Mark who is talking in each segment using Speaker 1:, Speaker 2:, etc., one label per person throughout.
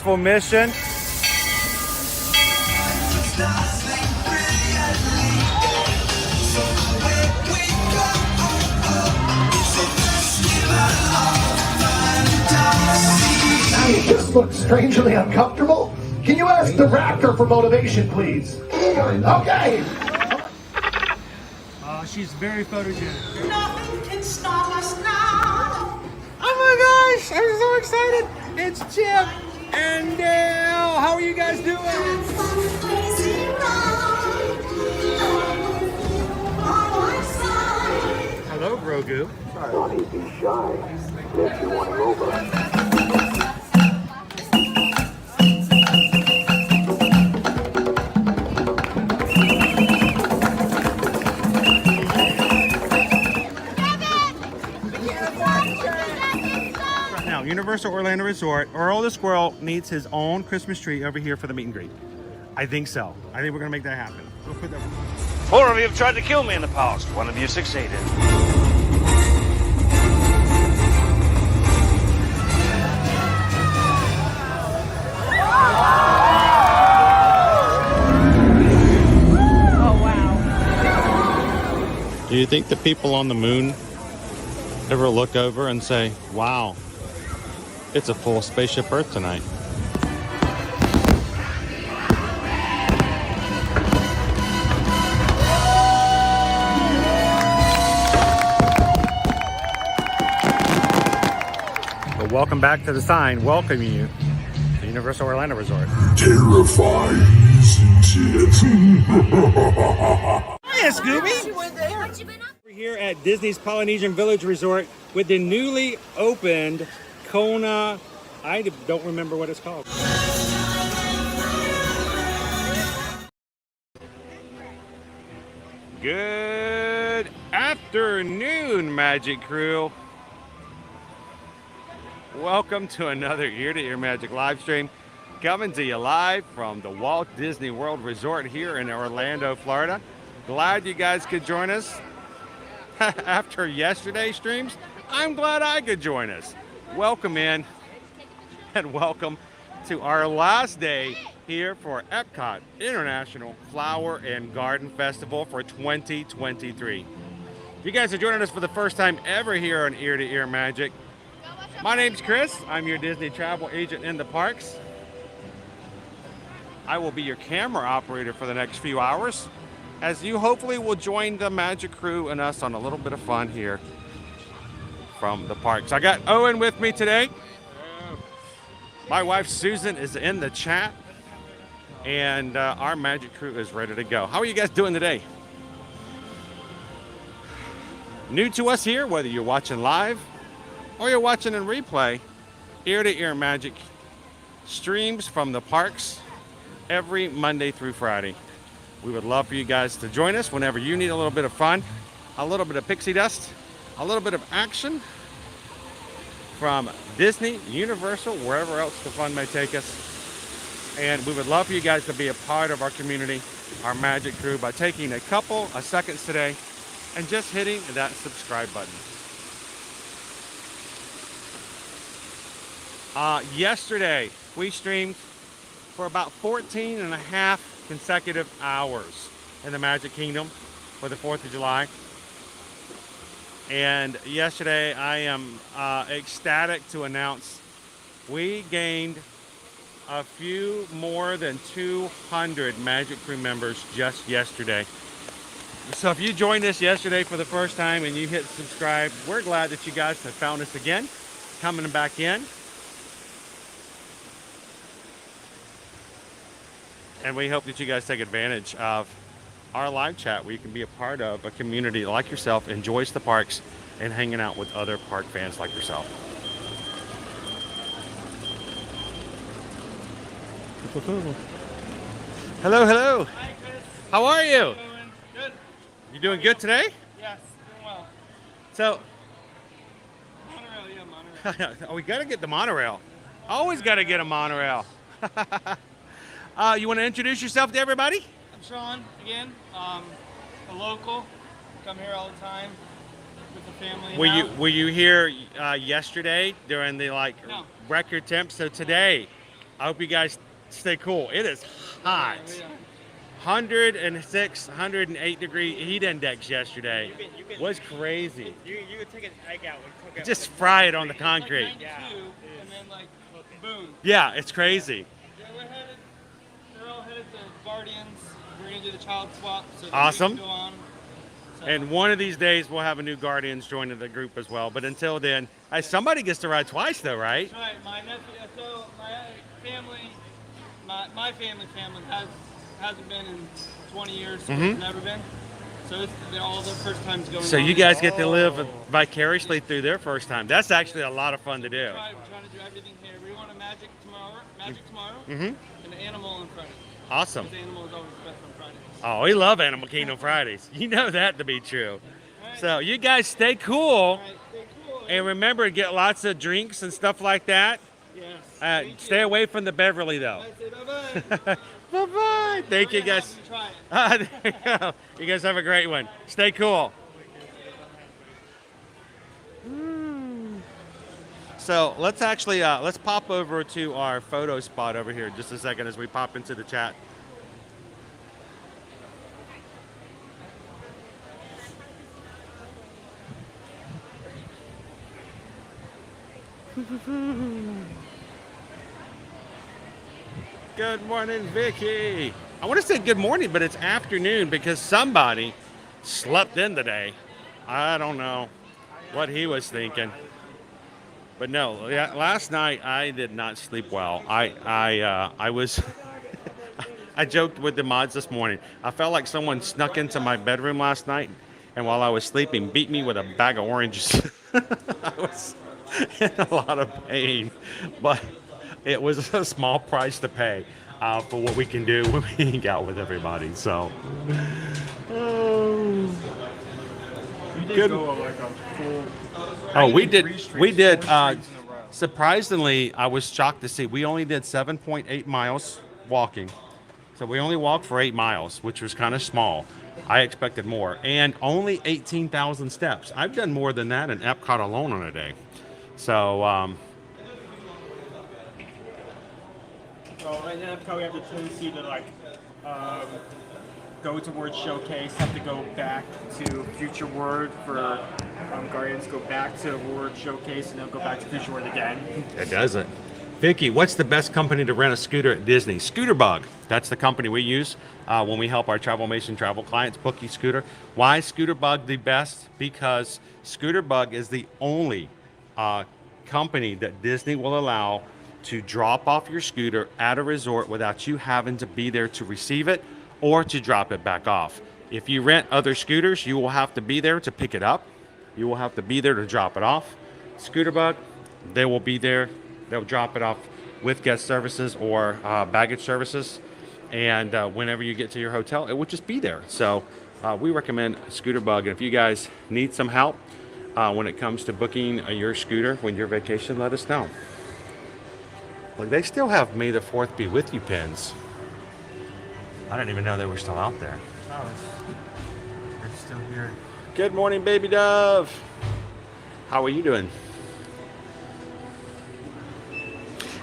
Speaker 1: Full mission.
Speaker 2: You just look strangely uncomfortable. Can you ask the raptor for motivation, please? Okay.
Speaker 1: She's very photogenic.
Speaker 3: Nothing can stop us now.
Speaker 1: Oh my gosh, I'm so excited. It's Chip and Dale. How are you guys doing? Hello, Grogu.
Speaker 2: Don't be shy. If you want to over.
Speaker 1: Universal Orlando Resort, Earl the Squirrel needs his own Christmas tree over here for the meet and greet. I think so. I think we're gonna make that happen. We'll put that.
Speaker 4: 4 of you have tried to kill me in the past. 1 of you succeeded.
Speaker 1: Oh wow.
Speaker 5: Do you think the people on the moon ever look over and say, wow, it's a full spaceship Earth tonight?
Speaker 1: Well, welcome back to the sign welcoming you to Universal Orlando Resort.
Speaker 6: Terrifying, isn't it?
Speaker 1: Hiya, Scooby! We're here at Disney's Polynesian Village Resort with the newly opened Kona, I don't remember what it's called. Good afternoon, Magic Crew. Welcome to another Ear to Ear Magic live stream, coming to you live from the Walt Disney World Resort here in Orlando, Florida. Glad you guys could join us after yesterday's streams. I'm glad I could join us. Welcome in and welcome to our last day here for EPCOT International Flower and Garden Festival for 2023. You guys are joining us for the first time ever here on Ear to Ear Magic. My name's Chris. I'm your Disney travel agent in the parks. I will be your camera operator for the next few hours, as you hopefully will join the Magic Crew and us on a little bit of fun here from the parks. I got Owen with me today. My wife Susan is in the chat, and our Magic Crew is ready to go. How are you guys doing today? New to us here, whether you're watching live or you're watching in replay, Ear to Ear Magic streams from the parks every Monday through Friday. We would love for you guys to join us whenever you need a little bit of fun, a little bit of pixie dust, a little bit of action from Disney, Universal, wherever else the fun may take us. And we would love for you guys to be a part of our community, our Magic Crew, by taking a couple of seconds today and just hitting that subscribe button. Yesterday, we streamed for about 14 and a half consecutive hours in the Magic Kingdom for the 4th of July. And yesterday, I am ecstatic to announce we gained a few more than 200 Magic Crew members just yesterday. So if you joined us yesterday for the first time and you hit subscribe, we're glad that you guys have found us again, coming back in. And we hope that you guys take advantage of our live chat, where you can be a part of a community like yourself, enjoys the parks and hanging out with other park fans like yourself. Hello, hello.
Speaker 7: Hi, Chris.
Speaker 1: How are you?
Speaker 7: Good.
Speaker 1: You doing good today?
Speaker 7: Yes, doing well.
Speaker 1: So,
Speaker 7: Monorail, yeah, monorail.
Speaker 1: oh, we got to get the monorail. Always got to get a monorail. You want to introduce yourself to everybody?
Speaker 7: I'm Sean, again, a local. Come here all the time with the family.
Speaker 1: Were you here yesterday during the
Speaker 7: No.
Speaker 1: record temps? So today I hope you guys stay cool. It is hot. 106, 108 degree heat index yesterday. Was crazy.
Speaker 8: You could take an egg out and cook it.
Speaker 1: Just fry it on the concrete.
Speaker 7: Like 92, and then like boom.
Speaker 1: Yeah, it's crazy.
Speaker 7: Yeah, they're all headed to Guardians. We're gonna do the child swap. So
Speaker 1: Awesome.
Speaker 7: Go on. So,
Speaker 1: And one of these days we'll have a new Guardians join the group as well. But until then, hey, somebody gets to ride twice though, right?
Speaker 7: that's right. My nephew. So my family, my family hasn't been in 20 years. So it's never been. So they're all their first times going.
Speaker 1: So
Speaker 7: on
Speaker 1: you
Speaker 7: it.
Speaker 1: guys get to live vicariously through their first time. That's actually a lot of fun to do.
Speaker 7: We're trying to do everything here. We want a magic tomorrow, and an animal on Friday.
Speaker 1: Awesome.
Speaker 7: Because animal is always the best on Friday.
Speaker 1: Oh, we love Animal Kingdom Fridays. You know that to be true. So you guys stay cool.
Speaker 7: All right, stay cool.
Speaker 1: And remember to get lots of drinks and stuff like that.
Speaker 7: Yes.
Speaker 1: Stay away from the Beverly though.
Speaker 7: I say bye-bye.
Speaker 1: Bye-bye. Thank you guys.
Speaker 7: Try it.
Speaker 1: There you go. You guys have a great one. Stay cool. So let's actually let's pop over to our photo spot over here just a second as we pop into the chat. Good morning, Vicky. I want to say good morning, but it's afternoon because somebody slept in today. I don't know what he was thinking. But no, yeah, last night I did not sleep well. I was I joked with the mods this morning. I felt like someone snuck into my bedroom last night and while I was sleeping beat me with a bag of oranges. I was in a lot of pain, but it was a small price to pay for what we can do when we hang out with everybody. So, good. Oh, we did. Surprisingly, I was shocked to see we only did 7.8 miles walking. So we only walked for 8 miles, which was kind of small. I expected more, and only 18,000 steps. I've done more than that in EPCOT alone on a day. So,
Speaker 8: So right now, we have the tendency to like go towards showcase, have to go back to future word for Guardians, go back to word showcase, and then go back to future word again.
Speaker 1: it doesn't. Vicky, what's the best company to rent a scooter at Disney? Scooter Bug. That's the company we use when we help our Travelmation travel clients book a scooter. Why is Scooter Bug the best? Because Scooter Bug is the only company that Disney will allow to drop off your scooter at a resort without you having to be there to receive it or to drop it back off. If you rent other scooters, you will have to be there to pick it up. You will have to be there to drop it off. Scooter Bug, they will be there. They'll drop it off with guest services or baggage services. And whenever you get to your hotel, it will just be there. So we recommend Scooter Bug. And if you guys need some help when it comes to booking your scooter when you're vacation, let us know. Look, they still have May the 4th be with you pins. I didn't even know they were still out there.
Speaker 8: Oh, it's still here.
Speaker 1: Good morning, baby dove. How are you doing?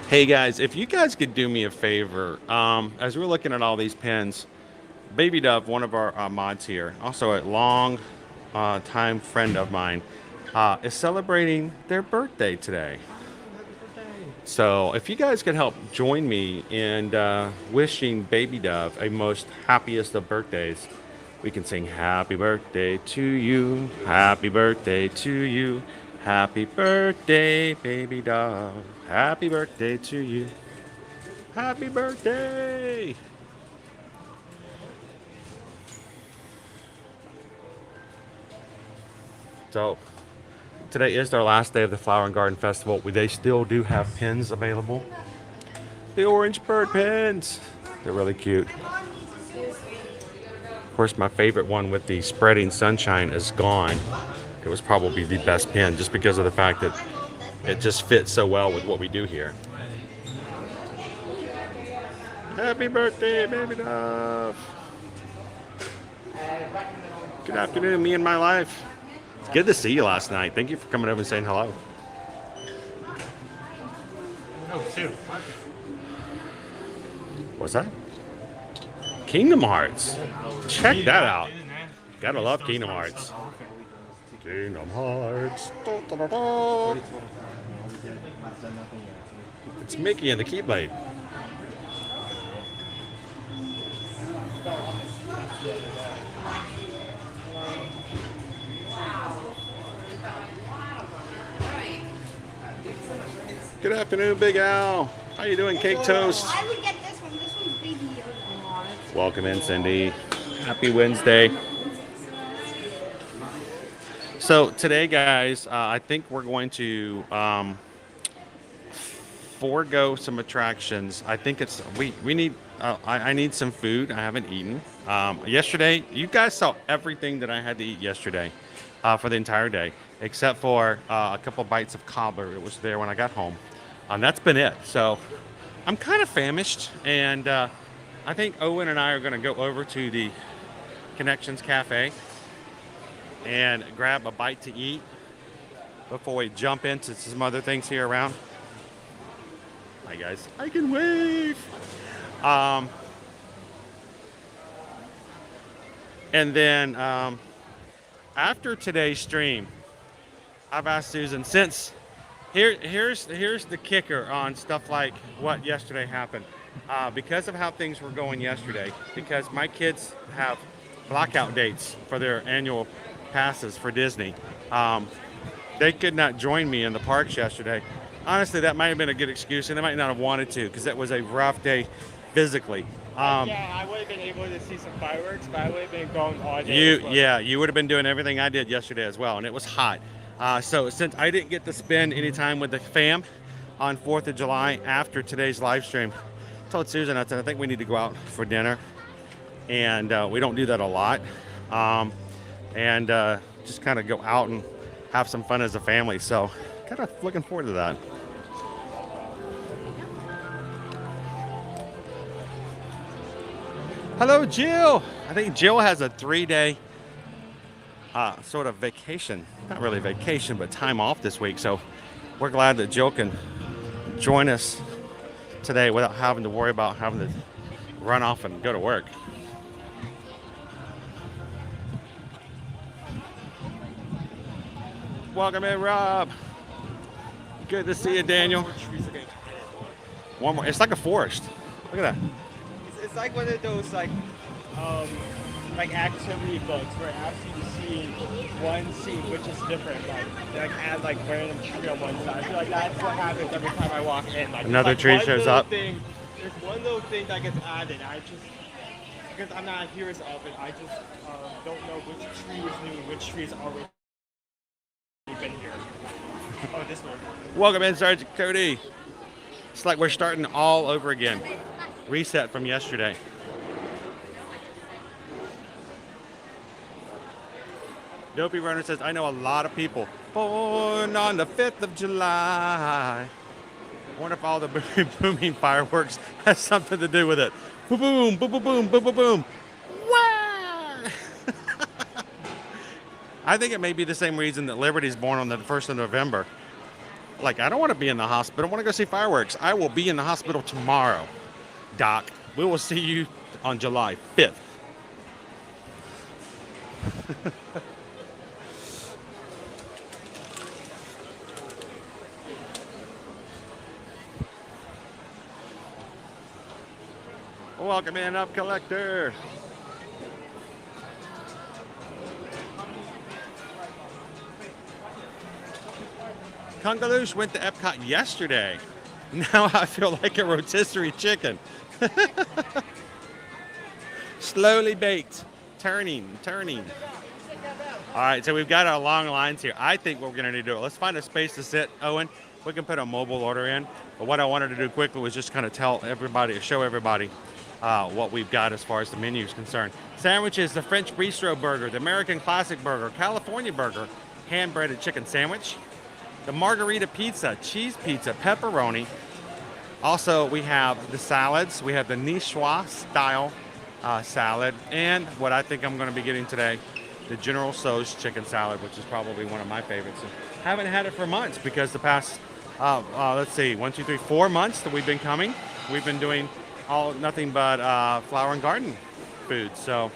Speaker 1: Hey guys, if you guys could do me a favor, as we're looking at all these pins, Baby Dove, one of our mods here, also a long time friend of mine, is celebrating their birthday today. So if you guys could help join me in wishing Baby Dove a most happiest of birthdays, we can sing happy birthday to you, happy birthday to you, happy birthday, Baby Dove, happy birthday to you, happy birthday. So today is our last day of the Flower and Garden Festival. They still do have pins available. The orange bird pins. They're really cute. Of course, my favorite one with the spreading sunshine is gone. It was probably the best pin just because of the fact that it just fits so well with what we do here. Happy birthday, Baby Dove. Good afternoon, me and my life. It's good to see you last night. Thank you for coming over and saying hello.
Speaker 8: Oh, too.
Speaker 1: What's that? Kingdom Hearts. Check that out. Gotta love Kingdom Hearts. Kingdom Hearts. It's Mickey and the Keyblade. Good afternoon, Big Al. How you doing, Cake Toast?
Speaker 3: I would get this one. This one's Baby Yoda.
Speaker 1: Welcome in, Cindy. Happy Wednesday. So today, guys, I think we're going to forego some attractions. I think it's we need. I need some food. I haven't eaten. Yesterday, you guys saw everything that I had to eat yesterday for the entire day, except for a couple bites of cobbler. It was there when I got home. That's been it. So I'm kind of famished, and I think Owen and I are going to go over to the Connections Cafe and grab a bite to eat before we jump into some other things here around. Hi guys, I can wave. And then after today's stream, I've asked Susan, since here's the kicker on stuff like what yesterday happened. Because of how things were going yesterday, because my kids have blackout dates for their annual passes for Disney, they could not join me in the parks yesterday. Honestly, that might have been a good excuse, and they might not have wanted to, because that was a rough day physically.
Speaker 8: Yeah, I would have been able to see some fireworks, but I would have been going all day.
Speaker 1: You would have been doing everything I did yesterday as well, and it was hot. So since I didn't get to spend any time with the fam on 4th of July after today's live stream, I told Susan, I said, I think we need to go out for dinner. And we don't do that a lot. Just kind of go out and have some fun as a family. So kind of looking forward to that. Hello, Jill. I think Jill has a 3-day sort of vacation. Not really vacation, but time off this week. So we're glad that Jill can join us today without having to worry about having to run off and go to work. Welcome in, Rob. Good to see you, Daniel. One more. It's like a forest. Look at that.
Speaker 8: It's like one of those like activity books where it asks you to see one scene which is different, like add like random tree on one side. I feel like that's what happens every time I walk in. Like
Speaker 1: another tree shows up.
Speaker 8: There's one little thing that gets added. Because I'm not here as often, I just don't know which tree is new and which tree is already been here. Oh, this one.
Speaker 1: Welcome in, Sergeant Cody. It's like we're starting all over again. Reset from yesterday. Dopey Runner says, I know a lot of people born on the 5th of July. I wonder if all the booming fireworks has something to do with it. Boom, boom, boom, boom, boom, boom, boom, boom. Wow! I think it may be the same reason that Liberty's born on the 1st of November. Like, I don't want to be in the hospital. I want to go see fireworks. I will be in the hospital tomorrow, Doc. We will see you on July 5th. Welcome in, Up Collector. Kungaloosh went to Epcot yesterday. Now I feel like a rotisserie chicken. Slowly baked. Turning. All right, so we've got our long lines here. I think what we're going to do, let's find a space to sit, Owen. We can put a mobile order in. But what I wanted to do quickly was just kind of show everybody what we've got as far as the menu is concerned. Sandwiches, the French Bistro Burger, the American Classic Burger, California Burger, hand-breaded chicken sandwich, the Margarita Pizza, cheese pizza, pepperoni. Also, we have the salads. We have the Niçoise style salad, and what I think I'm going to be getting today, the General Tso's chicken salad, which is probably one of my favorites. Haven't had it for months because the past, let's see, 4 months that we've been coming. We've been doing nothing but flower and garden food. So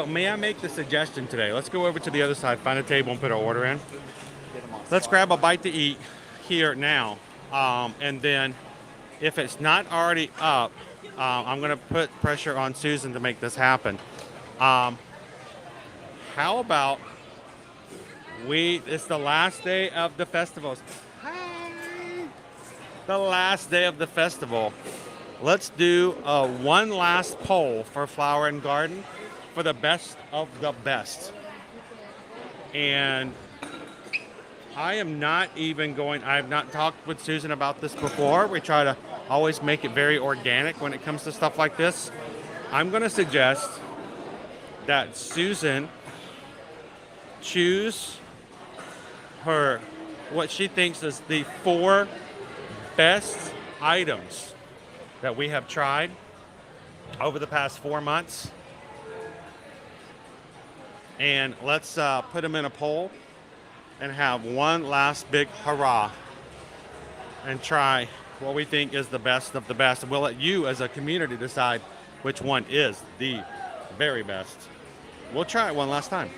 Speaker 1: may I make the suggestion today? Let's go over to the other side, find a table, and put our order in. Let's grab a bite to eat here now, and then if it's not already up, I'm going to put pressure on Susan to make this happen. How about it's the last day of the festivals. Hi. The last day of the festival. Let's do one last poll for Flower and Garden for the best of the best. And I am not even going, I have not talked with Susan about this before. We try to always make it very organic when it comes to stuff like this. I'm going to suggest that Susan choose what she thinks is the 4 best items that we have tried over the past 4 months. And let's put them in a poll and have one last big hurrah and try what we think is the best of the best. And we'll let you as a community decide which one is the very best. We'll try it one last time.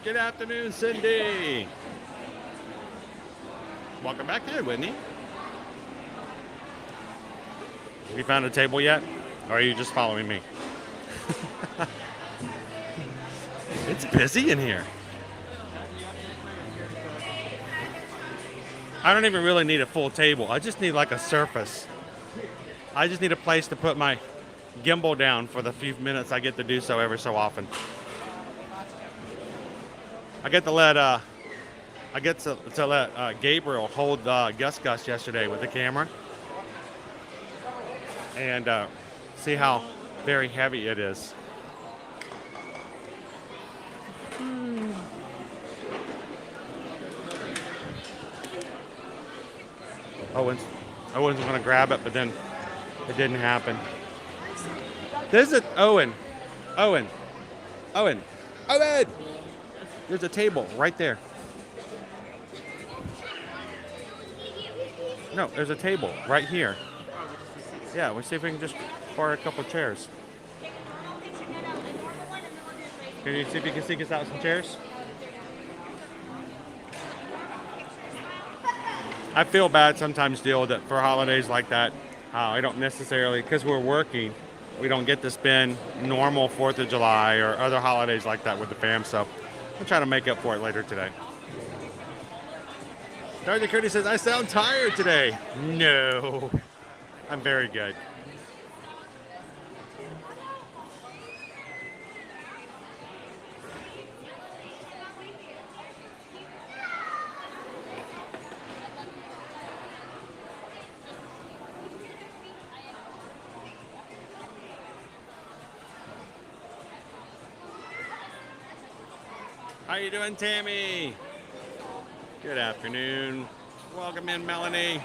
Speaker 1: Good afternoon, Cindy. Welcome back in, Whitney. Have you found a table yet? Or are you just following me? It's busy in here. I don't even really need a full table. I just need like a surface. I just need a place to put my gimbal down for the few minutes I get to do so every so often. I get to let Gabriel hold Gus yesterday with the camera and see how very heavy it is. Owen's going to grab it, but then it didn't happen. There's a Owen. There's a table right there. No, there's a table right here. Yeah, we'll see if we can just borrow a couple chairs. Can you see if you can seek us out some chairs? I feel bad sometimes, Deal, that for holidays like that, I don't necessarily, because we're working, we don't get to spend normal 4th of July or other holidays like that with the fam, so I'm trying to make up for it later today. Dorothy Curtis says, I sound tired today. No, I'm very good. How you doing, Tammy? Good afternoon. Welcome in, Melanie.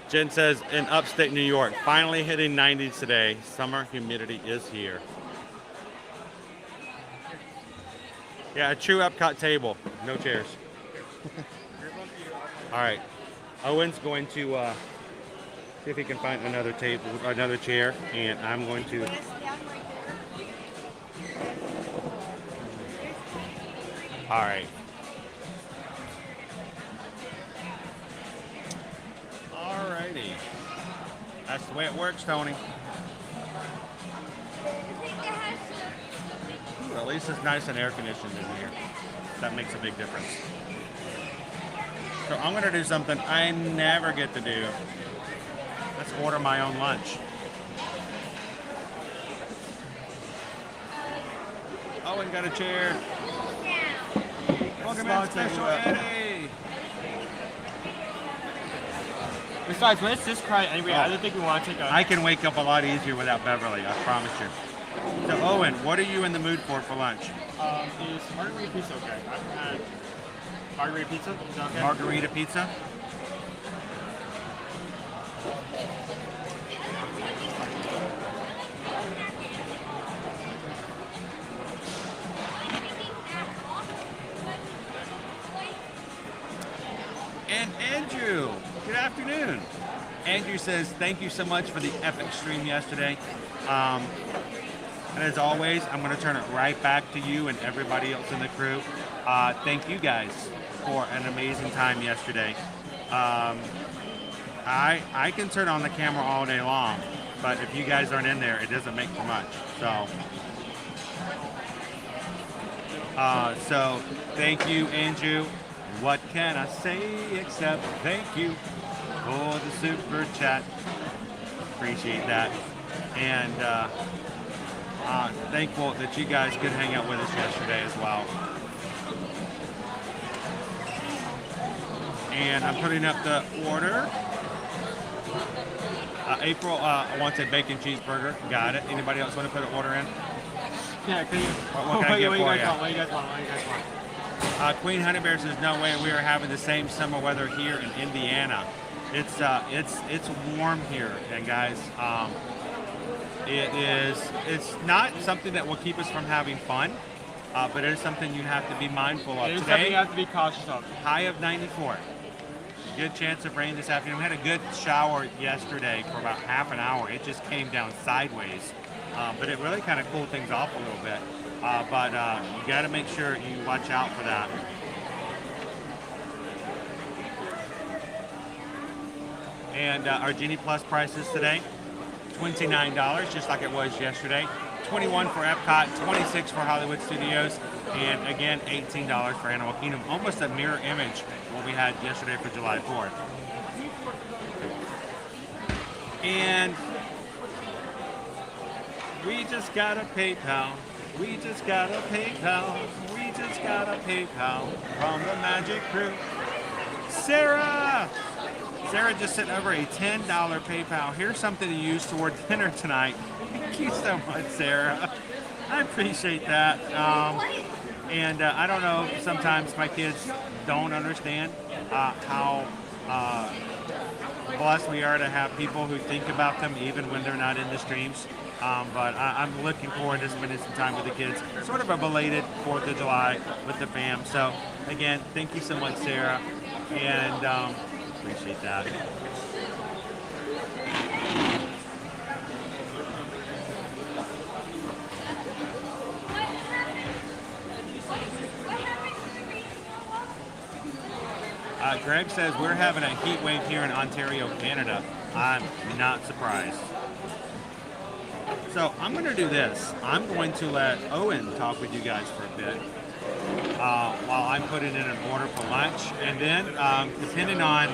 Speaker 1: Jen says, in upstate New York, finally hitting 90s today. Summer humidity is here. Yeah, a true EPCOT table. No chairs. All right. Owen's going to see if he can find another table, another chair, and I'm going to... All right. All righty. That's the way it works, Tony. Ooh, at least it's nice and air conditioned in here. That makes a big difference. So I'm going to do something I never get to do. Let's order my own lunch. Owen got a chair. Welcome in, Special Eddie.
Speaker 8: Besides, let's just try anyway. I don't think we want to take a...
Speaker 1: I can wake up a lot easier without Beverly, I promise you. So, Owen, what are you in the mood for lunch?
Speaker 8: Is margarita pizza okay? I've had margarita pizza. Is that okay?
Speaker 1: Margarita pizza? And Andrew, good afternoon. Andrew says, thank you so much for the epic stream yesterday. And as always, I'm going to turn it right back to you and everybody else in the crew. Thank you guys for an amazing time yesterday. I can turn on the camera all day long, but if you guys aren't in there, it doesn't make for much. So thank you, Andrew. What can I say except thank you for the super chat. Appreciate that. And thankful that you guys could hang out with us yesterday as well. And I'm putting up the order. April wants a bacon cheeseburger. Got it. Anybody else want to put an order in?
Speaker 8: Yeah, can you?
Speaker 1: What can I get for you?
Speaker 8: What do you guys want?
Speaker 1: Queen Honey Bear says, no way, we are having the same summer weather here in Indiana. It's warm here, and guys, it's not something that will keep us from having fun, but it is something you have to be mindful of.
Speaker 8: It is
Speaker 1: Today,
Speaker 8: something you have to be cautious of.
Speaker 1: high of 94. Good chance of rain this afternoon. We had a good shower yesterday for about half an hour. It just came down sideways, but it really kind of cooled things off a little bit. But you got to make sure you watch out for that. And our Genie Plus prices today, $29, just like it was yesterday. $21 for EPCOT, $26 for Hollywood Studios, and again, $18 for Animal Kingdom. Almost a mirror image of what we had yesterday for July 4th. And we just got a PayPal. We just got a PayPal. We just got a PayPal from the Magic Crew. Sarah! Sarah just sent over a $10 PayPal. Here's something to use toward dinner tonight. Thank you so much, Sarah. I appreciate that. And I don't know, sometimes my kids don't understand how blessed we are to have people who think about them even when they're not in the streams. But I'm looking forward to spending some time with the kids. Sort of a belated 4th of July with the fam. So again, thank you so much, Sarah. And appreciate that. Greg says we're having a heat wave here in Ontario, Canada. I'm not surprised. So I'm going to do this. I'm going to let Owen talk with you guys for a bit while I'm putting in an order for lunch. And then depending on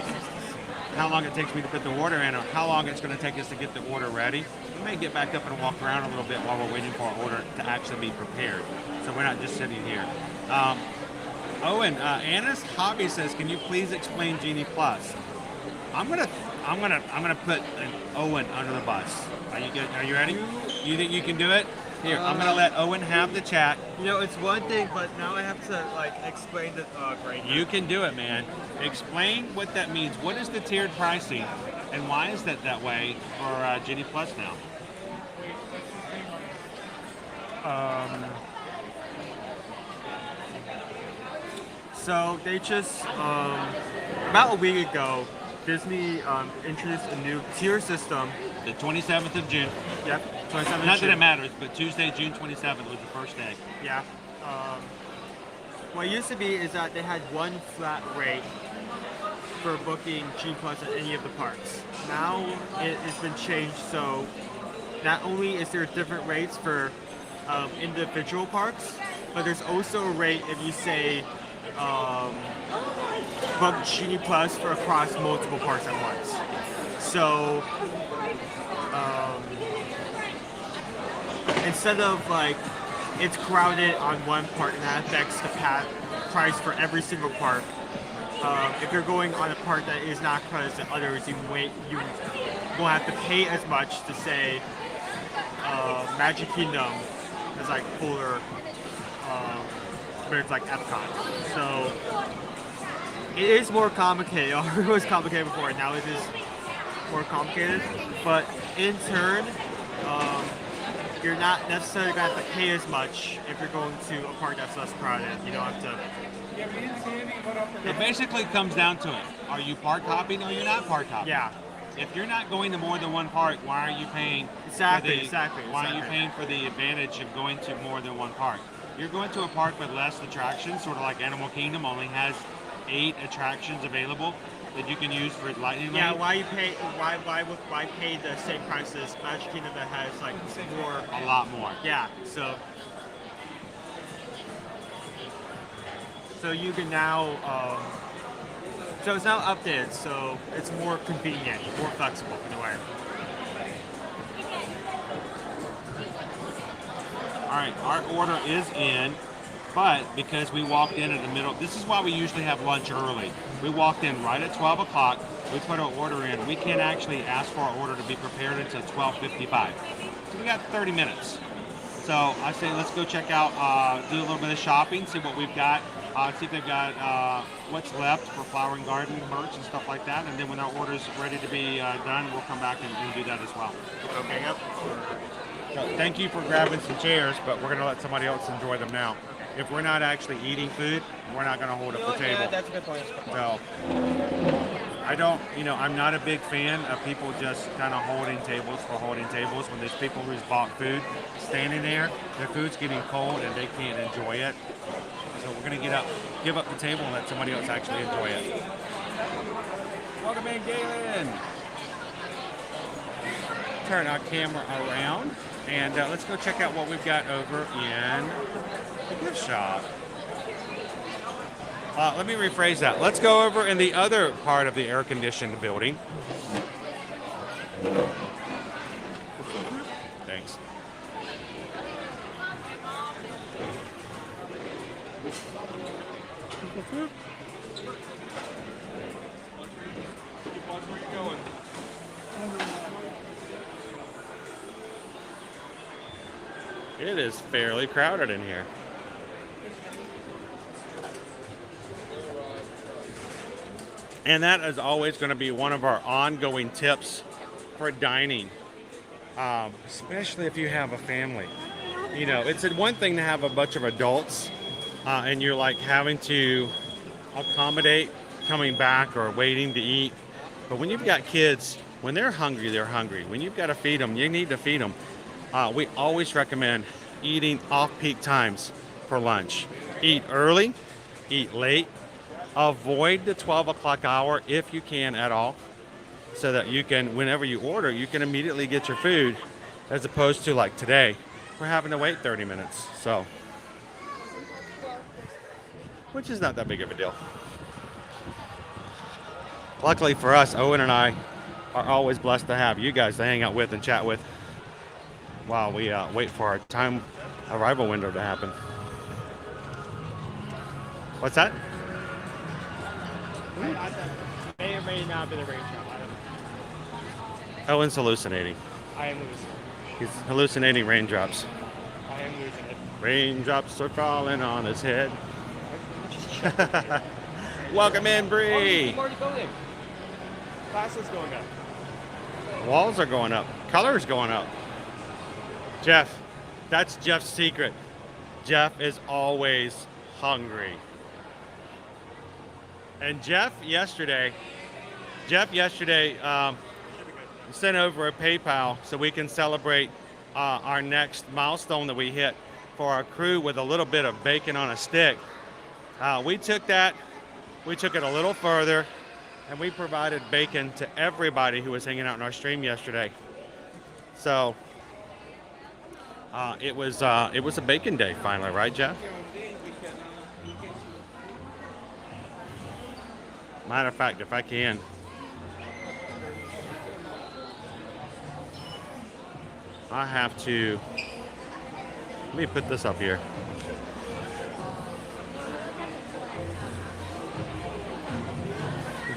Speaker 1: how long it takes me to put the order in or how long it's going to take us to get the order ready, we may get back up and walk around a little bit while we're waiting for our order to actually be prepared. So we're not just sitting here. Owen, Anna's Hobby says, can you please explain Genie Plus? I'm gonna put an Owen under the bus. Are you good? Are you ready? You think you can do it? Here, I'm gonna let Owen have the chat.
Speaker 8: You know, it's one thing, but now I have to like explain the grading.
Speaker 1: You can do it, man. Explain what that means. What is the tiered pricing, and why is that way for Genie Plus now?
Speaker 8: So they just about a week ago, Disney introduced a new tier system.
Speaker 1: The 27th of June.
Speaker 8: Yep, 27th.
Speaker 1: Not that it matters, but Tuesday, June 27th was the first day.
Speaker 8: Yeah. What it used to be is that they had one flat rate for booking Genie Plus at any of the parks. Now it's been changed, so not only is there different rates for individual parks, but there's also a rate if you say book Genie Plus for across multiple parks at once. So instead of like it's crowded on one park and that affects the price for every single park. If you're going on a park that is not crowded as the others, you won't have to pay as much to say Magic Kingdom is like fuller. Where it's like EPCOT. So it is more complicated. It was complicated before, now it is more complicated. But in turn, you're not necessarily going to have to pay as much if you're going to a park that's less crowded. You don't have to
Speaker 5: It basically comes down to it. Are you park hopping or you're not park hopping?
Speaker 8: Yeah.
Speaker 5: If you're not going to more than one park, why are you paying?
Speaker 8: Exactly.
Speaker 5: Why are you paying for the advantage of going to more than one park? You're going to a park with less attractions, sort of like Animal Kingdom only has 8 attractions available that you can use for lightning lane.
Speaker 8: Yeah. Why pay the same price as Magic Kingdom that has like more?
Speaker 5: A lot more.
Speaker 8: Yeah. So you can now. So it's now updated, so it's more convenient, more flexible in a way.
Speaker 5: All right, our order is in, but because we walked in at the middle, this is why we usually have lunch early. We walked in right at 12 o'clock. We put our order in. We can't actually ask for our order to be prepared until 12:55. So we got 30 minutes. So I say let's go check out, do a little bit of shopping, see what we've got, see if they've got what's left for flower and garden merch and stuff like that. And then when our order's ready to be done, we'll come back and do that as well.
Speaker 8: Okay. Yep.
Speaker 1: So thank you for grabbing some chairs, but we're going to let somebody else enjoy them now. If we're not actually eating food, we're not going to hold up the table.
Speaker 8: Yeah, that's a good point.
Speaker 1: So I don't, I'm not a big fan of people just kind of holding tables for holding tables when there's people who's bought food standing there, their food's getting cold and they can't enjoy it. So we're going to give up the table and let somebody else actually enjoy it. Welcome in, Galen. Turn our camera around and let's go check out what we've got over in the gift shop. Let me rephrase that. Let's go over in the other part of the air-conditioned building. Thanks. It is fairly crowded in here. And that is always going to be one of our ongoing tips for dining, especially if you have a family. It's one thing to have a bunch of adults and you're like having to accommodate coming back or waiting to eat. But when you've got kids, when they're hungry, they're hungry. When you've got to feed them, you need to feed them. We always recommend eating off-peak times for lunch. Eat early, eat late. Avoid the 12 o'clock hour if you can at all, so that you can, whenever you order, you can immediately get your food, as opposed to like today, we're having to wait 30 minutes. So, which is not that big of a deal. Luckily for us, Owen and I are always blessed to have you guys to hang out with and chat with while we wait for our time arrival window to happen. What's that?
Speaker 8: May or may not be the rain shot. I don't know.
Speaker 1: Owen's hallucinating.
Speaker 8: I am losing.
Speaker 1: He's hallucinating raindrops.
Speaker 8: I am losing it.
Speaker 1: Raindrops are falling on his head. Welcome in, Bree.
Speaker 8: I'm already going. Class is going up.
Speaker 1: Walls are going up. Color's going up. Jeff, that's Jeff's secret. Jeff is always hungry. And Jeff yesterday sent over a PayPal so we can celebrate our next milestone that we hit for our crew with a little bit of bacon on a stick. We took it a little further, and we provided bacon to everybody who was hanging out in our stream yesterday. So it was a bacon day finally, right, Jeff? Matter of fact, if I can, I have to, let me put this up here.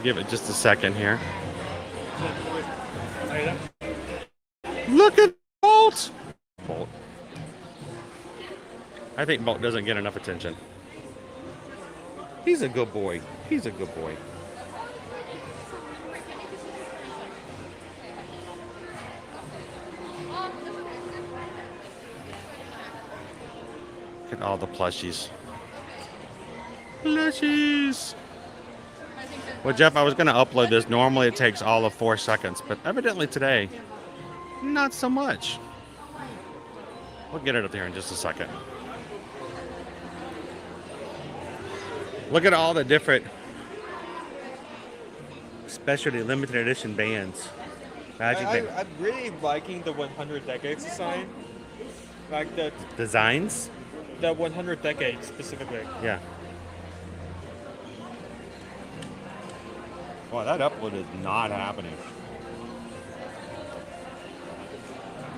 Speaker 1: Give it just a second here. Look at Bolt! Bolt. I think Bolt doesn't get enough attention. He's a good boy. He's a good boy. Look at all the plushies. Plushies. Well, Jeff, I was going to upload this. Normally it takes all of 4 seconds, but evidently today, not so much. We'll get it up there in just a second. Look at all the different specialty limited edition bands.
Speaker 8: I'm really liking the 100 Decades design. Like the
Speaker 1: Designs?
Speaker 8: 100 Decades specifically.
Speaker 1: Yeah. Well, that upload is not happening.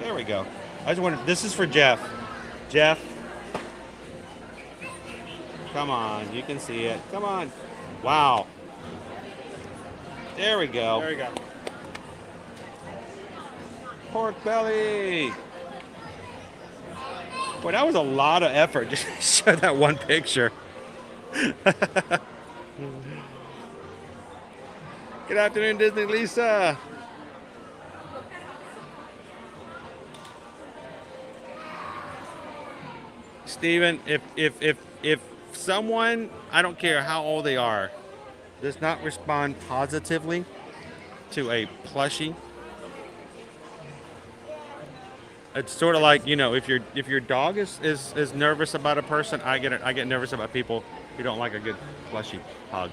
Speaker 1: There we go. I just wanted, this is for Jeff. Jeff. Come on, you can see it. Come on. Wow. There we go.
Speaker 8: There we go.
Speaker 1: Pork belly. Boy, that was a lot of effort just to show that one picture. Good afternoon, Disney Lisa. Steven, if someone, I don't care how old they are, does not respond positively to a plushie, it's sort of like, you know, if your dog is nervous about a person, I get nervous about people who don't like a good plushie hug.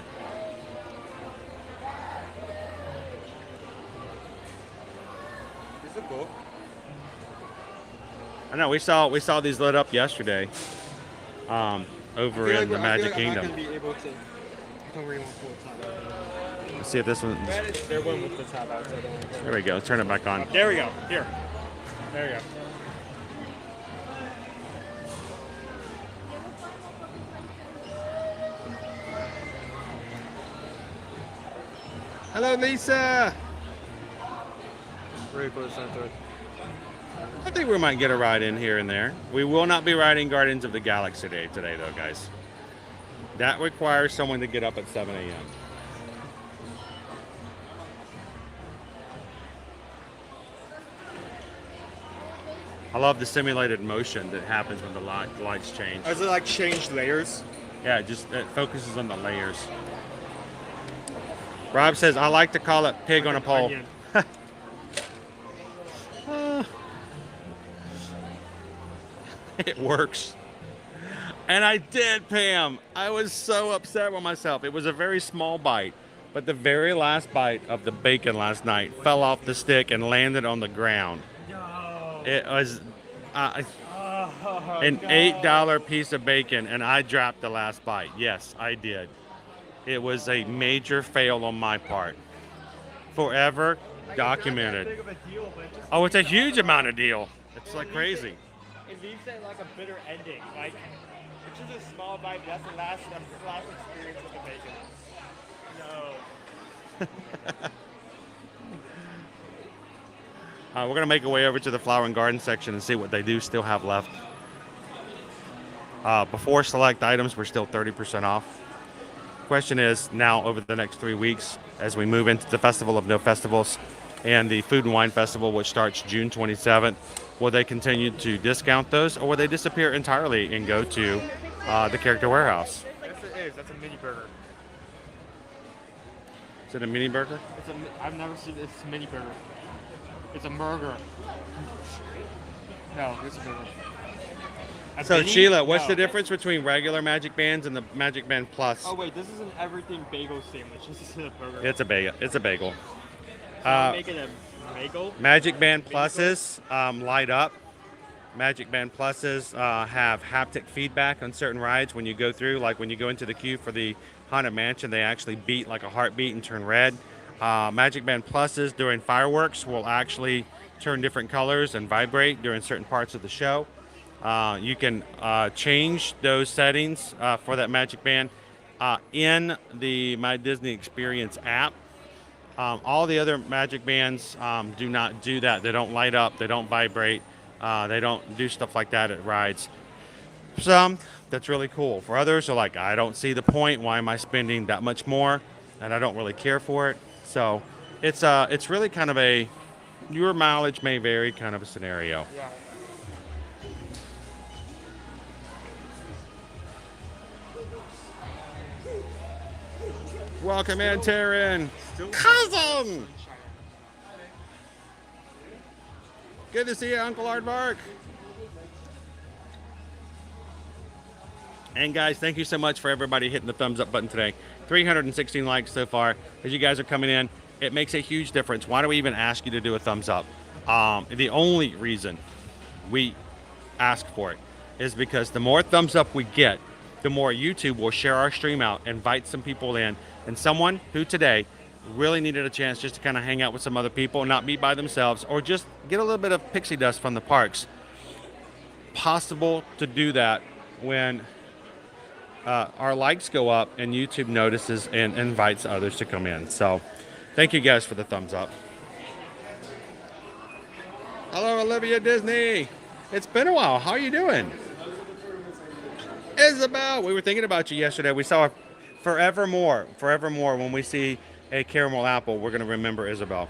Speaker 8: Is it cool?
Speaker 1: I know we saw these lit up yesterday, over in the Magic Kingdom.
Speaker 8: I'm not gonna be able to. I don't really want to pull the top out.
Speaker 1: Let's see if this one.
Speaker 8: There one with the top out. So I don't want to-
Speaker 1: There we go. Let's turn it back on.
Speaker 8: There we go. Here. There we go.
Speaker 1: Hello, Lisa.
Speaker 8: Really close to it.
Speaker 1: I think we might get a ride in here and there. We will not be riding Guardians of the Galaxy today, though, guys. That requires someone to get up at 7 a.m. I love the simulated motion that happens when the lights change.
Speaker 8: Does it like change layers?
Speaker 1: Yeah, it focuses on the layers. Rob says, I like to call it pig on a pole.
Speaker 8: Onion.
Speaker 1: It works. And I did, Pam. I was so upset with myself. It was a very small bite, but the very last bite of the bacon last night fell off the stick and landed on the ground.
Speaker 8: No.
Speaker 1: It was an
Speaker 8: God.
Speaker 1: $8 piece of bacon, and I dropped the last bite. Yes, I did. It was a major fail on my part. Forever documented.
Speaker 8: Big of a deal, but just
Speaker 1: Oh, it's a huge amount of deal. It's like crazy.
Speaker 8: it leaves it like a bitter ending. Like it's just a small bite. But that's the last experience with the bacon. No.
Speaker 1: We're gonna make our way over to the flower and garden section and see what they do still have left. Before select items, we're still 30% off. Question is, now over the next 3 weeks, as we move into the Festival of No Festivals and the Food and Wine Festival, which starts June 27th, will they continue to discount those, or will they disappear entirely and go to the Character Warehouse?
Speaker 8: Yes, it is. That's a mini burger.
Speaker 1: Is it a mini burger?
Speaker 8: I've never seen this mini burger. It's a burger. No, it's a burger. A
Speaker 1: So
Speaker 8: mini?
Speaker 1: Sheila, what's
Speaker 8: No.
Speaker 1: the difference between regular Magic Bands and the Magic Band Plus?
Speaker 8: Oh wait, this is an everything bagel sandwich. This isn't a burger.
Speaker 1: It's a bagel. It's a bagel.
Speaker 8: Make it a bagel.
Speaker 1: Magic Band Pluses light up. Magic Band Pluses have haptic feedback on certain rides when you go through. Like when you go into the queue for the Haunted Mansion, they actually beat like a heartbeat and turn red. Magic Band Pluses during fireworks will actually turn different colors and vibrate during certain parts of the show. You can change those settings for that Magic Band in the My Disney Experience app. All the other Magic Bands do not do that. They don't light up. They don't vibrate. They don't do stuff like that at rides. Some, that's really cool. For others, they're like, I don't see the point. Why am I spending that much more? And I don't really care for it. So it's really kind of a, your mileage may vary kind of a scenario.
Speaker 8: Yeah.
Speaker 1: Welcome in, Taryn. Cousin. Good to see you, Uncle Aardvark. And guys, thank you so much for everybody hitting the thumbs up button today. 316 likes so far. As you guys are coming in, it makes a huge difference. Why do we even ask you to do a thumbs up? The only reason we ask for it is because the more thumbs up we get, the more YouTube will share our stream out, invite some people in, and someone who today really needed a chance just to kind of hang out with some other people, not be by themselves, or just get a little bit of pixie dust from the parks. Possible to do that when our likes go up and YouTube notices and invites others to come in. So thank you guys for the thumbs up. Hello, Olivia Disney. It's been a while. How are you doing? Isabel, we were thinking about you yesterday. We saw forevermore. When we see a caramel apple, we're going to remember Isabel.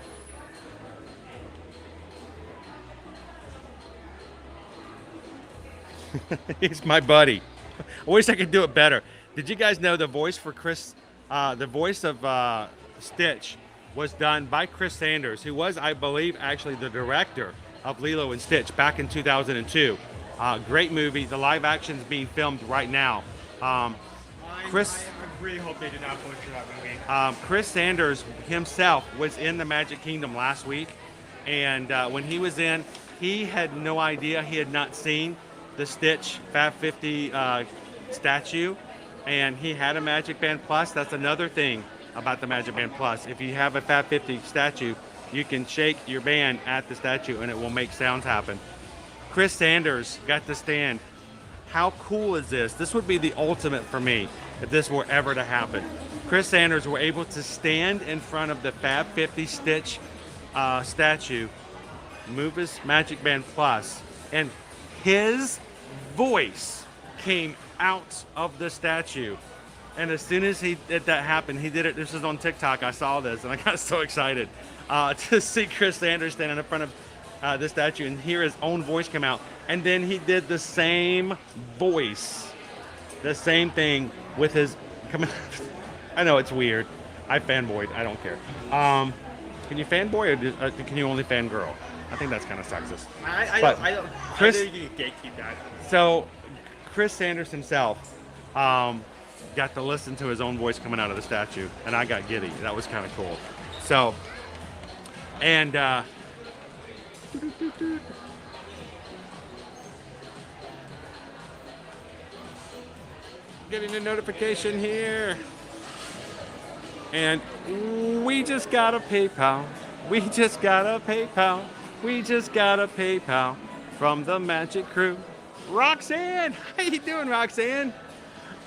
Speaker 1: He's my buddy. I wish I could do it better. Did you guys know the voice for Chris, the voice of Stitch was done by Chris Sanders, who was, I believe, actually the director of Lilo and Stitch back in 2002. Great movie. The live action's being filmed right now. Chris,
Speaker 8: I really hope they did not butcher that movie.
Speaker 1: Chris Sanders himself was in the Magic Kingdom last week, and when he was in, he had no idea. He had not seen the Stitch Fab 50 statue, and he had a Magic Band Plus. That's another thing about the Magic Band Plus. If you have a Fab 50 statue, you can shake your band at the statue and it will make sounds happen. Chris Sanders got to stand. How cool is this? This would be the ultimate for me if this were ever to happen. Chris Sanders were able to stand in front of the Fab 50 Stitch statue, move his Magic Band Plus, and his voice came out of the statue. And as soon as that happened, he did it. This is on TikTok. I saw this and I got so excited to see Chris Sanders standing in front of the statue and hear his own voice come out. And then he did the same voice, the same thing with his. I know it's weird. I fanboyed. I don't care. Can you fanboy or can you only fangirl? I think that's kind of sexist.
Speaker 8: I don't
Speaker 1: Chris,
Speaker 8: think you can gatekeep that.
Speaker 1: So Chris Sanders himself got to listen to his own voice coming out of the statue, and I got giddy. That was kind of cool. So, and getting a notification here, and we just got a PayPal. We just got a PayPal. We just got a PayPal from the Magic Crew. Roxanne, how you doing, Roxanne?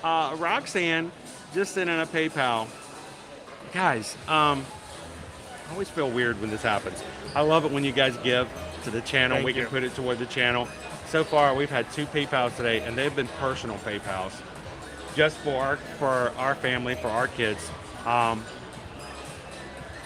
Speaker 1: Roxanne just sent in a PayPal. Guys, I always feel weird when this happens. I love it when you guys give to the channel.
Speaker 8: Thank
Speaker 1: we can
Speaker 8: you.
Speaker 1: put it toward the channel. So far, we've had 2 PayPals today, and they've been personal PayPals, just for our family, for our kids.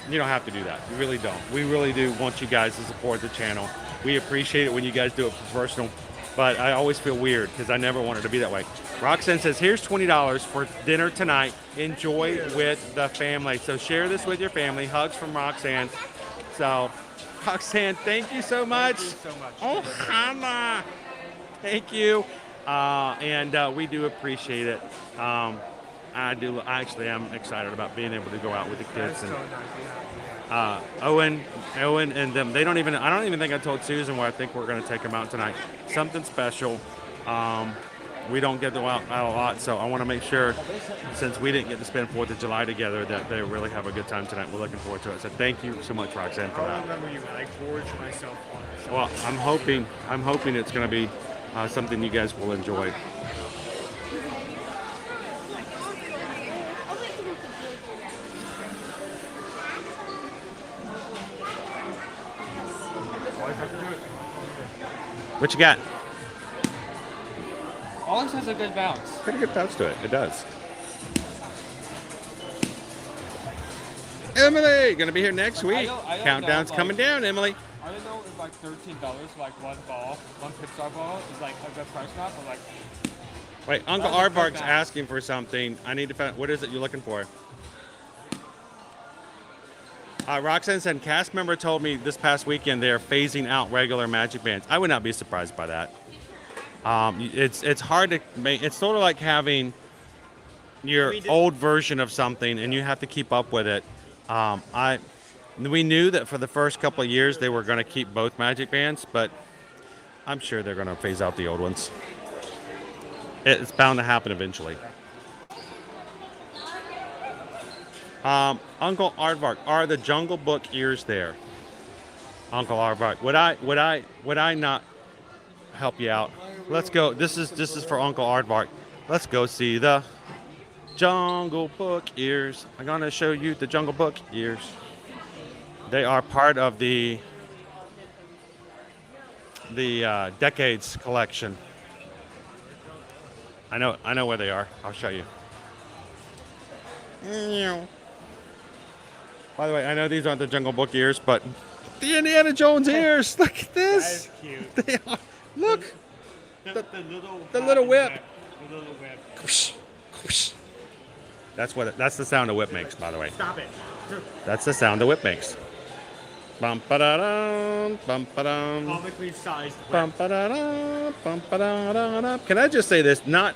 Speaker 1: You don't have to do that. You really don't. We really do want you guys to support the channel. We appreciate it when you guys do it for personal, but I always feel weird because I never want it to be that way. Roxanne says, here's $20 for dinner tonight. Enjoy with the family. So share this with your family. Hugs from Roxanne. So, Roxanne, thank you so much.
Speaker 8: Thank you so much.
Speaker 1: Oh, Hannah. Thank you. And we do appreciate it. I actually am excited about being able to go out with the kids.
Speaker 8: That's
Speaker 1: And
Speaker 8: so nice.
Speaker 1: Owen and them, I don't even think I told Susan where I think we're going to take them out tonight. Something special. We don't get to go out a lot, so I want to make sure, since we didn't get to spend 4th of July together, that they really have a good time tonight. We're looking forward to it. So thank you so much, Roxanne, for
Speaker 8: I'll
Speaker 1: that.
Speaker 8: remember you. I gorge myself on it.
Speaker 1: Well, I'm hoping it's going to be something you guys will enjoy. What you got?
Speaker 7: Alex has a good bounce.
Speaker 1: Pretty good bounce to it. It does. Emily, gonna be here next week.
Speaker 7: I don't
Speaker 1: Countdown's
Speaker 7: know,
Speaker 1: coming down, Emily.
Speaker 7: I don't know if like $13 like one Pixar ball is like a good price not, but like
Speaker 1: Wait, Uncle
Speaker 7: That was a good
Speaker 1: Aardvark's
Speaker 7: bounce.
Speaker 1: asking for something. I need to find. What is it you're looking for? Roxanne said, cast member told me this past weekend they're phasing out regular magic bands. I would not be surprised by that. It's hard to make. It's sort of like having your old version of something, and you have to keep up with it. We knew that for the first couple of years they were going to keep both magic bands, but I'm sure they're going to phase out the old ones. It's bound to happen eventually. Uncle Aardvark, are the Jungle Book ears there? Uncle Aardvark, would I not help you out? Let's go. This is for Uncle Aardvark. Let's go see the Jungle Book ears. I'm gonna show you the Jungle Book ears. They are part of the Decades collection. I know where they are. I'll show you. By the way, I know these aren't the Jungle Book ears, but the Indiana Jones ears. Look at this.
Speaker 8: That is cute.
Speaker 1: They are. Look.
Speaker 8: The
Speaker 1: The little whip.
Speaker 8: The little whip.
Speaker 1: Whoosh, whoosh. That's the sound a whip makes, by the way.
Speaker 8: Stop it.
Speaker 1: That's the sound a whip makes. Bum ba da dum, bum ba dum.
Speaker 8: Comically sized whip.
Speaker 1: Bum ba da dum, bum ba da da da. Can I just say this? Not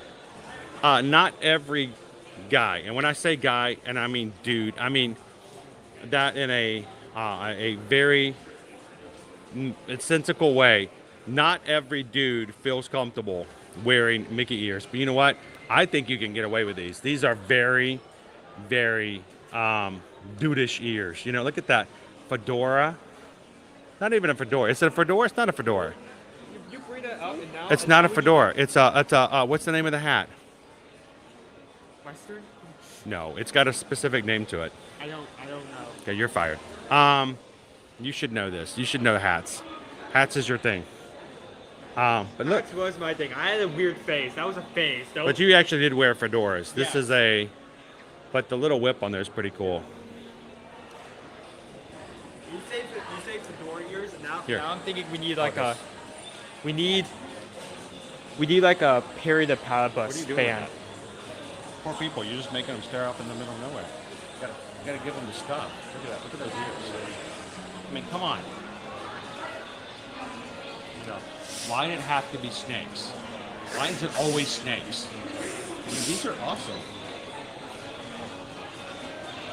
Speaker 1: every guy, and when I say guy, and I mean dude, I mean that in a very sensical way. Not every dude feels comfortable wearing Mickey ears, but you know what? I think you can get away with these. These are very, very dudish ears. You know, look at that fedora. Not even a fedora. Is it a fedora? It's not a fedora.
Speaker 8: You bring that up and now.
Speaker 1: It's not a fedora. It's a what's the name of the hat?
Speaker 8: Western?
Speaker 1: No, it's got a specific name to it.
Speaker 8: I don't know.
Speaker 1: Okay, you're fired. You should know this. You should know hats. Hats is your thing. But look.
Speaker 8: That was my thing. I had a weird face. That was a face.
Speaker 1: But you actually did wear fedoras. This
Speaker 8: Yeah.
Speaker 1: is but the little whip on there is pretty cool.
Speaker 8: You say fedora ears.
Speaker 1: Here.
Speaker 8: Now I'm thinking we need like we need like a Perry the Platypus fan.
Speaker 1: Poor people, you're just making them stare off in the middle of nowhere. You gotta give them the stuff. Look at that. Look at those ears. I mean, come on. You know, why did it have to be snakes? Why is it always snakes? I mean, these are awesome.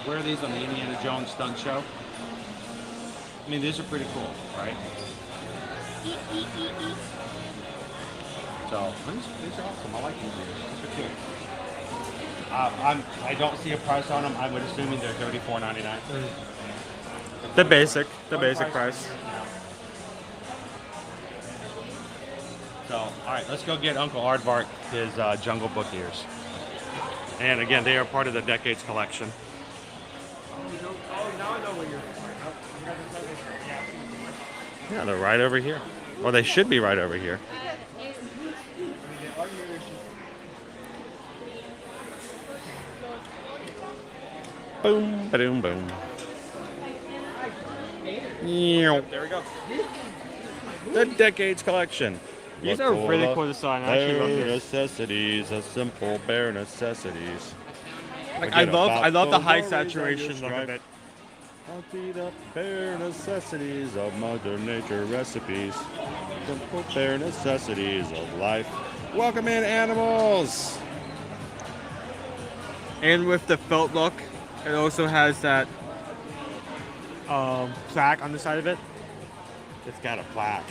Speaker 1: Where are these on the Indiana Jones stunt show? I mean, these are pretty cool, right? So, these are awesome. I like these ears. These are cool. I don't see a price on them. I would assuming they're $34.99.
Speaker 8: The basic price.
Speaker 1: So, all right, let's go get Uncle Aardvark his Jungle Book ears. And again, they are part of the Decades collection.
Speaker 8: Oh, now I know where you're.
Speaker 1: Yeah, they're right over here. Or they should be right over here. Boom, ba-doom, boom.
Speaker 8: There we go.
Speaker 1: The Decades collection.
Speaker 8: These are really cool design. I actually love
Speaker 1: Bare
Speaker 8: these.
Speaker 1: necessities, a simple bare necessities.
Speaker 8: Like,
Speaker 1: Forget
Speaker 8: I love the
Speaker 1: about
Speaker 8: high
Speaker 1: worries on your
Speaker 8: saturation look of
Speaker 1: stripe.
Speaker 8: it.
Speaker 1: I'll be the bare necessities of Mother Nature recipes. Simple bare necessities of life. Welcome in, animals.
Speaker 8: And with the felt look, it also has that plaque on the side of it.
Speaker 1: It's got a plaque.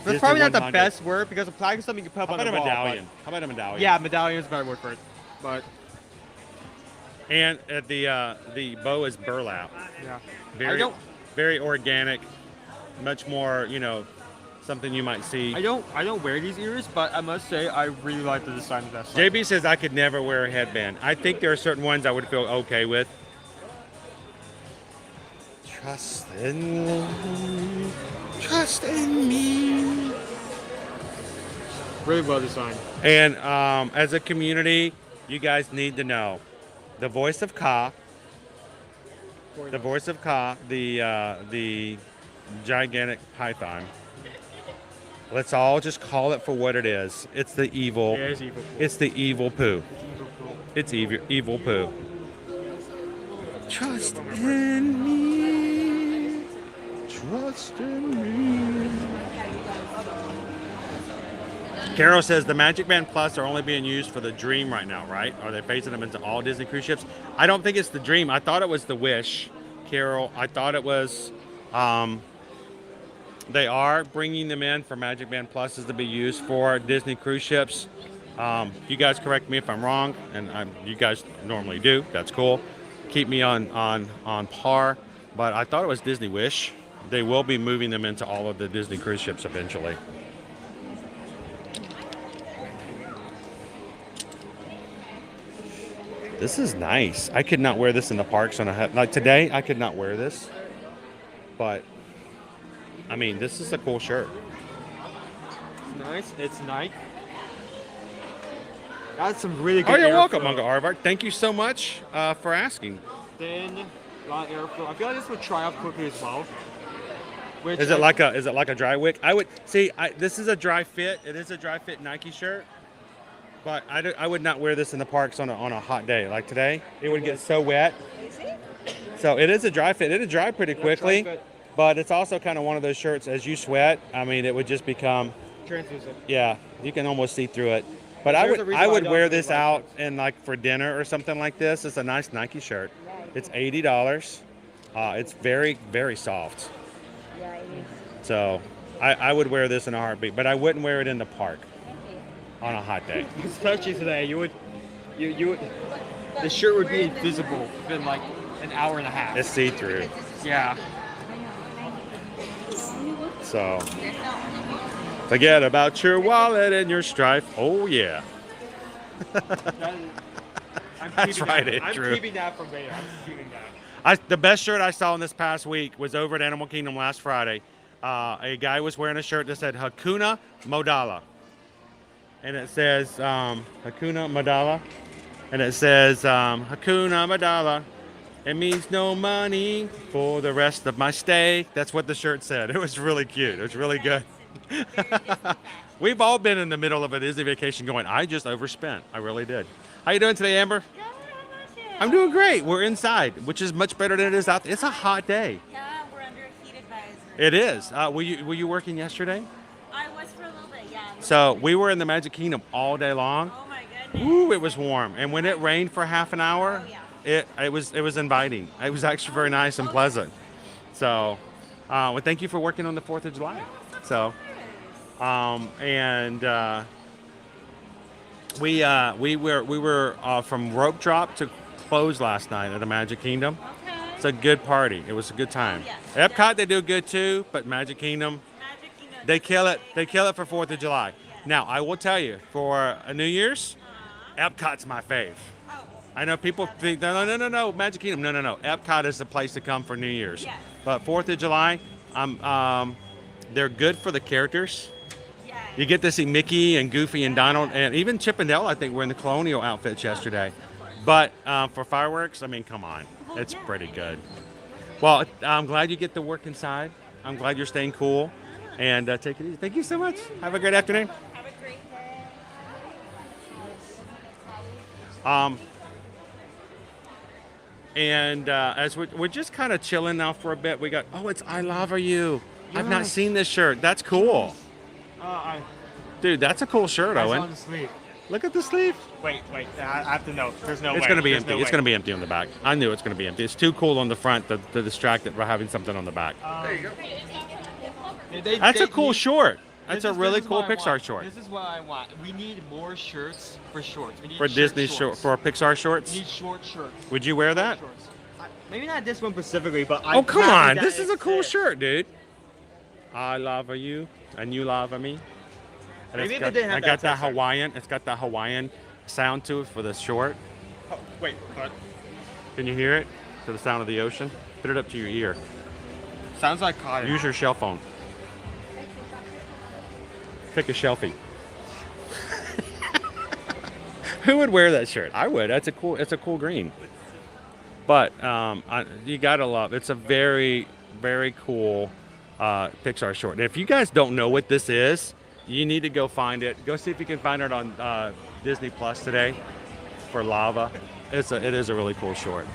Speaker 8: That's probably not the best word because a plaque is something you can put
Speaker 1: How
Speaker 8: up on
Speaker 1: about
Speaker 8: the
Speaker 1: a
Speaker 8: wall.
Speaker 1: medallion? How about a medallion?
Speaker 8: Yeah, medallion is a better word for it. But
Speaker 1: And the bow is burlap.
Speaker 8: yeah,
Speaker 1: Very, very organic. Much more, you know, something you might see.
Speaker 8: I don't wear these ears, but I must say I really like the design of that.
Speaker 1: JB says I could never wear a headband. I think there are certain ones I would feel okay with. Trust in me. Trust in me.
Speaker 8: Really well designed.
Speaker 1: And as a community, you guys need to know the voice of Ka. The voice of Ka, the gigantic python. Let's all just call it for what it is. It's the evil.
Speaker 8: Yeah, it's evil.
Speaker 1: It's the evil poo. It's evil poo. Trust in me. Trust in me. Carol says the Magic Band Plus are only being used for the Dream right now, right? Are they phasing them into all Disney cruise ships? I don't think it's the Dream. I thought it was the Wish, Carol. I thought it was. They are bringing them in for Magic Band Pluses to be used for Disney cruise ships. You guys correct me if I'm wrong, and you guys normally do. That's cool. Keep me on par. But I thought it was Disney Wish. They will be moving them into all of the Disney cruise ships eventually. This is nice. I could not wear this in the parks on a like today. I could not wear this, but I mean, this is a cool shirt.
Speaker 8: It's nice. It's Nike. That's some really good.
Speaker 1: Oh, you're welcome,
Speaker 8: airflow.
Speaker 1: Uncle Harvard. Thank you so much for asking.
Speaker 8: Thin, a lot of airflow. I feel like this would dry up quickly as well. Which
Speaker 1: Is it like a dry wick? I would see. This is a dry fit. It is a dry fit Nike shirt. But I would not wear this in the parks on a hot day like today. It would get so wet. So it is a dry fit. It'll dry pretty quickly, but it's also kind of one of those shirts as you sweat. I mean, it would just become
Speaker 8: translucent.
Speaker 1: Yeah, you can almost see through it. But I would wear this out and like for dinner or something like this. It's a nice Nike shirt. It's $80. It's very, very soft. So I would wear this in a heartbeat, but I wouldn't wear it in the park on a hot day.
Speaker 8: Especially today, you would, the shirt would be invisible within like an hour and a half.
Speaker 1: It's see-through.
Speaker 8: Yeah.
Speaker 1: So forget about your wallet and your strife. Oh yeah. That's right, Andrew.
Speaker 8: I'm keeping that from later. I'm keeping that.
Speaker 1: The best shirt I saw in this past week was over at Animal Kingdom last Friday. A guy was wearing a shirt that said Hakuna Modala. And it says Hakuna Modala. And it says Hakuna Modala. It means no money for the rest of my stay. That's what the shirt said. It was really cute. It was really good. We've all been in the middle of a Disney vacation going, I just overspent. I really did. How you doing today, Amber?
Speaker 3: Good, how about you?
Speaker 1: I'm doing great. We're inside, which is much better than it is out there. It's a hot day.
Speaker 3: Yeah, we're under a heat advisory.
Speaker 1: It is. Were you working yesterday?
Speaker 3: I was for a little bit, yeah.
Speaker 1: So we were in the Magic Kingdom all day long.
Speaker 3: Oh my goodness.
Speaker 1: Ooh, it was warm. And when it rained for half an hour, it was inviting. It was actually very nice and pleasant. So, well, thank you for working on the 4th of July. So, we were from rope drop to close last night at the Magic Kingdom.
Speaker 3: Okay.
Speaker 1: It's a good party. It was a good time.
Speaker 3: Yes.
Speaker 1: Epcot, they do good too, but Magic Kingdom, they kill it. They kill it for 4th of July. Now, I will tell you, for a New Year's, Epcot's my fave. I know people think, no, Magic Kingdom. No. Epcot is the place to come for New Year's.
Speaker 3: Yes.
Speaker 1: But 4th of July, they're good for the characters.
Speaker 3: Yes.
Speaker 1: You get to see Mickey and Goofy and Donald, and even Chip and Dale, I think, were in the colonial outfits yesterday. But for fireworks, I mean, come on. It's pretty good. Well, I'm glad you get to work inside. I'm glad you're staying cool. And take it easy. Thank you so much. Have a great afternoon.
Speaker 3: Have a great day.
Speaker 1: And as we're just kind of chilling now for a bit, we got, it's I Love You. I've not seen this shirt. That's cool. Dude, that's a cool shirt,
Speaker 8: I saw
Speaker 1: Owen.
Speaker 8: the sleeve.
Speaker 1: Look at the sleeve.
Speaker 8: Wait. I have to know. There's no way.
Speaker 1: It's going to be
Speaker 8: There's
Speaker 1: empty.
Speaker 8: no
Speaker 1: It's
Speaker 8: way.
Speaker 1: going to be empty on the back. I knew it's going to be empty. It's too cool on the front to distract it by having something on the back.
Speaker 8: There you go.
Speaker 1: That's a cool short. That's a
Speaker 8: This
Speaker 1: really
Speaker 8: is
Speaker 1: cool
Speaker 8: what I
Speaker 1: Pixar
Speaker 8: want.
Speaker 1: short.
Speaker 8: This is what I want. We need more shirts for shorts. We need
Speaker 1: For Disney
Speaker 8: shorts.
Speaker 1: for Pixar
Speaker 8: We
Speaker 1: shorts.
Speaker 8: need short shirts.
Speaker 1: Would you wear that?
Speaker 8: Shorts. Maybe not this one specifically, but
Speaker 1: Oh, come on. This is a cool shirt, dude. I love you and you love me. And
Speaker 8: Maybe
Speaker 1: it's
Speaker 8: if it didn't have
Speaker 1: I got
Speaker 8: that
Speaker 1: that Hawaiian. It's got that Hawaiian sound to it for the short.
Speaker 8: Oh, wait.
Speaker 1: Can you hear it? To the sound of the ocean. Put it up to your ear.
Speaker 8: Sounds like cotton.
Speaker 1: Use your shell phone. Pick a shelfie. Who would wear that shirt? I would. It's a cool green. But you gotta love. It's a very, very cool Pixar short. And if you guys don't know what this is, you need to go find it. Go see if you can find it on Disney Plus today for Lava. It is a really cool short.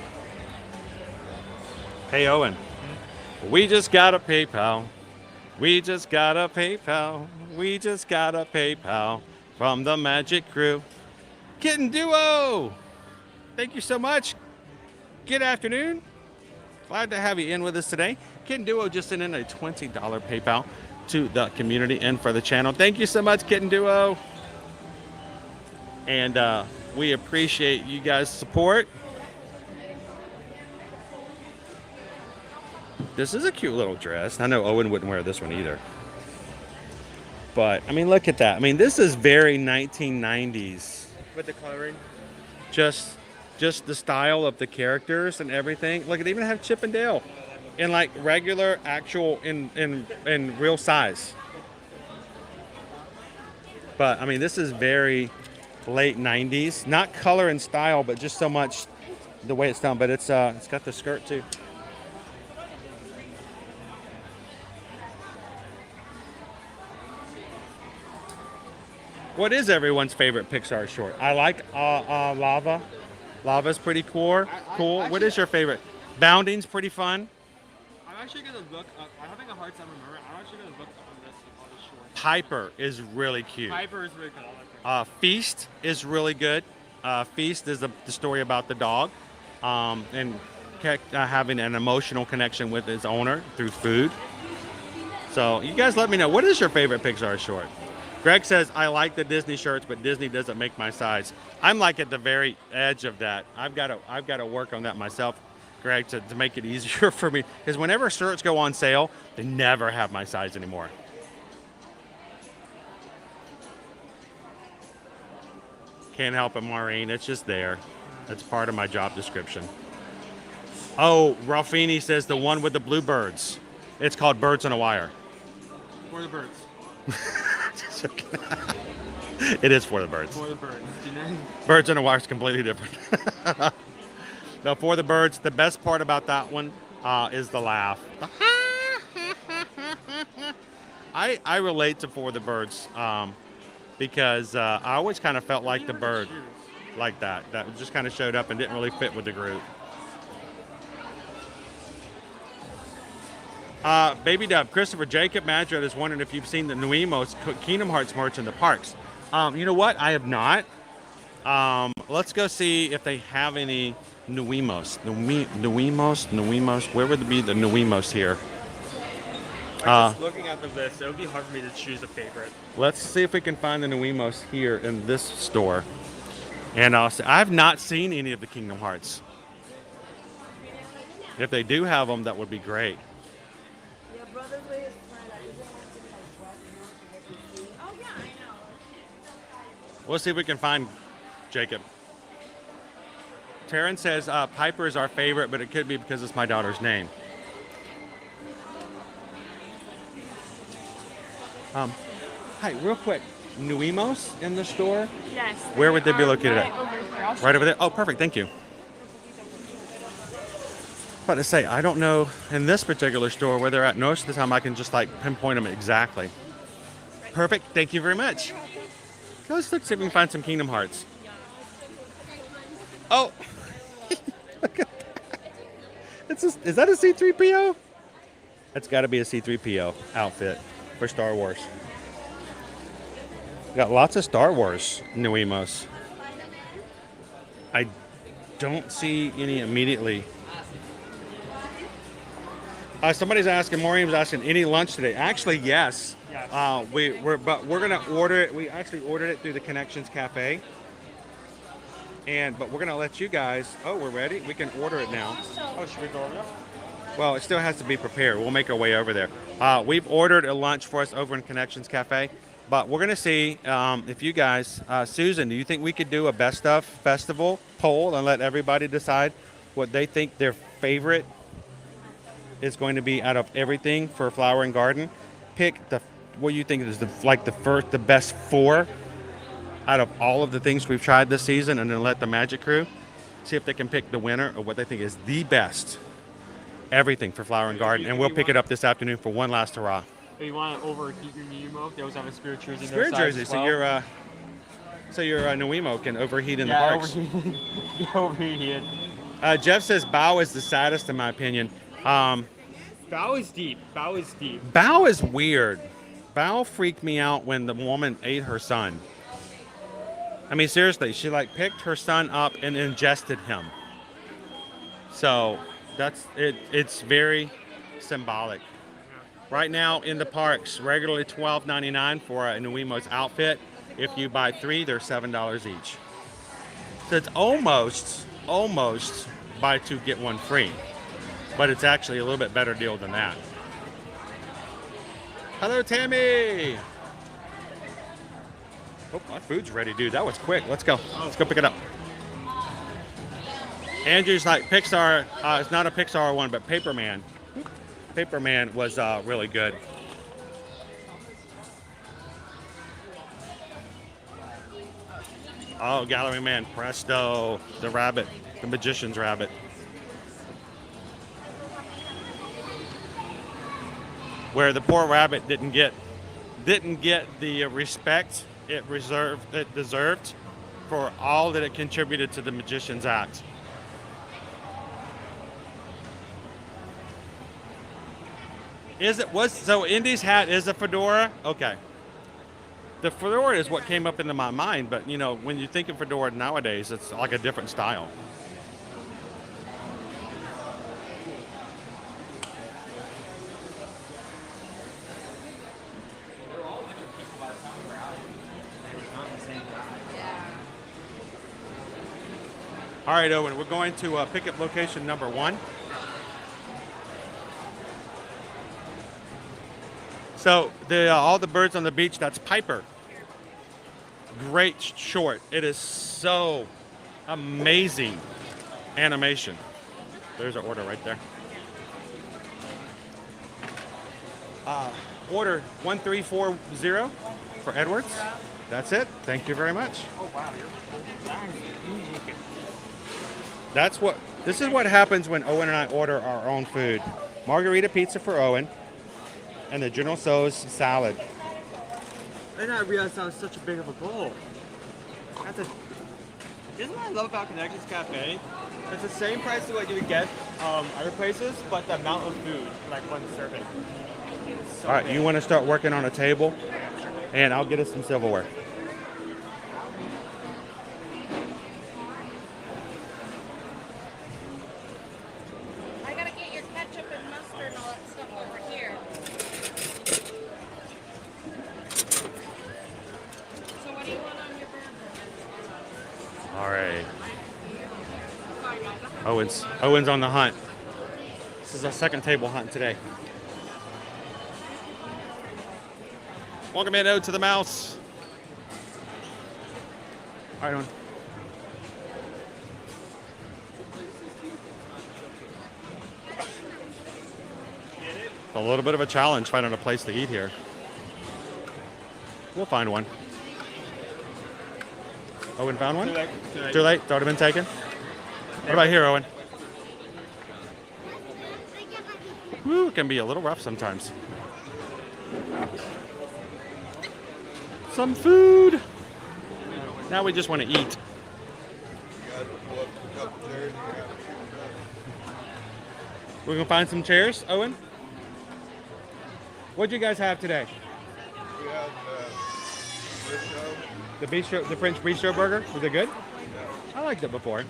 Speaker 1: Hey, Owen. We just got a PayPal. We just got a PayPal. We just got a PayPal from the Magic Crew. Kitten Duo! Thank you so much. Good afternoon. Glad to have you in with us today. Kitten Duo just sent in a $20 PayPal to the community and for the channel. Thank you so much, Kitten Duo. And we appreciate you guys' support. This is a cute little dress. I know Owen wouldn't wear this one either. But, I mean, look at that. I mean, this is very 1990s.
Speaker 8: With the coloring.
Speaker 1: Just the style of the characters and everything. Look, it even have Chip and Dale in like regular, actual, in real size. But, I mean, this is very late 90s. Not color and style, but just so much the way it's done. But it's got the skirt, too. What is everyone's favorite Pixar short? I like Lava. Lava's pretty cool. What is your favorite? Bounding's pretty fun.
Speaker 8: I'm actually gonna look up. I'm having a hard time remembering. I'm actually gonna look up on this short.
Speaker 1: Piper is really cute.
Speaker 8: Piper is really good. I like her.
Speaker 1: Feast is really good. Feast is the story about the dog and having an emotional connection with its owner through food. So you guys let me know. What is your favorite Pixar short? Greg says, I like the Disney shirts, but Disney doesn't make my size. I'm like at the very edge of that. I've got to work on that myself, Greg, to make it easier for me. Because whenever shirts go on sale, they never have my size anymore. Can't help it, Maureen. It's just there. That's part of my job description. Oh, Ralphini says the one with the bluebirds. It's called Birds on a Wire.
Speaker 8: For the birds.
Speaker 1: It is For the Birds.
Speaker 8: For the birds. You know?
Speaker 1: Birds on a Wire is completely different. No, For the Birds, the best part about that one is the laugh. I relate to For the Birds because I always kind of felt like the bird like that. That just kind of showed up and didn't really fit with the group. Baby Dub, Christopher Jacob Madrid is wondering if you've seen the Wemos Kingdom Hearts merch in the parks. You know what? I have not. Let's go see if they have any Wemos. Wemos. Where would be the Wemos here?
Speaker 8: Just looking at the list, it would be hard for me to choose a favorite.
Speaker 1: Let's see if we can find the Wemos here in this store. And I've not seen any of the Kingdom Hearts. If they do have them, that would be great. We'll see if we can find Jacob. Taryn says Piper is our favorite, but it could be because it's my daughter's name. Hi, real quick. Wemos in the store?
Speaker 3: Yes.
Speaker 1: Where would they be located
Speaker 3: right
Speaker 1: at?
Speaker 3: over here.
Speaker 1: Right over there? Oh, perfect. Thank you. About to say, I don't know in this particular store where they're at. Most of the time I can just like pinpoint them exactly. Perfect. Thank you very much. Let's look see if we can find some Kingdom Hearts. Oh. Look at that. Is that a C-3PO? That's got to be a C-3PO outfit for Star Wars. Got lots of Star Wars Wemos. I don't see any immediately. Somebody's asking, Maureen was asking, any lunch today? Actually, yes. We're gonna order it. We actually ordered it through the Connections Cafe. But we're gonna let you guys. Oh, we're ready. We can order it now.
Speaker 8: Oh, should we go over there?
Speaker 1: Well, it still has to be prepared. We'll make our way over there. We've ordered a lunch for us over in Connections Cafe. But we're gonna see if you guys, Susan, do you think we could do a best of festival poll and let everybody decide what they think their favorite is going to be out of everything for Flower and Garden? Pick what you think is the best 4 out of all of the things we've tried this season, and then let the Magic Crew see if they can pick the winner of what they think is the best everything for Flower and Garden, and we'll pick it up this afternoon for one last hurrah.
Speaker 8: If you want to overheat your Nemo, they always have a Spirit jersey.
Speaker 1: Spirit jersey, so your Wemo can overheat in the parks.
Speaker 8: Overheated.
Speaker 1: Jeff says Bao is the saddest in my opinion.
Speaker 8: Bow is deep. Bow is deep.
Speaker 1: Bao is weird. Bao freaked me out when the woman ate her son. I mean, seriously, she like picked her son up and ingested him. So that's it. It's very symbolic. Right now in the parks, regularly $12.99 for a Wemos outfit. If you buy 3, they're $7 each. So it's almost buy 2 get 1 free, but it's actually a little bit better deal than that. Hello, Tammy. Oh, my food's ready, dude. That was quick. Let's go. Let's go pick it up. Andrew's like Pixar. It's not a Pixar one, but Paperman. Paperman was really good. Oh, Gallery Man, Presto, the rabbit, the magician's rabbit. Where the poor rabbit didn't get the respect it deserved for all that it contributed to the magician's act. So Indy's hat is a fedora? Okay. The fedora is what came up into my mind, but you know, when you think of fedora nowadays, it's like a different style. All right, Owen, we're going to pick up location number 1. So all the birds on the beach, that's Piper. Great short. It is so amazing animation. There's our order right there. Order 1340 for Edwards. That's it. Thank you very much.
Speaker 8: Oh wow,
Speaker 1: This is what happens when Owen and I order our own food. Margarita pizza for Owen and the General Tso's salad.
Speaker 8: I did not realize that was such a big of a goal. Isn't what I love about Connections Cafe? It's the same price as what you would get other places, but the amount of food, like one serving. So
Speaker 1: All right,
Speaker 8: big.
Speaker 1: you want to start working on a table, and I'll get us some silverware.
Speaker 3: I gotta get your ketchup and mustard and all that stuff over here. So what do you want on your burger?
Speaker 1: All right. Owen's on the hunt. This is our second table hunt today. Welcome in, Ode to the Mouse. All right, Owen. It's a little bit of a challenge finding a place to eat here. We'll find one. Owen found one?
Speaker 8: Too late.
Speaker 1: Too late? It's already been taken? What about here, Owen? Woo, it can be a little rough sometimes. Some food. Now we just want to eat. We're gonna find some chairs, Owen. What'd you guys have today?
Speaker 9: We have
Speaker 1: The French bistro burger. Was it good? I liked it before.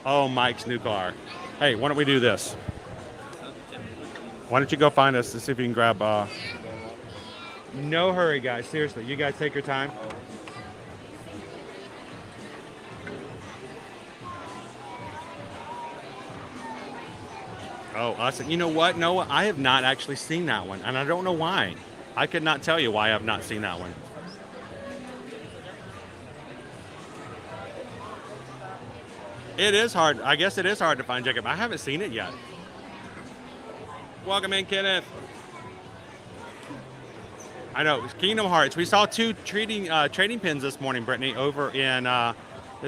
Speaker 1: Oh, Mike's new car. Hey, why don't we do this? Why don't you go find us to see if you can grab... No hurry, guys. Seriously, you guys take your time. Oh, awesome. You know what, Noah? I have not actually seen that one, and I don't know why. I could not tell you why I have not seen that one. It is hard. I guess it is hard to find, Jacob. I haven't seen it yet. Welcome in, Kenneth. I know, it's Kingdom Hearts. We saw 2 trading pins this morning, Brittany, over in the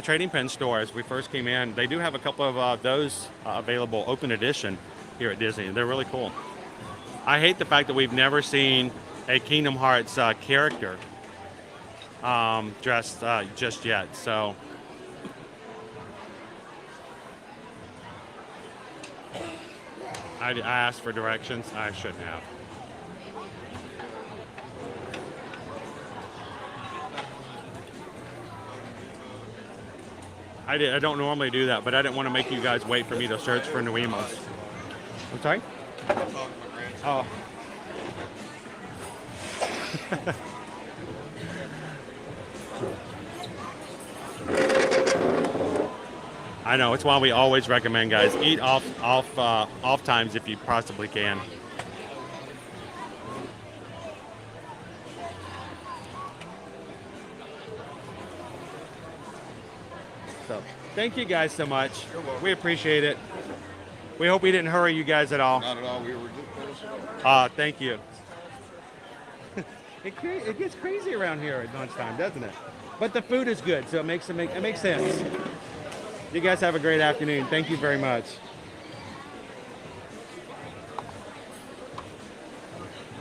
Speaker 1: trading pin store as we first came in. They do have a couple of those available, open edition, here at Disney. They're really cool. I hate the fact that we've never seen a Kingdom Hearts character dress just yet. So I asked for directions. I shouldn't have. I don't normally do that, but I didn't want to make you guys wait for me to search for Wemos. I'm sorry? Oh. I know, it's why we always recommend, guys, eat off times if you possibly can. So, thank you guys so much. We appreciate it. We hope we didn't hurry you guys at all.
Speaker 9: Not at all. We were just finishing.
Speaker 1: Thank you. It gets crazy around here at lunchtime, doesn't it? But the food is good, so it makes sense. You guys have a great afternoon. Thank you very much.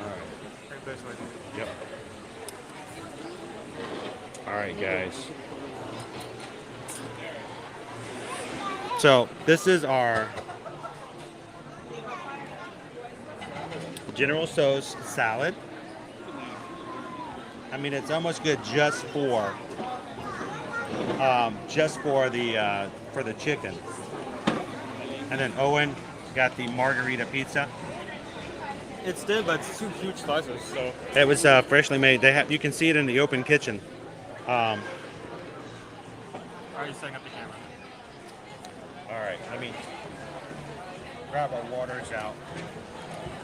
Speaker 1: All right. Yep. All right, guys. So this is our General Tso's salad. I mean, it's almost good just for the chicken. And then Owen got the margarita pizza.
Speaker 8: It's thin, but it's 2 huge slices, so.
Speaker 1: It was freshly made. You can see it in the open kitchen.
Speaker 8: Are you setting up the camera?
Speaker 1: All right, let me grab our waters out.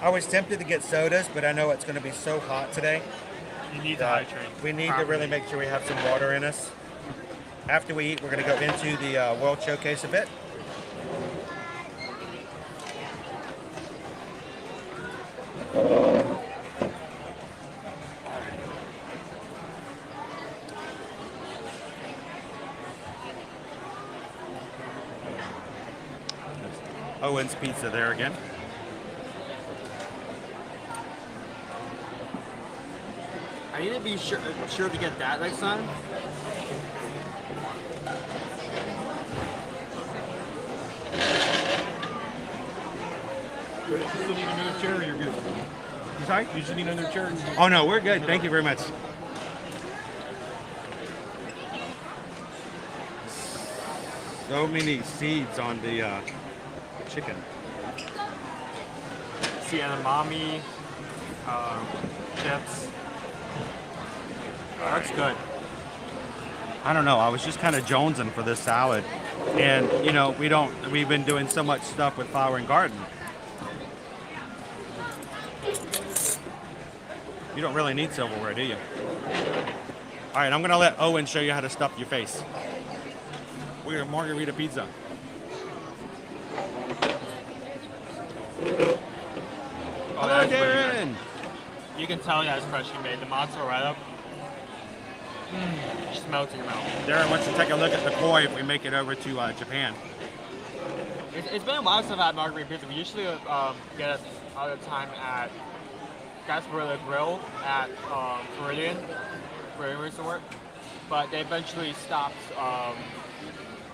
Speaker 1: I was tempted to get sodas, but I know it's going to be so hot today.
Speaker 8: You need to hydrate.
Speaker 1: We need to really make sure we have some water in us. After we eat, we're going to go into the World Showcase a bit. Owen's Pizza there again.
Speaker 8: I need to be sure to get that next time.
Speaker 9: You still need another chair, or you're good?
Speaker 1: You sorry?
Speaker 9: You just need another chair.
Speaker 1: Oh no, we're good. Thank you very much. So many seeds on the chicken.
Speaker 8: See edamame, chips. That's good.
Speaker 1: I don't know. I was just kind of jonesing for this salad, and you know, we've been doing so much stuff with Flower and Garden. You don't really need silverware, do you? All right, I'm gonna let Owen show you how to stuff your face. We're a margarita pizza.
Speaker 8: Oh,
Speaker 1: Hello, Darren.
Speaker 8: You can tell that's freshly made. The mozzarella just melts in your mouth.
Speaker 1: Darren wants to take a look at the koi if we make it over to Japan.
Speaker 8: It's been a while since I've had margarita pizza. We usually get it all the time at Gasparilla Grill at Floridian Resort, but they eventually stopped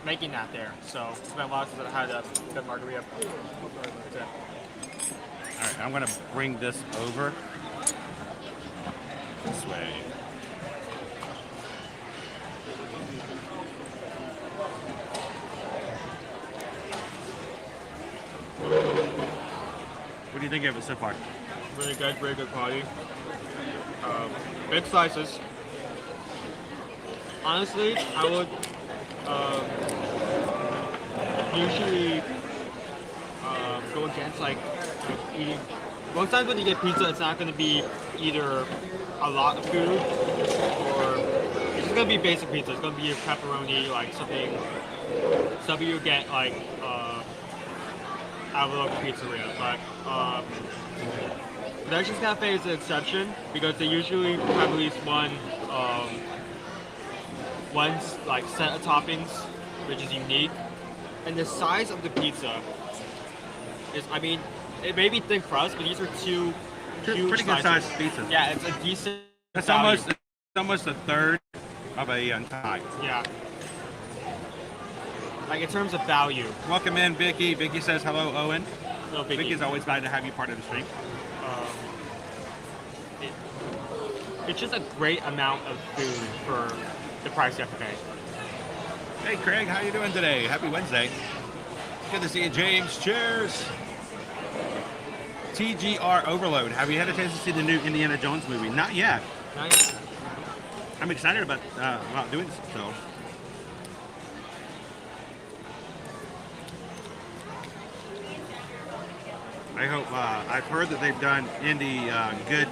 Speaker 8: making that there. So it's been a while since I've had the margarita.
Speaker 1: All right, I'm gonna bring this over this way. What do you think of it so far?
Speaker 8: Really good quality. Big slices. Honestly, I would usually go against like eating. Most times when you get pizza, it's not going to be either a lot of food or it's just going to be basic pizza. It's going to be a pepperoni, like something you get like at a local pizzeria. But Productions Cafe is an exception because they usually have at least one like set of toppings, which is unique. And the size of the pizza is, I mean, it may be thick crust, but these are two huge
Speaker 1: pretty good
Speaker 8: slices.
Speaker 1: sized pizzas.
Speaker 8: Yeah, it's a decent.
Speaker 1: It's
Speaker 8: value.
Speaker 1: almost
Speaker 5: almost a third of a tie.
Speaker 8: Yeah. Like in terms of value.
Speaker 5: Welcome in, Vicky. Vicky says hello, Owen.
Speaker 8: Hello, Vicky.
Speaker 5: Vicky's always glad to have you part of the stream.
Speaker 8: It's just a great amount of food for the price you have to pay.
Speaker 5: Hey, Craig, how you doing today? Happy Wednesday. Good to see you, James. Cheers. TGR Overload. Have you had a chance to see the new Indiana Jones movie? Not yet.
Speaker 8: Nice.
Speaker 5: I'm excited about doing this, so. I hope, I've heard that they've done Indy good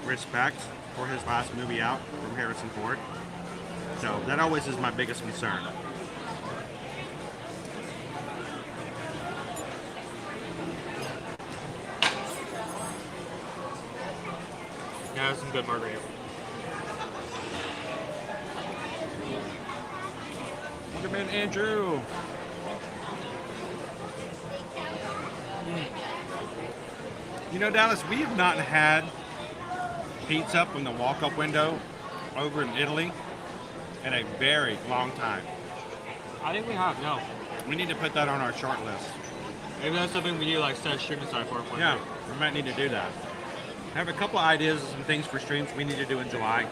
Speaker 5: respect for his last movie out from Harrison Ford. So that always is my biggest concern.
Speaker 8: Yeah, that's some good margarita.
Speaker 5: Welcome in, Andrew. You know, Dallas, we have not had pizza from the walk-up window over in Italy in a very long time.
Speaker 8: I think we have, no.
Speaker 5: We need to put that on our short list.
Speaker 8: Maybe that's something we need to like set a stream aside for.
Speaker 5: Yeah, we might need to do that. I have a couple ideas of some things for streams we need to do in July.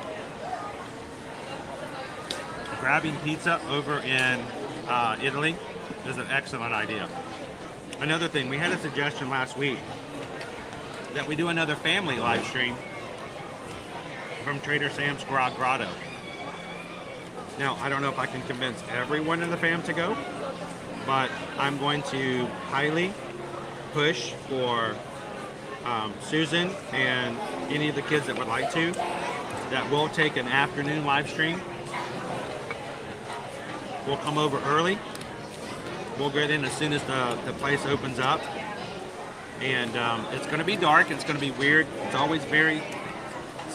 Speaker 5: Grabbing pizza over in Italy is an excellent idea. Another thing, we had a suggestion last week that we do another family live stream from Trader Sam's Grotto. Now, I don't know if I can convince everyone in the fam to go, but I'm going to highly push for Susan and any of the kids that would like to, that we'll take an afternoon live stream. We'll come over early. We'll get in as soon as the place opens up. And it's going to be dark. It's going to be weird. It's always very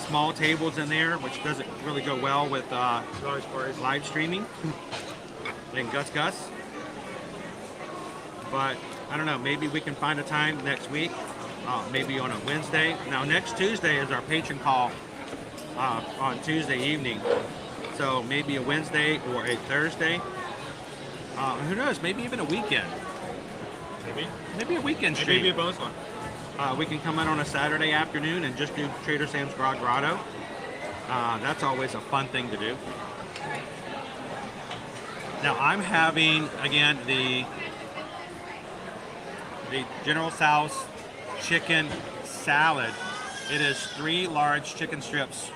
Speaker 5: small tables in there, which doesn't really go well with live streaming. And Gus. But I don't know. Maybe we can find a time next week. Maybe on a Wednesday. Now, next Tuesday is our patron call on Tuesday evening. So maybe a Wednesday or a Thursday. Who knows? Maybe even a weekend. Maybe a weekend stream.
Speaker 8: Maybe a bonus one.
Speaker 5: We can come in on a Saturday afternoon and just do Trader Sam's Grotto. That's always a fun thing to do. Now I'm having, again, the General Tso's chicken salad. It is 3 large chicken strips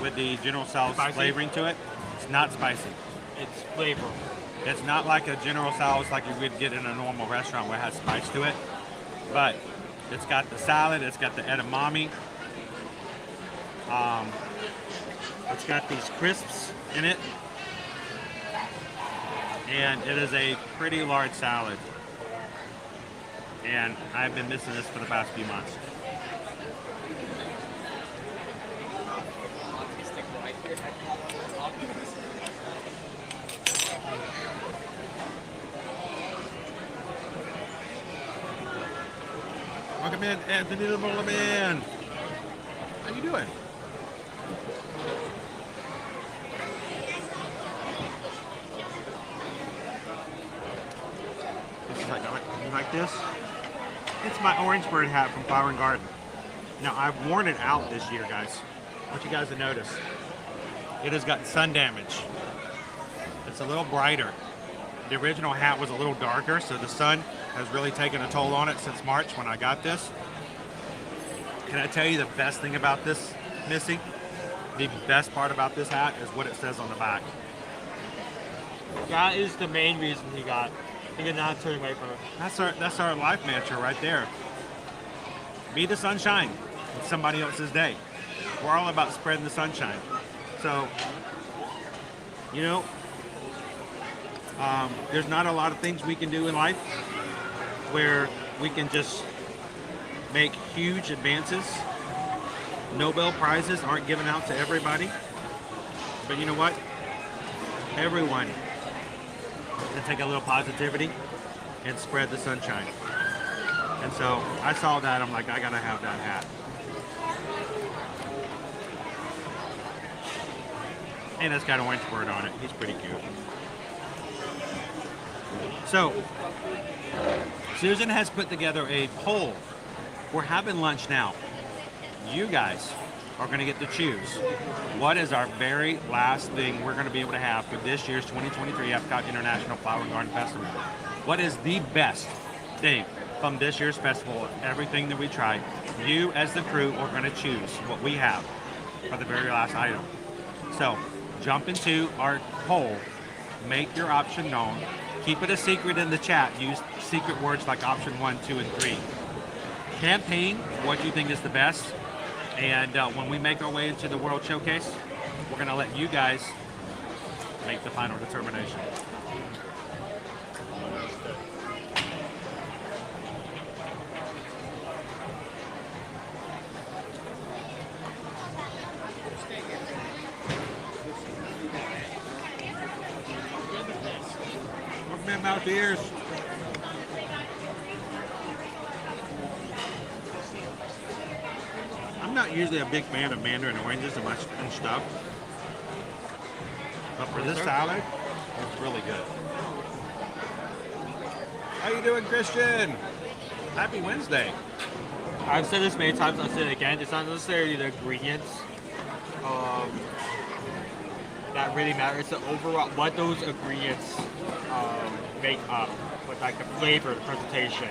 Speaker 5: with the General Tso's flavoring to it. It's not spicy.
Speaker 8: It's flavorful.
Speaker 5: It's not like a General Tso's like you would get in a normal restaurant where it has spice to it. But it's got the salad, it's got the edamame. It's got these crisps in it. And it is a pretty large salad. And I've been missing this for the past few months. Welcome in, Anthony the Mola Man. How you doing? This is like this. It's my Orangeburg hat from Flower and Garden. Now I've worn it out this year, guys. I want you guys to notice. It has got sun damage. It's a little brighter. The original hat was a little darker, so the sun has really taken a toll on it since March when I got this. Can I tell you the best thing about this, Missy? The best part about this hat is what it says on the back.
Speaker 8: That is the main reason he did not turn away from it.
Speaker 5: That's our life mantra right there. Be the sunshine in somebody else's day. We're all about spreading the sunshine. So, you know, there's not a lot of things we can do in life where we can just make huge advances. Nobel Prizes aren't given out to everybody. But you know what? Everyone can take a little positivity and spread the sunshine. And so I saw that, I'm like, I gotta have that hat. And it's got orange bird on it. He's pretty cute. So, Susan has put together a poll. We're having lunch now. You guys are going to get to choose what is our very last thing we're going to be able to have for this year's 2023 EPCOT International Flower and Garden Festival. What is the best thing from this year's festival of everything that we tried? You as the crew are going to choose what we have for the very last item. So jump into our poll, make your option known, keep it a secret in the chat, use secret words like option 1, 2, and 3. Campaign what you think is the best, and when we make our way into the World Showcase, we're going to let you guys make the final determination. Mouth ears. I'm not usually a big fan of mandarin oranges and stuff, but for this salad, it's really good. How you doing, Christian? Happy Wednesday.
Speaker 8: I've said this many times, I'll say it again. It's not necessarily the ingredients that really matter. It's the overall, what those ingredients make up, with like the flavor, the presentation.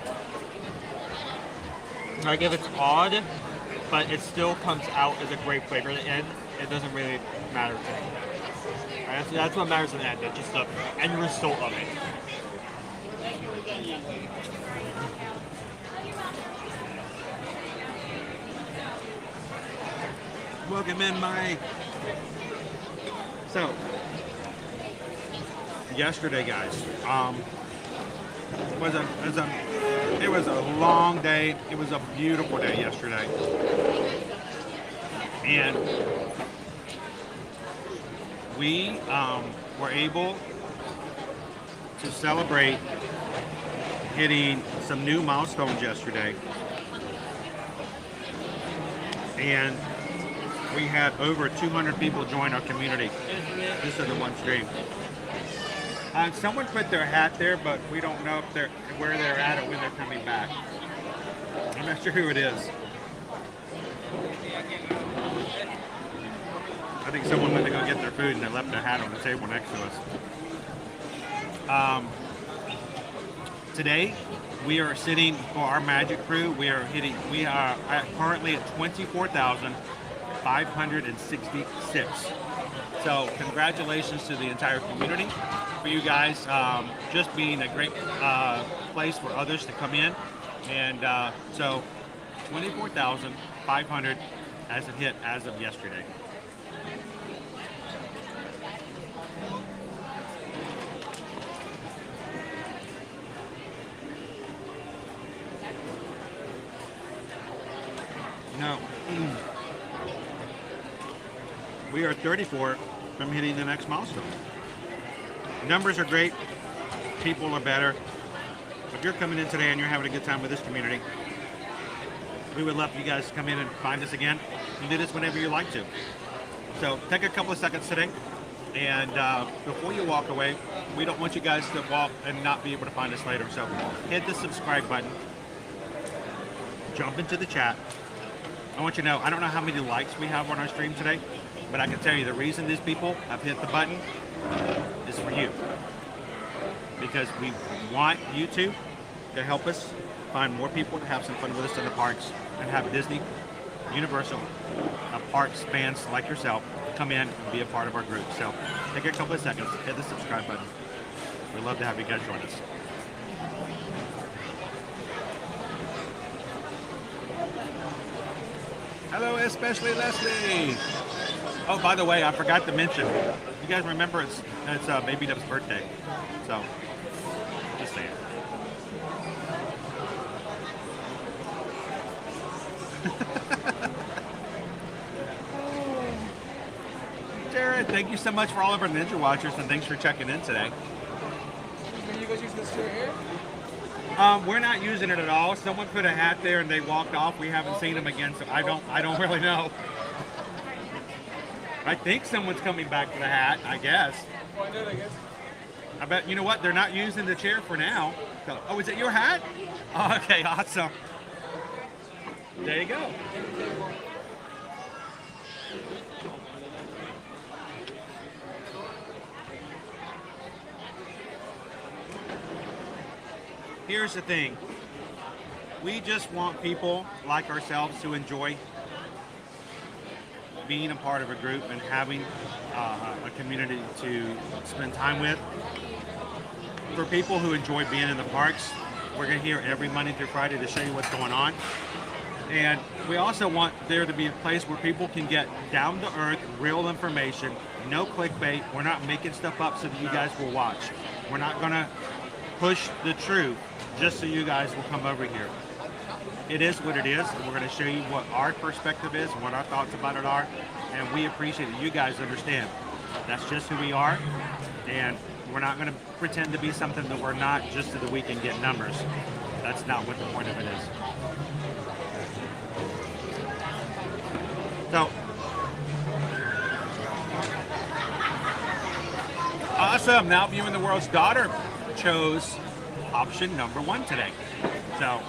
Speaker 8: Like if it's odd, but it still comes out as a great flavor in the end, it doesn't really matter to me. That's what matters in the end, it's just the end result of it.
Speaker 5: Welcome in, Mike. So, yesterday, guys, it was a long day. It was a beautiful day yesterday, and we were able to celebrate hitting some new milestones yesterday, and we had over 200 people join our community. This is the one stream. Someone put their hat there, but we don't know if where they're at or when they're coming back. I'm not sure who it is. I think someone went to go get their food and they left their hat on the table next to us. Today, we are sitting for our magic crew. We are currently at 24,566. So congratulations to the entire community for you guys just being a great place for others to come in. And so 24,500 as a hit as of yesterday. No. We are 34 from hitting the next milestone. Numbers are great. People are better. If you're coming in today and you're having a good time with this community, we would love for you guys to come in and find us again. You can do this whenever you like to. So take a couple of seconds today. And before you walk away, we don't want you guys to walk and not be able to find us later. So hit the subscribe button. Jump into the chat. I want you to know, I don't know how many likes we have on our stream today, but I can tell you the reason these people have hit the button is for you. Because we want you to help us find more people to have some fun with us in the parks and have Disney, Universal, parks fans like yourself come in and be a part of our group. So take a couple of seconds, hit the subscribe button. We'd love to have you guys join us. Hello, especially Leslie. Oh, by the way, I forgot to mention, you guys remember it's Baby Dub's birthday. So, just saying. Jared, thank you so much for all of our Ninja Watchers, and thanks for checking in today.
Speaker 9: Can you guys use this chair here?
Speaker 5: We're not using it at all. Someone put a hat there and they walked off. We haven't seen them again, so I don't really know. I think someone's coming back for the hat, I guess.
Speaker 9: Why not, I guess.
Speaker 5: I bet, you know what, they're not using the chair for now. So, oh, is it your hat? Oh, okay, awesome. There you go. Here's the thing. We just want people like ourselves to enjoy being a part of a group and having a community to spend time with. For people who enjoy being in the parks, we're going to here every Monday through Friday to show you what's going on. And we also want there to be a place where people can get down to earth, real information, no clickbait. We're not making stuff up so that you guys will watch. We're not going to push the truth just so you guys will come over here. It is what it is, and we're going to show you what our perspective is and what our thoughts about it are, and we appreciate that you guys understand. That's just who we are, and we're not going to pretend to be something that we're not just so that we can get numbers. That's not what the point of it is. So, awesome. Now Viewing the World's daughter chose option number 1 today. So,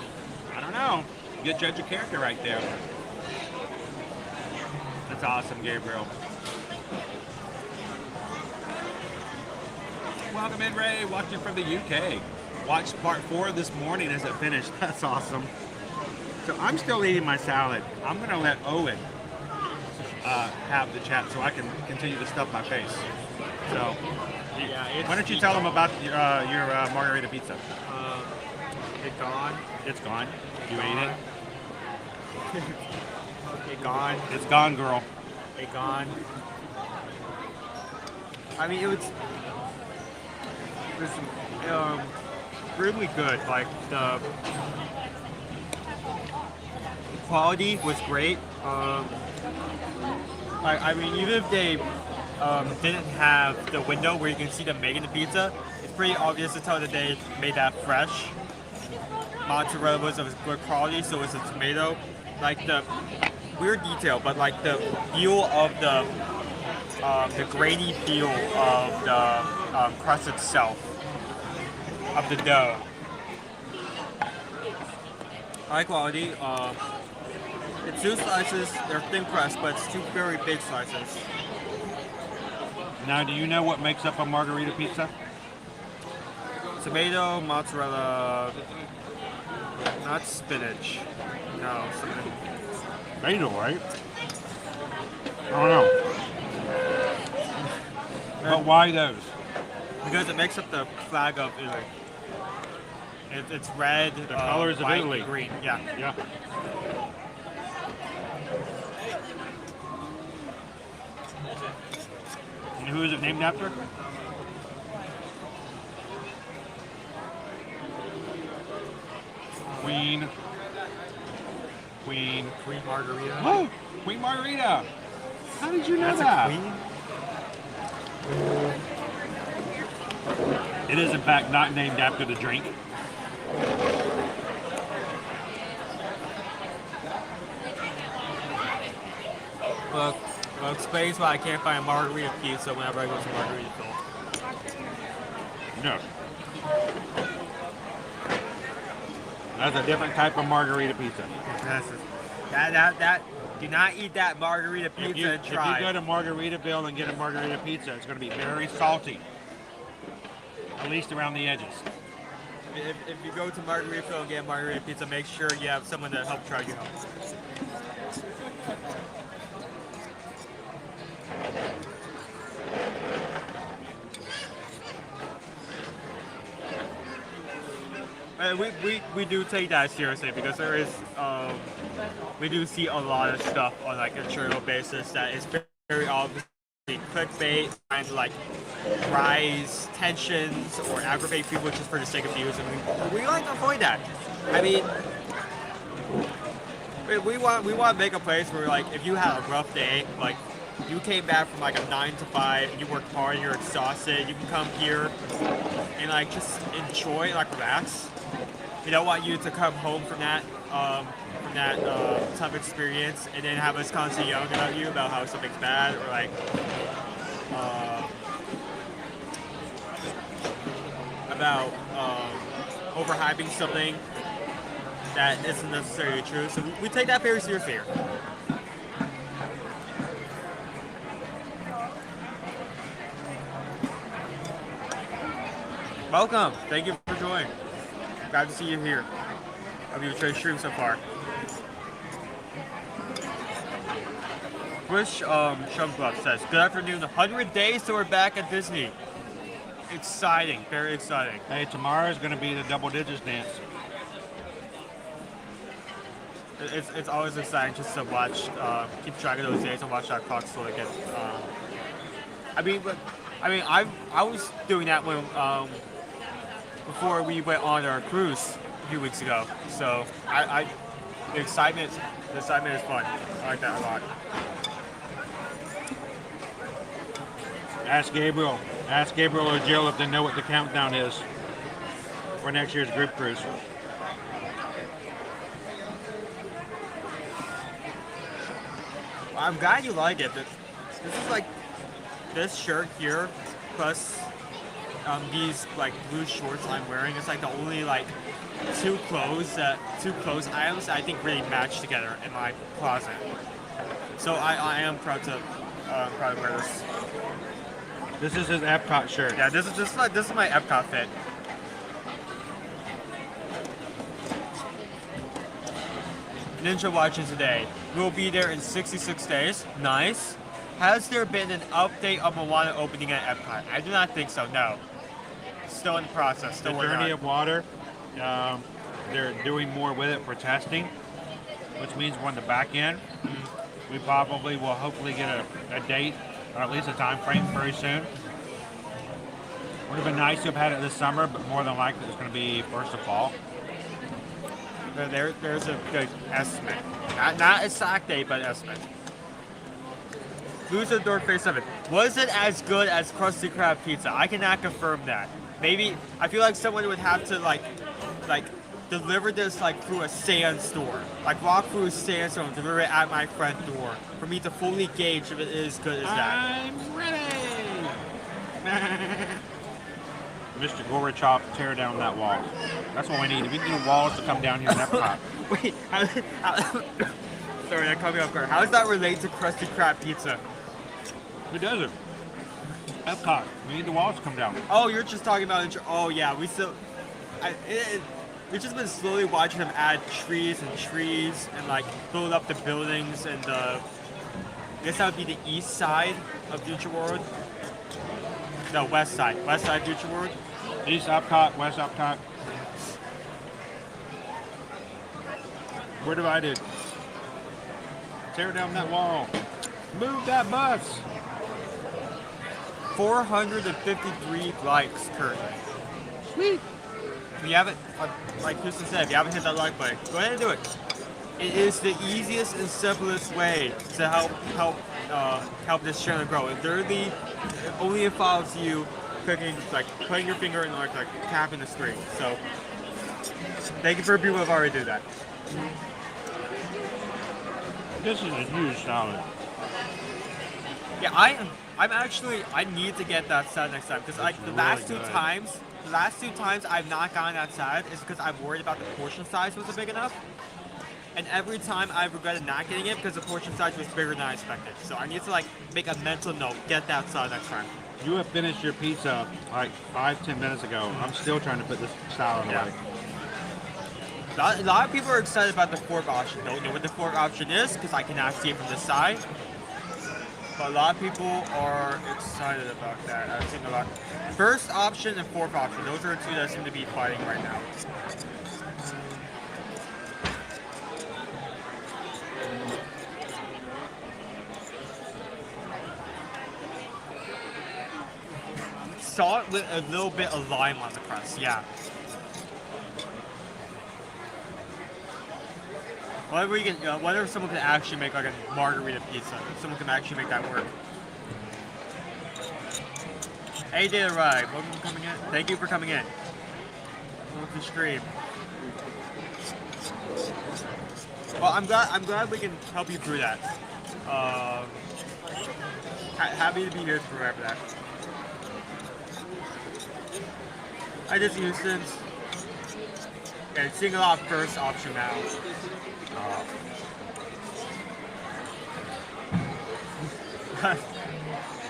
Speaker 5: I don't know. Good judge of character right there. That's awesome, Gabriel. Welcome in, Ray. Watching from the UK. Watched part 4 this morning as it finished. That's awesome. So I'm still eating my salad. I'm going to let Owen have the chat so I can continue to stuff my face. So,
Speaker 8: Yeah,
Speaker 5: why don't you tell them about your margarita pizza?
Speaker 8: It's gone.
Speaker 5: It's gone. You ate it?
Speaker 8: It gone.
Speaker 5: It's gone, girl.
Speaker 8: It gone. I mean, it was really good. Like the quality was great. I mean, even if they didn't have the window where you can see them making the pizza, it's pretty obvious to tell that they made that fresh. Mozzarella was of good quality, so was the tomato. Like the weird detail, but like the feel of the grainy feel of the crust itself, of the dough. High quality. It's 2 slices. They're thin crust, but it's 2 very big slices.
Speaker 5: Now, do you know what makes up a margarita pizza?
Speaker 8: Tomato, mozzarella, not spinach. No, spinach.
Speaker 5: Tomato, right? I don't know. But why those?
Speaker 8: Because it makes up the flag of Italy. It's red,
Speaker 5: The colors of
Speaker 8: white,
Speaker 5: Italy.
Speaker 8: and green. Yeah.
Speaker 5: Yeah. And who is it named after? Queen
Speaker 8: Margarita.
Speaker 5: Oh, Queen Margarita. How did you know
Speaker 8: That's
Speaker 5: that?
Speaker 8: a queen?
Speaker 5: It is in fact not named after the drink.
Speaker 8: Well, explains why I can't find a margarita pizza whenever I go to Margaritaville.
Speaker 5: No. That's a different type of margarita pizza.
Speaker 8: Do not eat that margarita pizza and
Speaker 5: If
Speaker 8: try.
Speaker 5: you go to Margaritaville and get a margarita pizza, it's going to be very salty. At least around the edges.
Speaker 8: If you go to Margaritaville and get a margarita pizza, make sure you have someone to help try you out. And we do take that seriously because there is we do see a lot of stuff on like a journal basis that is very obviously clickbait, trying to like rise tensions or aggravate people just for the sake of views, and we like to avoid that. I mean, we want to make a place where like if you had a rough day, like you came back from like a 9 to 5 and you worked hard, you're exhausted, you can come here and like just enjoy, like relax. We don't want you to come home from that that tough experience and then have us constantly yelling about you about how something's bad or like about overhyping something that isn't necessarily true. So we take that very seriously here. Welcome. Thank you for joining. Glad to see you here. Hope you enjoyed the stream so far. Chris Shumbluff says, good afternoon. 100 days till we're back at Disney. Exciting. Very exciting.
Speaker 5: Hey, tomorrow is going to be the double digits dance.
Speaker 8: It's always exciting just to watch, keep track of those days and watch that clock slowly get. I was doing that when before we went on our cruise a few weeks ago. So the excitement is fun. I like that a lot.
Speaker 5: Ask Gabriel or Jill if they know what the countdown is for next year's group cruise.
Speaker 8: I'm glad you like it. This is like this shirt here plus these like blue shorts I'm wearing. It's like the only like two clothes items that I think really match together in my closet. So I am proud to wear this.
Speaker 5: This is his EPCOT shirt.
Speaker 8: Yeah, this is my EPCOT fit. Ninja watching today. We'll be there in 66 days. Nice. Has there been an update of Moana opening at EPCOT? I do not think so, no. Still in process.
Speaker 5: The Journey of Water, they're doing more with it for testing, which means we're on the back end. We probably will hopefully get a date, or at least a time frame very soon. Would have been nice to have had it this summer, but more than likely it's going to be first of fall.
Speaker 8: There's a good estimate. Not exact date, but estimate. Loser Door Phase 7. Was it as good as Krusty Krab pizza? I cannot confirm that. Maybe, I feel like someone would have to like deliver this like through a sandstorm. Like walk through a sandstorm, deliver it at my front door for me to fully gauge if it is as good as that.
Speaker 5: I'm ready! Mr. Gorbachev, tear down that wall. That's what we need. We need walls to come down here in Epcot.
Speaker 8: Wait, sorry, that caught me off guard. How does that relate to Krusty Krab pizza?
Speaker 5: Who does it? Epcot. We need the walls to come down.
Speaker 8: Oh, you're just talking about. Oh yeah, we've just been slowly watching them add trees and like build up the buildings and I guess that would be the east side of Future World. No, west side Future World.
Speaker 5: East Epcot, West Epcot. We're divided. Tear down that wall. Move that bus.
Speaker 8: 453 likes currently.
Speaker 5: Sweet.
Speaker 8: If you haven't, like Kristen said, if you haven't hit that like button, go ahead and do it. It is the easiest and simplest way to help this channel grow. It literally only involves you putting your finger in like tapping the screen. So thank you for people who have already done that.
Speaker 5: This is a huge salad.
Speaker 8: Yeah, I need to get that salad next time because like the last two times I've not gotten that salad is because I'm worried about the portion size wasn't big enough. And every time I've regretted not getting it because the portion size was bigger than I expected. So I need to like make a mental note, get that salad next time.
Speaker 5: You have finished your pizza like 5-10 minutes ago. I'm still trying to put this salad away.
Speaker 8: A lot of people are excited about the fork option. Don't know what the fork option is because I cannot see it from this side. But a lot of people are excited about that. I've seen a lot. First option and fourth option. Those are the two that seem to be fighting right now. Salt with a little bit of lime on the crust, yeah. Whether someone can actually make like a margarita pizza. Someone can actually make that work. Hey, Data Ride, welcome for coming in. Thank you for coming in. Welcome to the stream. Well, I'm glad we can help you through that. Happy to be here to provide for that. I just Houston's and seeing a lot of first option now.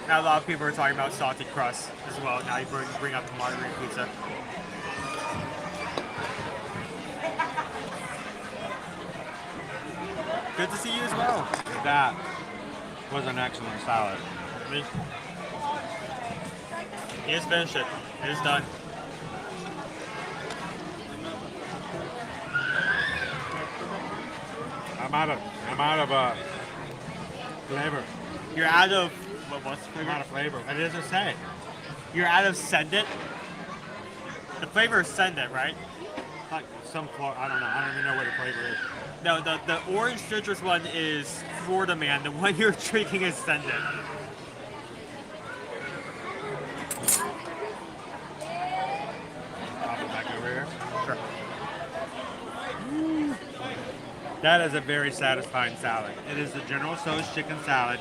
Speaker 8: Now a lot of people are talking about salty crust as well. Now you bring up the margarita pizza. Good to see you as well.
Speaker 5: That was an excellent salad.
Speaker 8: He just finished it. It is done.
Speaker 5: I'm out of flavor.
Speaker 8: You're out of what's the
Speaker 5: I'm
Speaker 8: flavor?
Speaker 5: out of flavor.
Speaker 8: It doesn't say. You're out of send it. The flavor is send it, right?
Speaker 5: Like I don't know. I don't even know what the flavor is.
Speaker 8: No, the orange citrus one is Florida Man. The one you're drinking is send it.
Speaker 5: Pop it back over here.
Speaker 8: Sure.
Speaker 5: That is a very satisfying salad. It is the General Tso's chicken salad.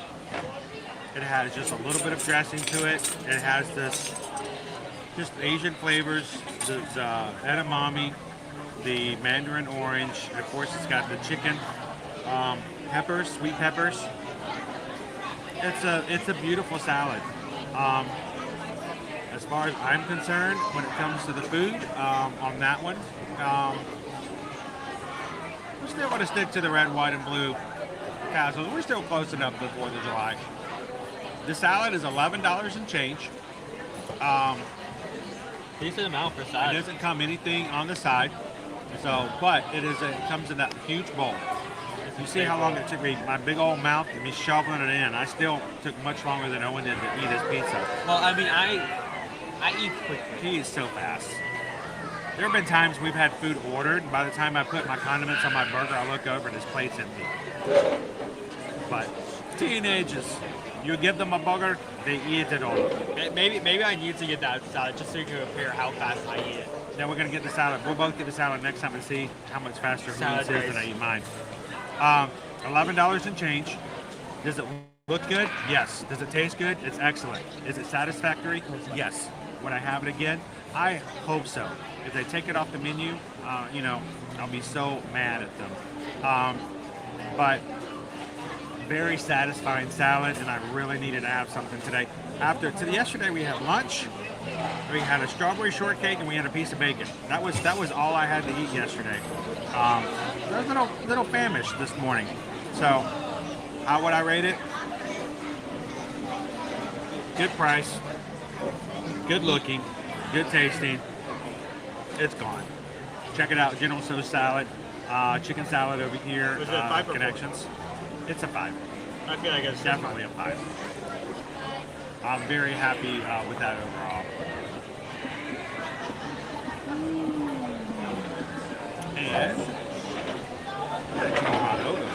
Speaker 5: It has just a little bit of dressing to it. It has this just Asian flavors, the edamame, the mandarin orange, and of course it's got the chicken, peppers, sweet peppers. It's a beautiful salad. As far as I'm concerned, when it comes to the food, on that one, we're still going to stick to the red, white, and blue tassels. We're still close enough to the 4th of July. The salad is $11 and change.
Speaker 8: Decent amount for
Speaker 5: It
Speaker 8: salad.
Speaker 5: doesn't come anything on the side. So, but it comes in that huge bowl. You see how long it took me, my big old mouth, and me shoveling it in. I still took much longer than Owen did to eat his pizza.
Speaker 8: Well, I mean, I eat quickly.
Speaker 5: He eats so fast. There have been times we've had food ordered, and by the time I put my condiments on my burger, I look over and his plate's empty. But teenagers, you give them a burger, they eat it all.
Speaker 8: Maybe I need to get that salad just so you can compare how fast I eat it.
Speaker 5: Then we're gonna get the salad. We'll both get the salad next time and see how much faster he
Speaker 8: Salad
Speaker 5: eats his
Speaker 8: days.
Speaker 5: than I eat mine. $11 and change. Does it look good? Yes. Does it taste good? It's excellent. Is it satisfactory? Yes. Would I have it again? I hope so. If they take it off the menu, I'll be so mad at them. But very satisfying salad, and I really needed to have something today. Yesterday we had lunch. We had a strawberry shortcake and we had a piece of bacon. That was all I had to eat yesterday. I was a little famished this morning. So, how would I rate it? Good price, good looking, good tasting. It's gone. Check it out, General Tso's salad, chicken salad over here.
Speaker 8: Was it a 5 or 4?
Speaker 5: Connections. It's a 5.
Speaker 8: I feel like it's
Speaker 5: Definitely a 5. I'm very happy with that overall. And got two hot ovens.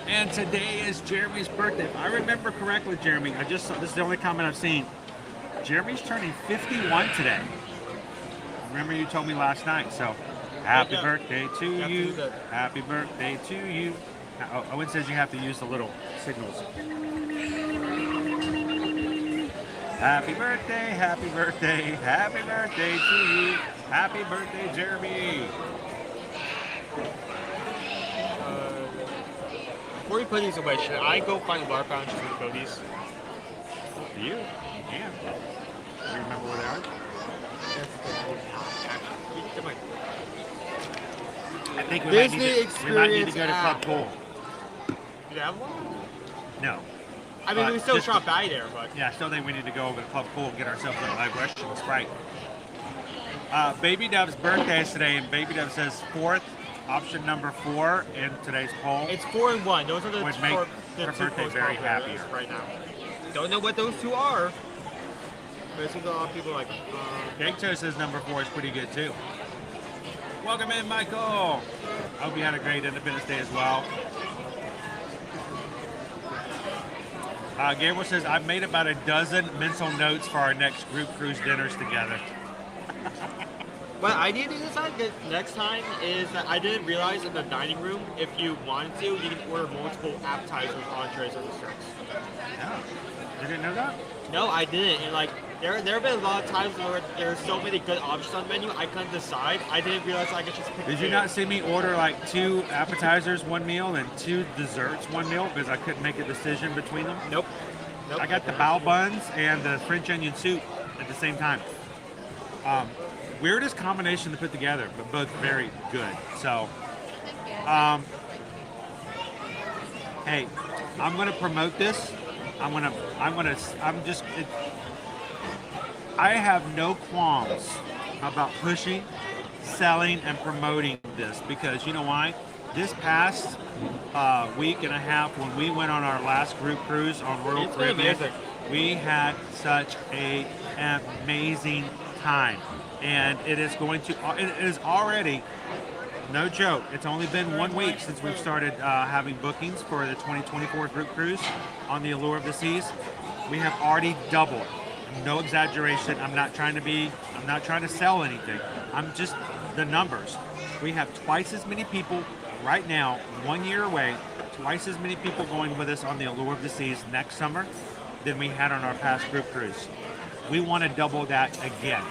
Speaker 5: And today is Jeremy's birthday. If I remember correctly, Jeremy, this is the only comment I've seen. Jeremy's turning 51 today. Remember you told me last night, so happy birthday to you. Happy birthday to you. Owen says you have to use the little signals. Happy birthday, happy birthday, happy birthday to you. Happy birthday, Jeremy.
Speaker 8: Before you put these away, should I go find water fountains for the these?
Speaker 5: You can. Do you remember where they are? I think we might need to go to Club Pool.
Speaker 8: Do they have one?
Speaker 5: No.
Speaker 8: I mean,
Speaker 5: But
Speaker 8: we still
Speaker 5: just-
Speaker 8: shop by there, but
Speaker 5: Yeah, I still think we need to go over to Club Pool and get ourselves a live Russian Sprite. Baby Dove's birthday is today, and Baby Dove says 4th, option number 4 in today's poll.
Speaker 8: it's 4 and 1. Those are the
Speaker 5: Would
Speaker 8: two,
Speaker 5: make
Speaker 8: the
Speaker 5: her
Speaker 8: two
Speaker 5: birthday
Speaker 8: most
Speaker 5: very
Speaker 8: popular
Speaker 5: happier.
Speaker 8: right now. Don't know what those two are. But it seems a lot of people like.
Speaker 5: Gangto says number 4 is pretty good too. Welcome in, Michael. I hope you had a great Independence Day as well. Gabriel says, I've made about a dozen mental notes for our next group cruise dinners together.
Speaker 8: What I need to decide next time is that I didn't realize in the dining room, if you wanted to, you can order multiple appetizers, entrees, or desserts.
Speaker 5: Yeah. You didn't know that?
Speaker 8: No, I didn't. And like, there have been a lot of times where there's so many good options on the menu, I couldn't decide. I didn't realize I could just pick.
Speaker 5: Did you not see me order like 2 appetizers one meal and 2 desserts one meal because I couldn't make a decision between them?
Speaker 8: Nope.
Speaker 5: I got the bao buns and the French onion soup at the same time. Weirdest combination to put together, but both very good. So, hey, I'm gonna promote this. I have no qualms about pushing, selling, and promoting this because you know why? This past week and a half when we went on our last group cruise on Royal Caribbean, we had such an amazing time. And it is already, no joke, it's only been 1 week since we've started having bookings for the 2024 group cruise on the Allure of the Seas. We have already doubled. No exaggeration. I'm not trying to sell anything. I'm just the numbers. We have twice as many people right now, 1 year away, twice as many people going with us on the Allure of the Seas next summer than we had on our past group cruise. We want to double that again.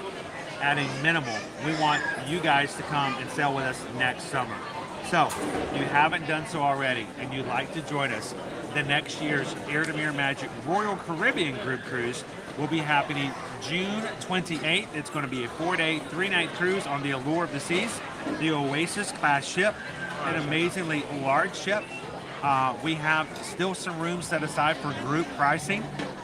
Speaker 5: At a minimum, we want you guys to come and sail with us next summer. So, if you haven't done so already and you'd like to join us, the next year's Air to Mirror Magic Royal Caribbean Group Cruise will be happening June 28th. It's going to be a 4-day, 3-night cruise on the Allure of the Seas, the Oasis class ship, an amazingly large ship. We have still some room set aside for group pricing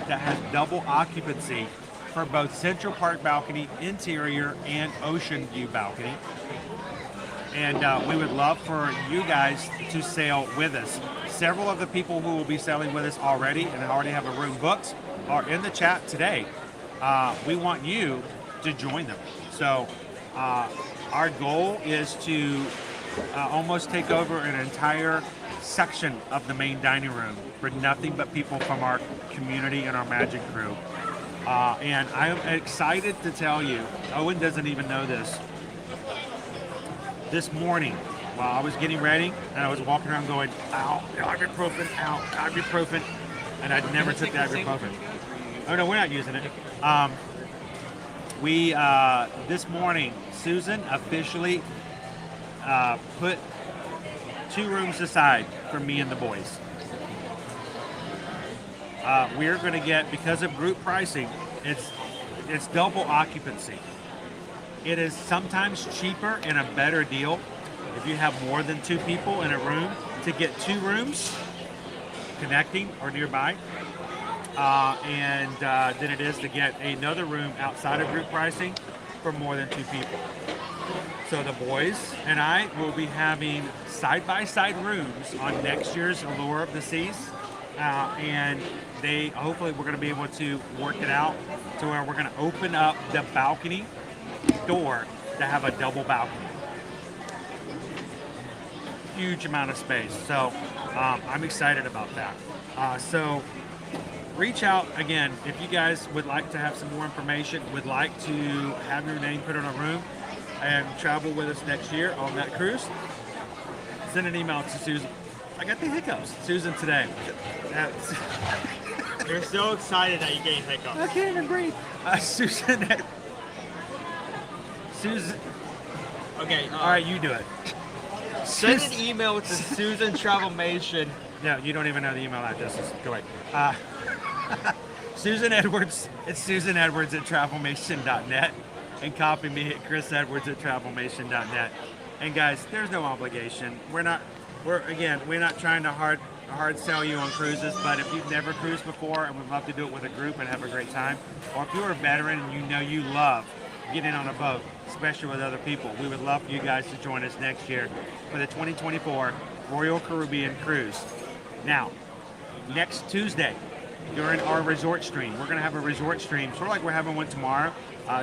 Speaker 5: that has double occupancy for both Central Park balcony, interior, and ocean view balcony. And we would love for you guys to sail with us. Several of the people who will be sailing with us already and already have a room booked are in the chat today. We want you to join them. So our goal is to almost take over an entire section of the main dining room for nothing but people from our community and our magic crew. And I'm excited to tell you, Owen doesn't even know this. This morning, while I was getting ready, and I was walking around going, ow, ibuprofen, ow, ibuprofen, and I never took the ibuprofen. Oh no, we're not using it. This morning, Susan officially put 2 rooms aside for me and the boys. We're going to get, because of group pricing, it's double occupancy. It is sometimes cheaper and a better deal if you have more than 2 people in a room to get 2 rooms connecting or nearby, than it is to get another room outside of group pricing for more than 2 people. So the boys and I will be having side-by-side rooms on next year's Allure of the Seas. Hopefully we're going to be able to work it out to where we're going to open up the balcony door to have a double balcony. Huge amount of space. So I'm excited about that. So reach out again if you guys would like to have some more information, would like to have your name put on a room and travel with us next year on that cruise. Send an email to Susan. I got the hiccups. Susan today.
Speaker 8: You're so excited that you're getting hiccups.
Speaker 5: I can't even breathe. Susan.
Speaker 8: Okay.
Speaker 5: All right, you do it.
Speaker 8: Send an email to Susan Travelmation.
Speaker 5: No, you don't even know the email addresses. Go away. Susan Edwards. It's Susan Edwards at travelmation.net. And copy me at chrisedwards@travelmation.net. And guys, there's no obligation. We're not trying to hard sell you on cruises, but if you've never cruised before and would love to do it with a group and have a great time, or if you're a veteran and you know you love getting on a boat, especially with other people, we would love for you guys to join us next year for the 2024 Royal Caribbean Cruise. Now, next Tuesday, during our resort stream, we're going to have a resort stream, sort of like we're having one tomorrow.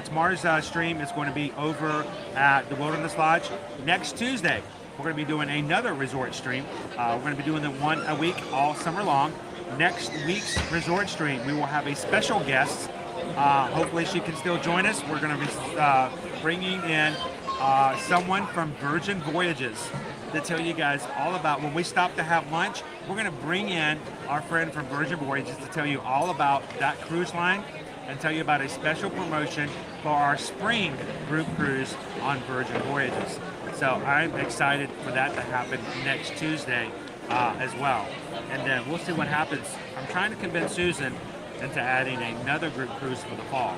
Speaker 5: Tomorrow's stream is going to be over at the Wilderness Lodge. Next Tuesday, we're going to be doing another resort stream. We're going to be doing them one a week all summer long. next week's resort stream, we will have a special guest. Hopefully she can still join us. We're going to be bringing in someone from Virgin Voyages to tell you guys all about when we stop to have lunch. We're going to bring in our friend from Virgin Voyages to tell you all about that cruise line and tell you about a special promotion for our spring group cruise on Virgin Voyages. So I'm excited for that to happen next Tuesday as well. And then we'll see what happens. I'm trying to convince Susan into adding another group cruise for the fall.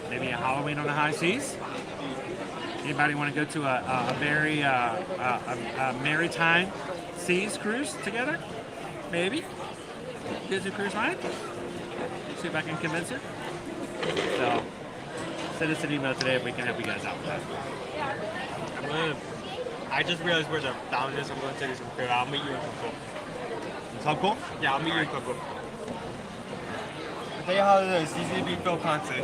Speaker 5: Maybe a Halloween on the high seas? Anybody want to go to a very maritime seas cruise together? Maybe. Disney Cruise Line? See if I can convince her. So, send us an email today if we can help you guys out with that.
Speaker 8: I just realized where the fountain is. I'm going to take some food. I'll meet you in Club Cool.
Speaker 5: Club Cool?
Speaker 8: Yeah, I'll meet you in Club Cool. I'll tell you how it is. It's easy to be Phil Conte.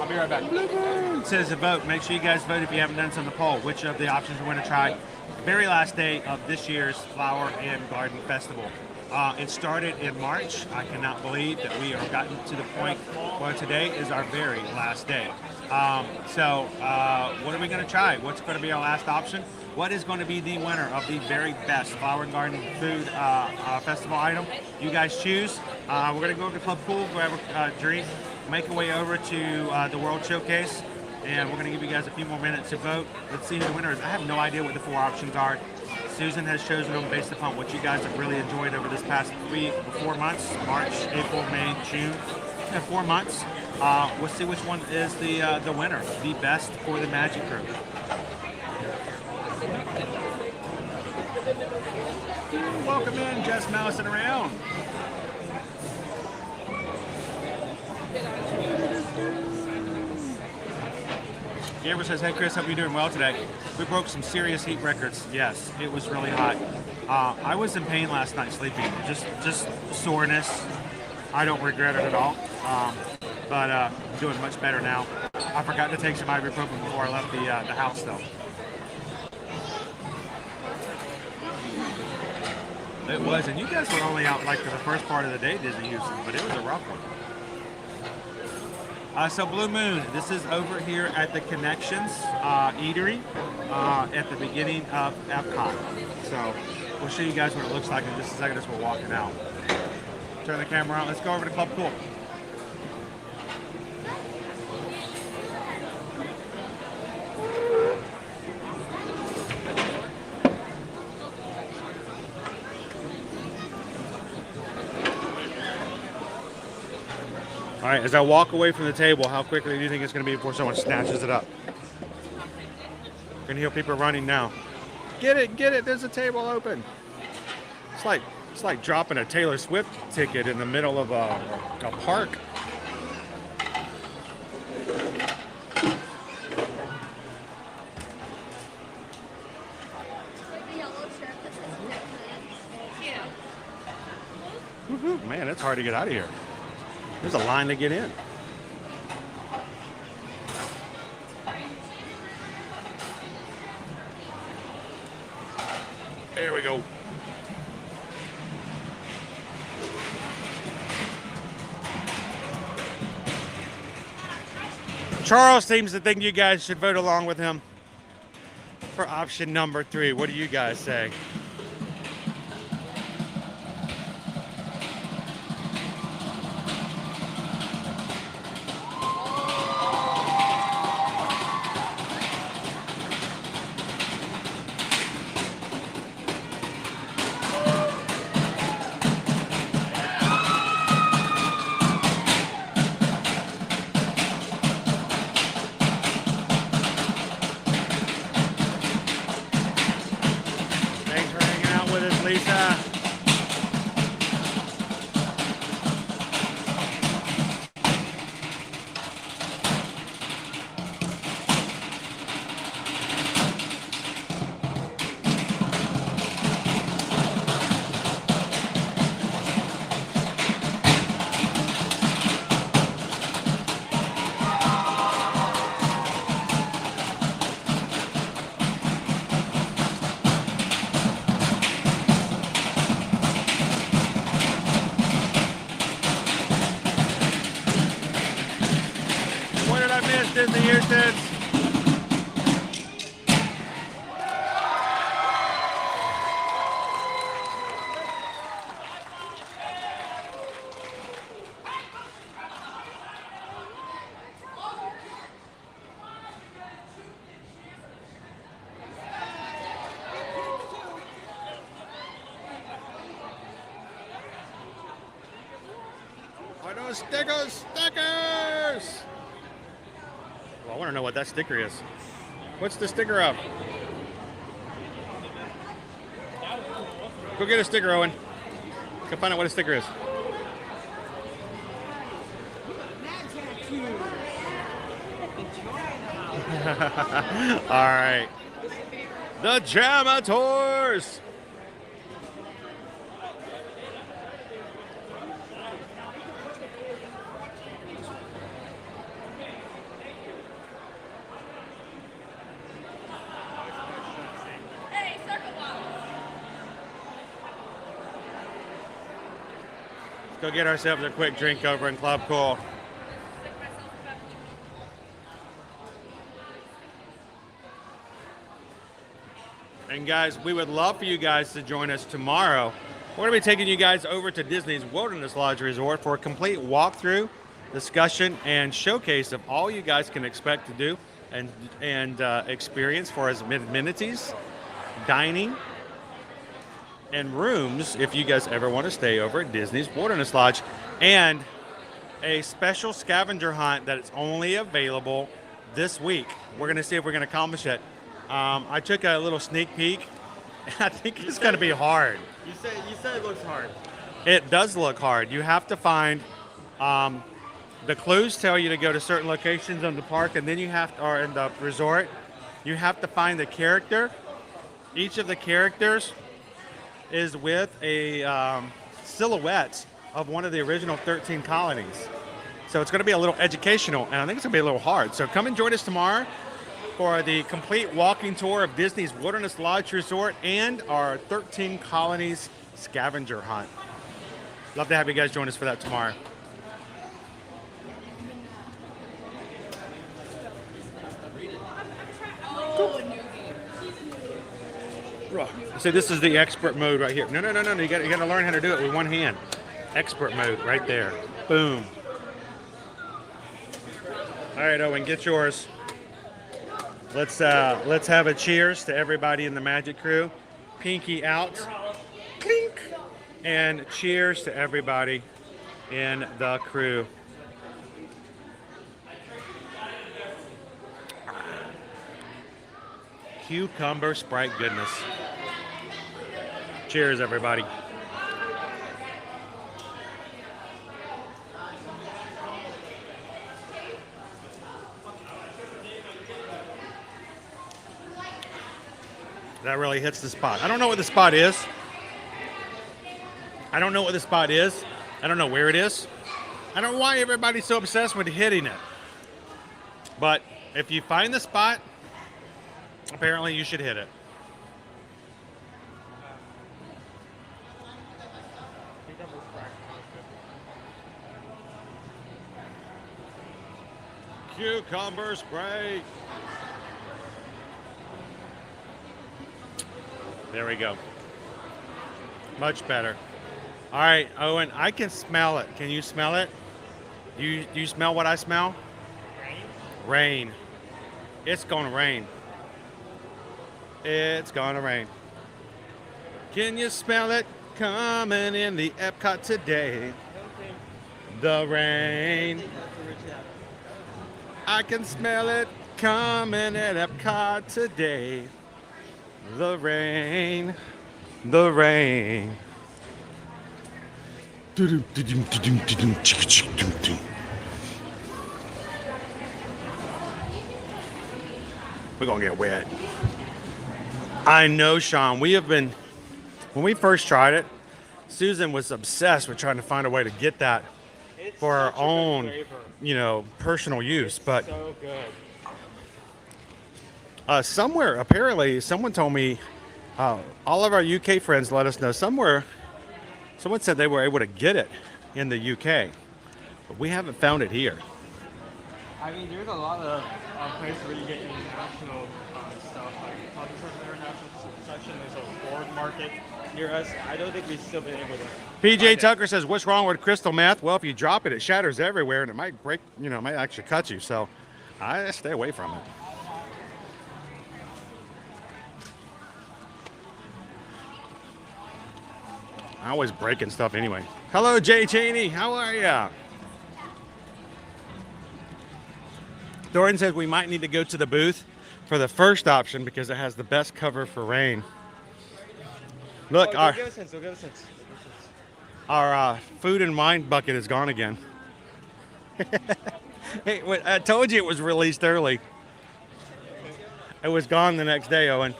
Speaker 8: I'll be right back.
Speaker 5: It says to vote. Make sure you guys vote if you haven't done so on the poll. Which of the options you want to try? Very last day of this year's Flower and Garden Festival. It started in March. I cannot believe that we have gotten to the point where today is our very last day. So what are we going to try? What's going to be our last option? What is going to be the winner of the very best Flower and Garden Food Festival item? You guys choose. We're going to go over to Club Cool, grab a drink, make our way over to the World Showcase, and we're going to give you guys a few more minutes to vote. Let's see who the winner is. I have no idea what the 4 options are. Susan has chosen them based upon what you guys have really enjoyed over this past 4 months, March, April, May, June. 4 months. We'll see which one is the winner, the best for the Magic Crew. Welcome in, just mousing around. Amber says, hey Chris, hope you're doing well today. We broke some serious heat records. Yes, it was really hot. I was in pain last night sleeping, just soreness. I don't regret it at all, but I'm doing much better now. I forgot to take some ibuprofen before I left the house though. It was, and you guys were only out like for the first part of the day, Disney Houston, but it was a rough one. So Blue Moon, this is over here at the Connections Eatery at the beginning of EPCOT. So we'll show you guys what it looks like in just a second as we're walking out. Turn the camera on. Let's go over to Club Cool. All right, as I walk away from the table, how quickly do you think it's going to be before someone snatches it up? I can hear people running now. Get it, there's a table open. It's like dropping a Taylor Swift ticket in the middle of a park. Woo-hoo, man, it's hard to get out of here. There's a line to get in. There we go. Charles seems to think you guys should vote along with him for option number 3. What do you guys say?
Speaker 1: Disney Ears kids. Are those stickers? Stickers! Well, I want to know what that sticker is. What's the sticker of? Go get a sticker, Owen. Go find out what a sticker is. All right. The Jamators! Go get ourselves a quick drink over in Club Cool. And guys, we would love for you guys to join us tomorrow. We're going to be taking you guys over to Disney's Wilderness Lodge Resort for a complete walkthrough, discussion, and showcase of all you guys can expect to do and experience for as amenities, dining, and rooms if you guys ever want to stay over at Disney's Wilderness Lodge, and a special scavenger hunt that is only available this week. We're going to see if we're going to accomplish it. I took a little sneak peek. I think it's going to be hard.
Speaker 8: You said it looks hard.
Speaker 1: It does look hard. You have to find the clues tell you to go to certain locations in the park, and then you have to, or in the resort, you have to find the character. Each of the characters is with a silhouette of one of the original 13 colonies. So it's going to be a little educational, and I think it's going to be a little hard. So come and join us tomorrow for the complete walking tour of Disney's Wilderness Lodge Resort and our 13 colonies scavenger hunt. Love to have you guys join us for that tomorrow. So this is the expert mode right here. No. You got to learn how to do it with one hand. Expert mode right there. Boom. All right, Owen, get yours. Let's have a cheers to everybody in the Magic Crew. Pinky out. Clink. And cheers to everybody in the crew. Cucumber Sprite goodness. Cheers, everybody. That really hits the spot. I don't know what the spot is. I don't know what the spot is. I don't know where it is. I don't know why everybody's so obsessed with hitting it. But if you find the spot, apparently you should hit it. Cucumber spray. There we go. Much better. All right, Owen, I can smell it. Can you smell it? Do you smell what I smell? Rain. It's gonna rain. It's gonna rain. Can you smell it coming in the EPCOT today? The rain. I can smell it coming at EPCOT today. The rain. The rain. We're gonna get wet. I know, Sean. We have been, when we first tried it, Susan was obsessed with trying to find a way to get that for our own, personal use. But
Speaker 8: So good.
Speaker 1: somewhere, apparently, someone told me, all of our UK friends let us know somewhere, someone said they were able to get it in the UK, but we haven't found it here.
Speaker 8: I mean, there's a lot of places where you get international stuff, like Public International section. There's a board market near us. I don't think we've still been able to.
Speaker 1: PJ Tucker says, what's wrong with crystal meth? Well, if you drop it, it shatters everywhere and it might break, you know, it might actually cut you. So I stay away from it. I always breaking stuff anyway. Hello, Jay Cheney. How are ya? Doran says we might need to go to the booth for the first option because it has the best cover for rain. Look, our food and wine bucket is gone again. Hey, I told you it was released early. It was gone the next day, Owen.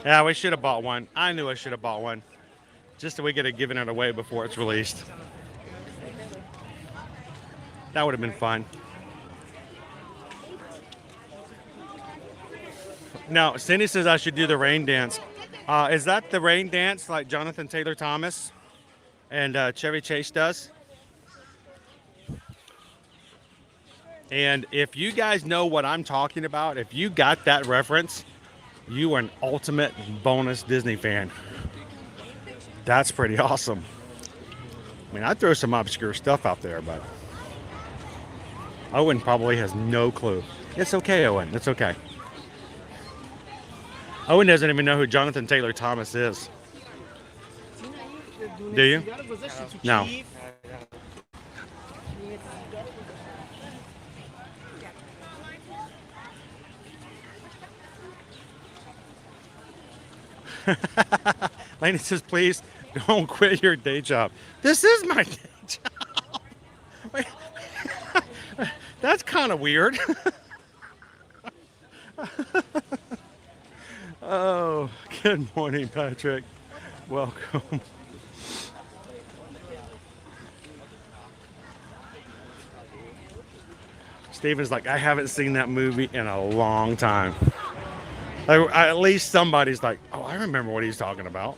Speaker 1: Yeah, we should have bought one. I knew I should have bought one. Just so we could have given it away before it's released. That would have been fun. Now, Cindy says I should do the rain dance. Is that the rain dance like Jonathan Taylor Thomas and Chevy Chase does? And if you guys know what I'm talking about, if you got that reference, you are an ultimate bonus Disney fan. That's pretty awesome. I mean, I throw some obscure stuff out there, but Owen probably has no clue. It's okay, Owen. It's okay. Owen doesn't even know who Jonathan Taylor Thomas is. Do you? No. Laney says, please don't quit your day job. This is my day job. Wait. That's kind of weird. Oh, good morning, Patrick. Welcome. Steven's like, I haven't seen that movie in a long time. At least somebody's like, oh, I remember what he's talking about.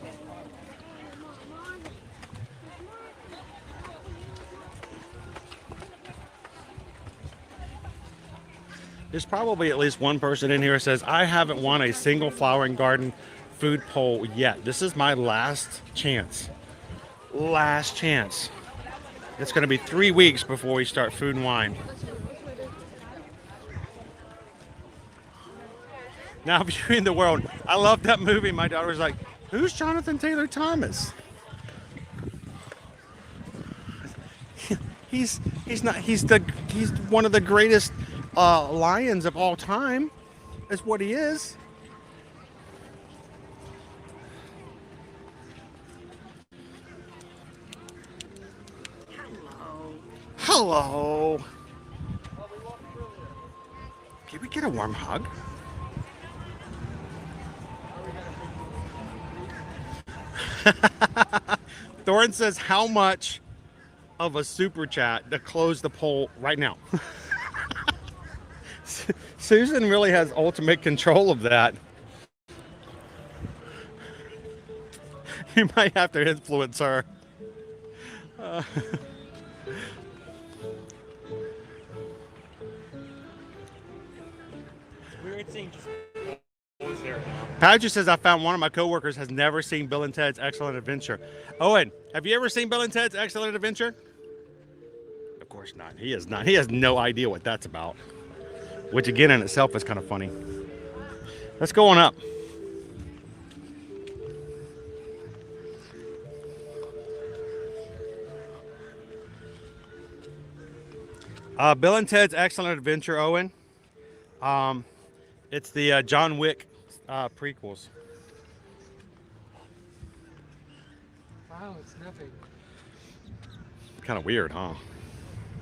Speaker 1: There's probably at least one person in here who says, I haven't won a single flower and garden food poll yet. This is my last chance. Last chance. It's going to be 3 weeks before we start food and wine. Now viewing the world. I love that movie. My daughter was like, who's Jonathan Taylor Thomas? He's one of the greatest lions of all time, is what he is. Hello. Can we get a warm hug? Thorin says, how much of a super chat to close the poll right now? Susan really has ultimate control of that. You might have to influence her.
Speaker 8: Weird seeing just was there now.
Speaker 1: Patrick says, I found one of my coworkers has never seen Bill and Ted's Excellent Adventure. Owen, have you ever seen Bill and Ted's Excellent Adventure? Of course not. He is not. He has no idea what that's about. Which again in itself is kind of funny. Let's go on up. Bill and Ted's Excellent Adventure, Owen. It's the John Wick prequels.
Speaker 9: Wow, it's nothing.
Speaker 1: Kind of weird, huh?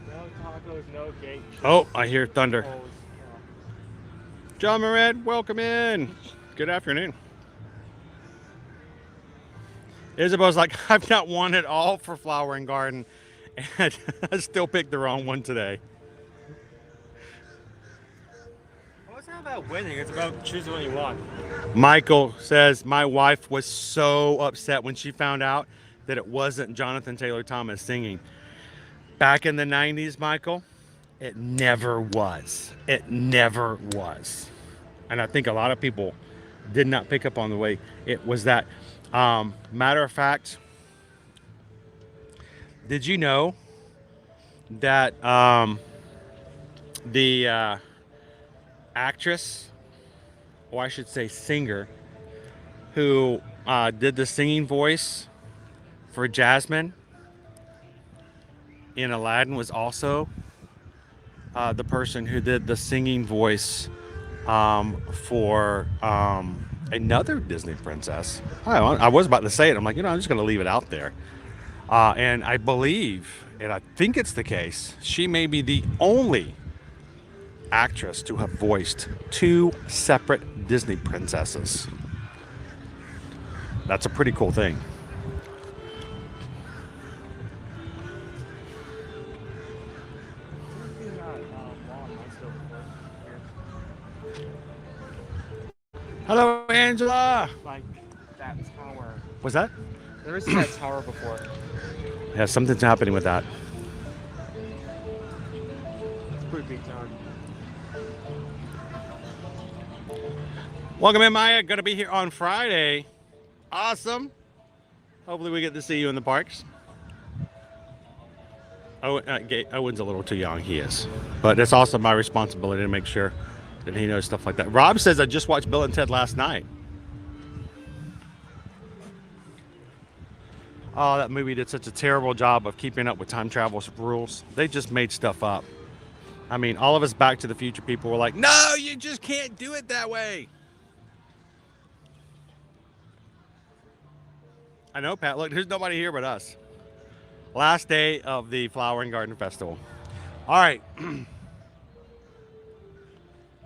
Speaker 8: No tacos, no cake.
Speaker 1: Oh, I hear thunder. John Moret, welcome in. Good afternoon. Isabel's like, I've not won it all for Flower and Garden, and I still picked the wrong one today.
Speaker 8: Well, it's not about winning, it's about choosing what you want.
Speaker 1: Michael says, my wife was so upset when she found out that it wasn't Jonathan Taylor Thomas singing. Back in the 90s, Michael, It never was. It never was. And I think a lot of people did not pick up on the way it was that. Matter of fact, did you know that the actress, or I should say singer, who did the singing voice for Jasmine in Aladdin was also the person who did the singing voice for another Disney princess. I was about to say it. I'm like, I'm just going to leave it out there. And I believe, and I think it's the case, she may be the only actress to have voiced 2 separate Disney princesses. That's a pretty cool thing. Hello, Angela.
Speaker 8: Like that tower.
Speaker 1: What's that?
Speaker 8: I've never seen that tower before.
Speaker 1: Yeah, something's happening with that.
Speaker 8: It's a pretty big tower.
Speaker 1: Welcome in, Maya. Going to be here on Friday. Awesome. Hopefully we get to see you in the parks. Owen's a little too young. He is. But it's also my responsibility to make sure that he knows stuff like that. Rob says, I just watched Bill and Ted last night. Oh, that movie did such a terrible job of keeping up with time travel rules. They just made stuff up. I mean, all of us Back to the Future people were like, no, you just can't do it that way. I know, Pat. Look, there's nobody here but us. Last day of the Flower and Garden Festival. All right.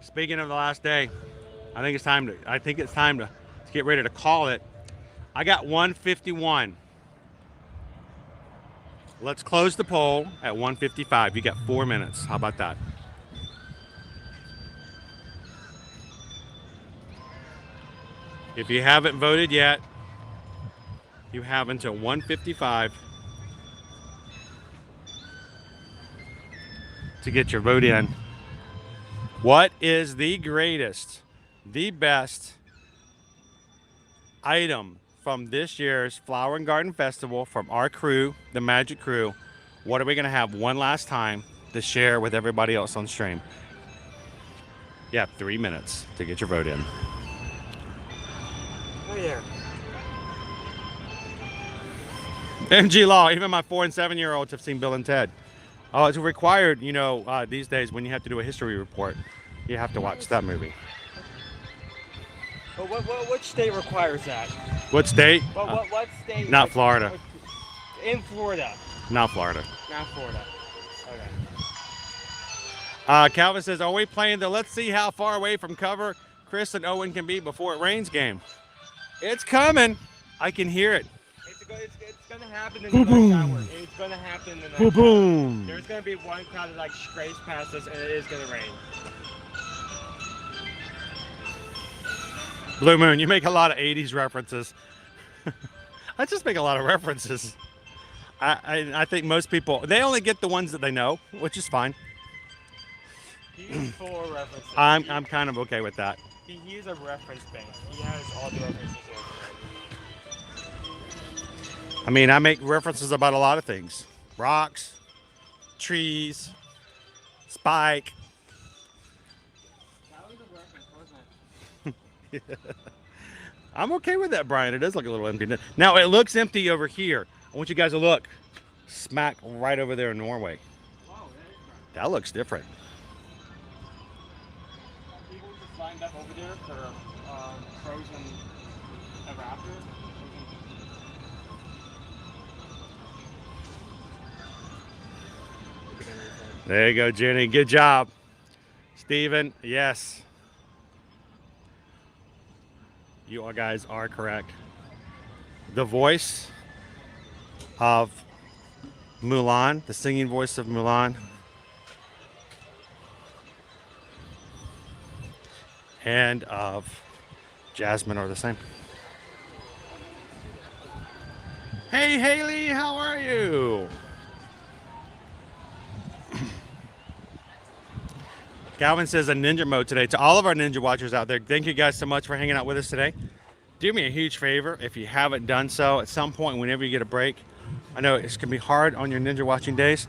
Speaker 1: Speaking of the last day, I think it's time to get ready to call it. I got 151. Let's close the poll at 155. You got 4 minutes. How about that? If you haven't voted yet, you have until 155 to get your vote in. What is the greatest, the best item from this year's Flower and Garden Festival from our crew, the Magic Crew? What are we going to have one last time to share with everybody else on stream? You have 3 minutes to get your vote in.
Speaker 8: Oh yeah.
Speaker 1: MG Law, even my 4- and 7-year-olds have seen Bill and Ted. Oh, it's required, these days when you have to do a history report, you have to watch that movie.
Speaker 8: But which state requires that?
Speaker 1: What state?
Speaker 8: What state?
Speaker 1: Not Florida.
Speaker 8: In Florida.
Speaker 1: Not Florida.
Speaker 8: Not Florida. Okay.
Speaker 1: Calvin says, are we playing the let's see how far away from cover Chris and Owen can be before it rains game? It's coming. I can hear it.
Speaker 8: It's going to happen in the next hour. It's going to happen in the next hour. There's going to be one crowd that like scrapes past us, and it is going to rain.
Speaker 1: Blue Moon, you make a lot of 80s references. I just make a lot of references. I think most people, they only get the ones that they know, which is fine.
Speaker 8: He's full of references.
Speaker 1: I'm kind of okay with that.
Speaker 8: He's a reference bank. He has all the references.
Speaker 1: I mean, I make references about a lot of things. Rocks, trees, Spike.
Speaker 8: That was a reference, wasn't it?
Speaker 1: I'm okay with that, Brian. It does look a little empty. Now, it looks empty over here. I want you guys to look. Smack right over there in Norway.
Speaker 8: Wow,
Speaker 1: That looks different.
Speaker 8: people just lined up over there for frozen raptor.
Speaker 1: There you go, Jenny. Good job. Steven, yes. You all guys are correct. The voice of Mulan, the singing voice of Mulan, and of Jasmine are the same. Hey, Haley, how are you? Calvin says a ninja mode today. To all of our ninja watchers out there, thank you guys so much for hanging out with us today. Do me a huge favor if you haven't done so at some point whenever you get a break. I know it's gonna be hard on your ninja watching days.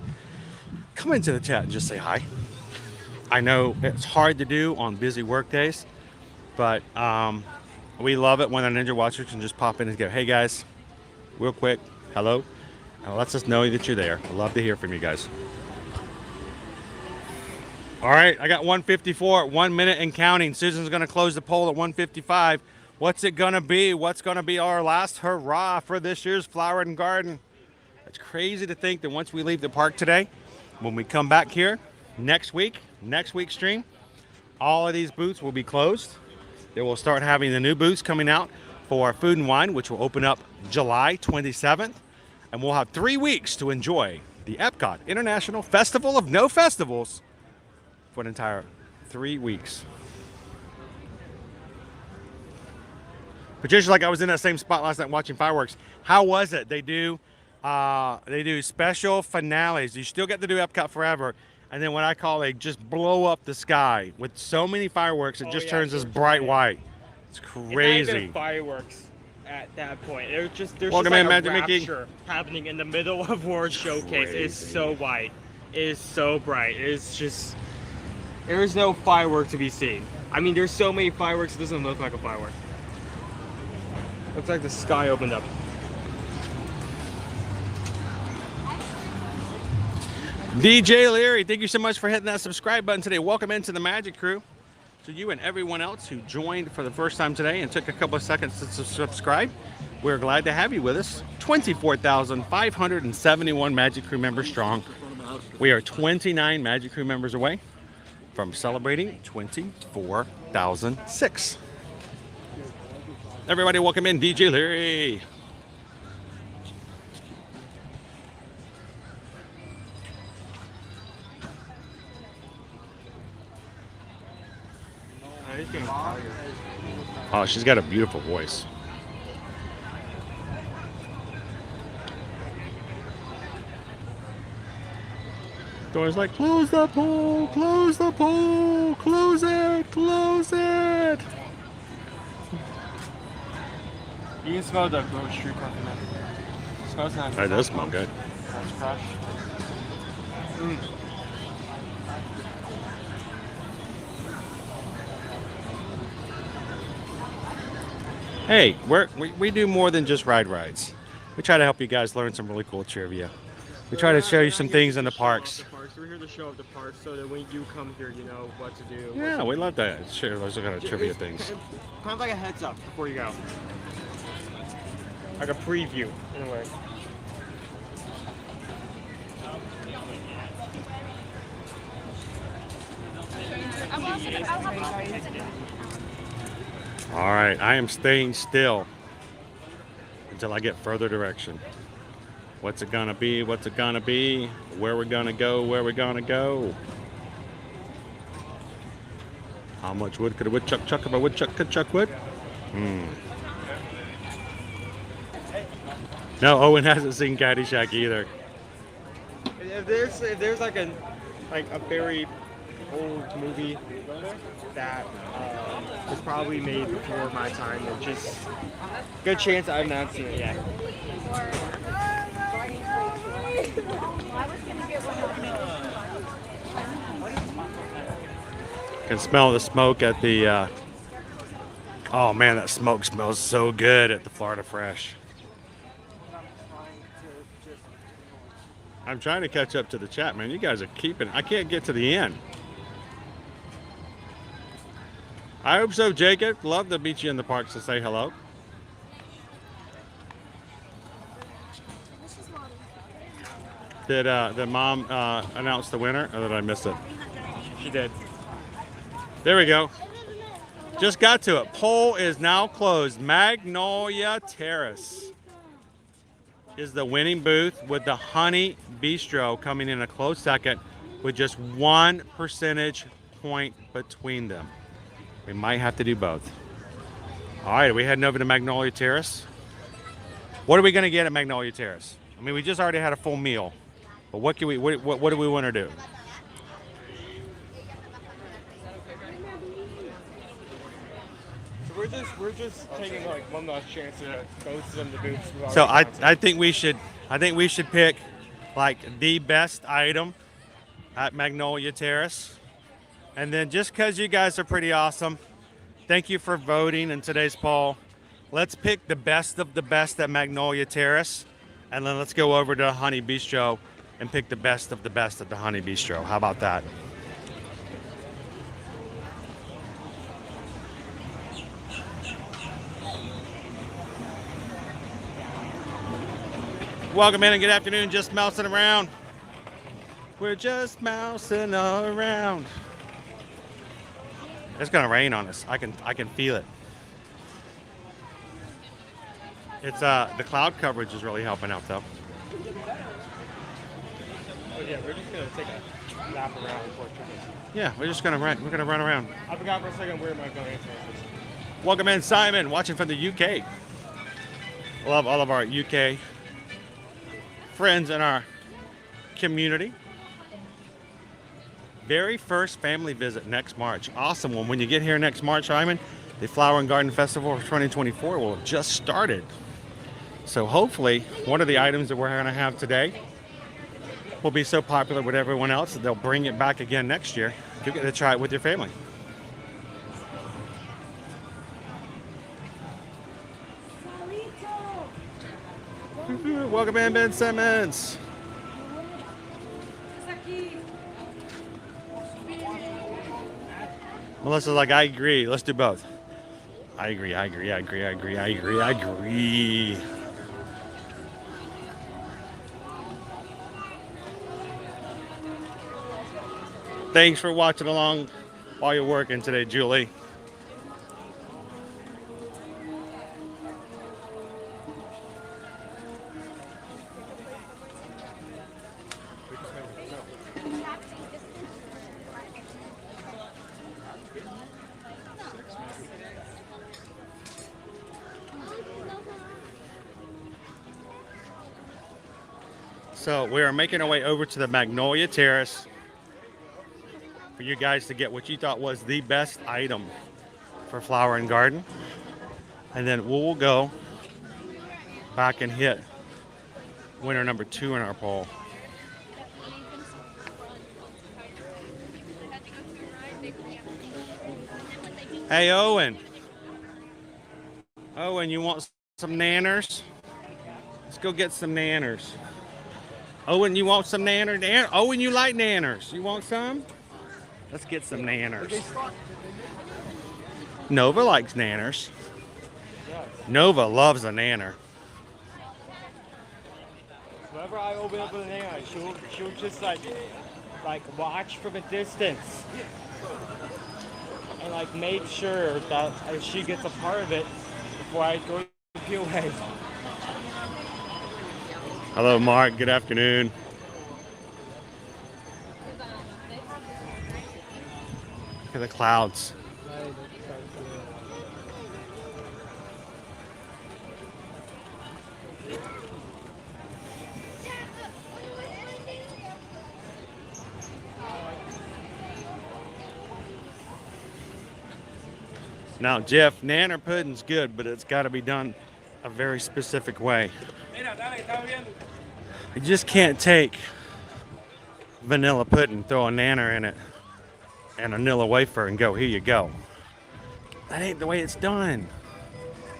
Speaker 1: Come into the chat and just say hi. I know it's hard to do on busy work days, but we love it when our ninja watchers can just pop in and go, hey guys, real quick, hello. And it lets us know that you're there. I'd love to hear from you guys. All right, I got 154, 1 minute and counting. Susan's gonna close the poll at 155. What's it gonna be? What's gonna be our last hurrah for this year's Flower and Garden? It's crazy to think that once we leave the park today, when we come back here next week's stream, all of these booths will be closed. They will start having the new booths coming out for Food and Wine, which will open up July 27th. And we'll have 3 weeks to enjoy the EPCOT International Festival of No Festivals for an entire 3 weeks. Patricia, like I was in that same spot last night watching fireworks. How was it? They do special finales. You still get to do Epcot forever, and then what I call they just blow up the sky with so many fireworks. It just turns this bright white. It's crazy.
Speaker 8: It's not even fireworks at that point. There's just like a rapture happening in the middle of World Showcase. It's so white. It is so bright. It's just there's no firework to be seen. I mean, there's so many fireworks. It doesn't look like a firework. Looks like the sky opened up.
Speaker 1: DJ Leary, thank you so much for hitting that subscribe button today. Welcome into the Magic Crew. To you and everyone else who joined for the first time today and took a couple of seconds to subscribe, we're glad to have you with us. 24,571 Magic Crew members strong. We are 29 Magic Crew members away from celebrating 24,006. Everybody welcome in DJ Leary. Oh, she's got a beautiful voice. Doors like, close the pool, close the pool, close it, close it.
Speaker 8: You can smell the grocery coconut. It smells nice.
Speaker 1: That does smell good.
Speaker 8: That's fresh.
Speaker 1: Hey, we do more than just rides. We try to help you guys learn some really cool trivia. We try to show you some things in the parks.
Speaker 8: We're here to show up the parks so that when you come here, you know what to do.
Speaker 1: Yeah, we love that. Share those kind of trivia things.
Speaker 8: Kind of like a heads up before you go. Like a preview, in a way.
Speaker 1: All right, I am staying still until I get further direction. What's it gonna be? What's it gonna be? Where we're gonna go? Where we're gonna go? How much wood could a woodchuck chuck if a woodchuck could chuck wood? No, Owen hasn't seen Caddyshack either.
Speaker 8: If there's like a very old movie that was probably made before my time, and just good chance I've not seen it yet.
Speaker 1: Can smell the smoke at the oh man, that smoke smells so good at the Florida Fresh. I'm trying to catch up to the chat, man. You guys are keeping, I can't get to the end. I hope so, Jacob. Love to meet you in the parks to say hello. Did Mom announce the winner, or did I miss it?
Speaker 8: She did.
Speaker 1: There we go. Just got to it. Poll is now closed. Magnolia Terrace is the winning booth, with the Honey Bistro coming in a close second with just 1 percentage point between them. We might have to do both. All right, are we heading over to Magnolia Terrace? What are we going to get at Magnolia Terrace? I mean, we just already had a full meal, but what do we want to do?
Speaker 8: we're just taking like one last chance to go to some of the booths.
Speaker 1: So I think we should pick like the best item at Magnolia Terrace. And then just because you guys are pretty awesome, thank you for voting in today's poll. Let's pick the best of the best at Magnolia Terrace. And then let's go over to Honey Bistro and pick the best of the best at the Honey Bistro. How about that? Welcome in and good afternoon. Just mousing around. We're just mousing around. It's gonna rain on us. I can feel it. It's the cloud coverage is really helping out though.
Speaker 8: Oh, yeah, we're just gonna take a lap around before tripping.
Speaker 1: Yeah, we're just gonna run. We're gonna run around.
Speaker 8: I forgot for a second where am I going to.
Speaker 1: Welcome in, Simon, watching from the UK. Love all of our UK friends in our community. Very first family visit next March. Awesome one. When you get here next March, Simon, the Flower and Garden Festival for 2024 will have just started. So hopefully one of the items that we're going to have today will be so popular with everyone else that they'll bring it back again next year. You get to try it with your family. Welcome in, Ben Simmons. Melissa's like, I agree. Let's do both. I agree. Thanks for watching along while you're working today, Julie. So we are making our way over to the Magnolia Terrace for you guys to get what you thought was the best item for Flower and Garden. And then we'll go back and hit winner number 2 in our poll. Hey, Owen. Owen, you want some nanners? Let's go get some nanners. Owen, you want some nanners? Owen, you like nanners? You want some? Let's get some nanners. Nova likes nanners. Nova loves a nanner.
Speaker 8: Whenever I open up a nanner, she'll just like watch from a distance and like make sure that she gets a part of it before I go to peel away.
Speaker 1: Hello, Mark. Good afternoon. Look at the clouds. Now, Jeff, nanner pudding's good, but it's got to be done a very specific way. You just can't take vanilla pudding, throw a nanner in it, and a vanilla wafer and go, here you go. That ain't the way it's done.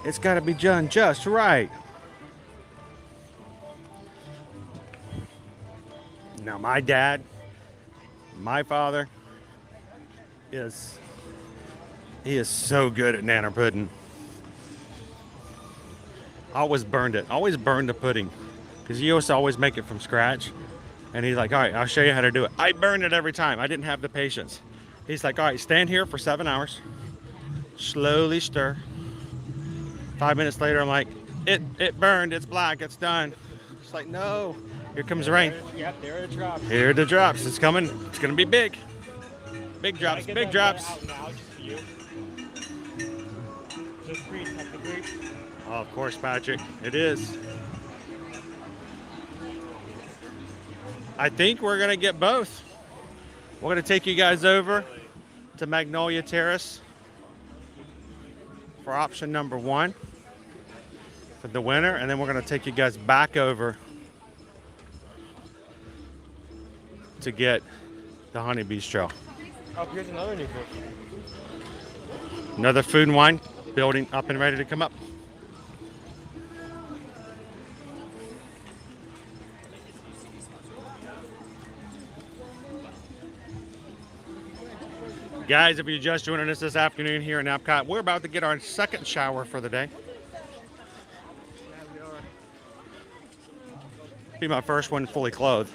Speaker 1: It's got to be done just right. Now, my dad, my father, he is so good at nanner pudding. Always burned it. Always burned the pudding. Because he used to always make it from scratch. And he's like, all right, I'll show you how to do it. I burned it every time. I didn't have the patience. He's like, all right, stand here for 7 hours. Slowly stir. 5 minutes later, I'm like, it burned. It's black. It's done. It's like, no. Here comes the rain.
Speaker 8: Yep, there are the drops.
Speaker 1: Here are the drops. It's coming. It's going to be big. Big drops. Big drops.
Speaker 8: Just breathe, technically.
Speaker 1: Oh, of course, Patrick. It is. I think we're going to get both. We're going to take you guys over to Magnolia Terrace for option number 1 for the winner, and then we're going to take you guys back over to get the Honey Bistro.
Speaker 8: Oh, here's another new book.
Speaker 1: Another food and wine building up and ready to come up. Guys, if you're just joining us this afternoon here in EPCOT, we're about to get our second shower for the day. Be my first one fully clothed.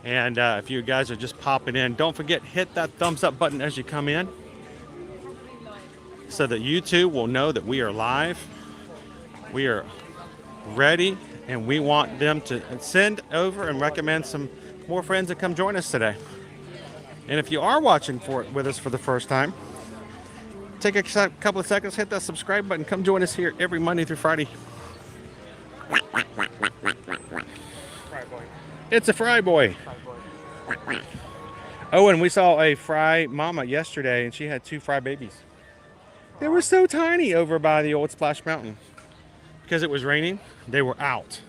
Speaker 1: And if you guys are just popping in, don't forget, hit that thumbs up button as you come in so that YouTube will know that we are live. We are ready, and we want them to send over and recommend some more friends that come join us today. And if you are watching with us for the first time, take a couple of seconds, hit that subscribe button, come join us here every Monday through Friday. It's a fry boy. Oh, and we saw a fry mama yesterday, and she had 2 fry babies. They were so tiny over by the old Splash Mountain. Because it was raining, they were out,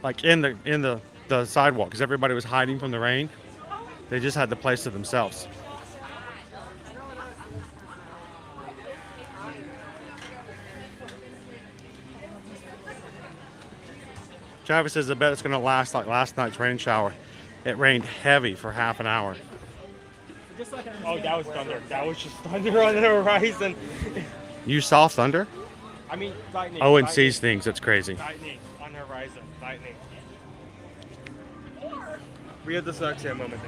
Speaker 1: like in the sidewalk, because everybody was hiding from the rain. They just had the place to themselves. Travis says, I bet it's going to last like last night's rain shower. It rained heavy for half an hour.
Speaker 8: Oh, that was thunder. That was just thunder on the horizon.
Speaker 1: You saw thunder?
Speaker 8: I mean, lightning.
Speaker 1: Owen
Speaker 8: lightning.
Speaker 1: sees things. That's crazy.
Speaker 8: Lightning on the horizon. Lightning. We had the dyslexia moment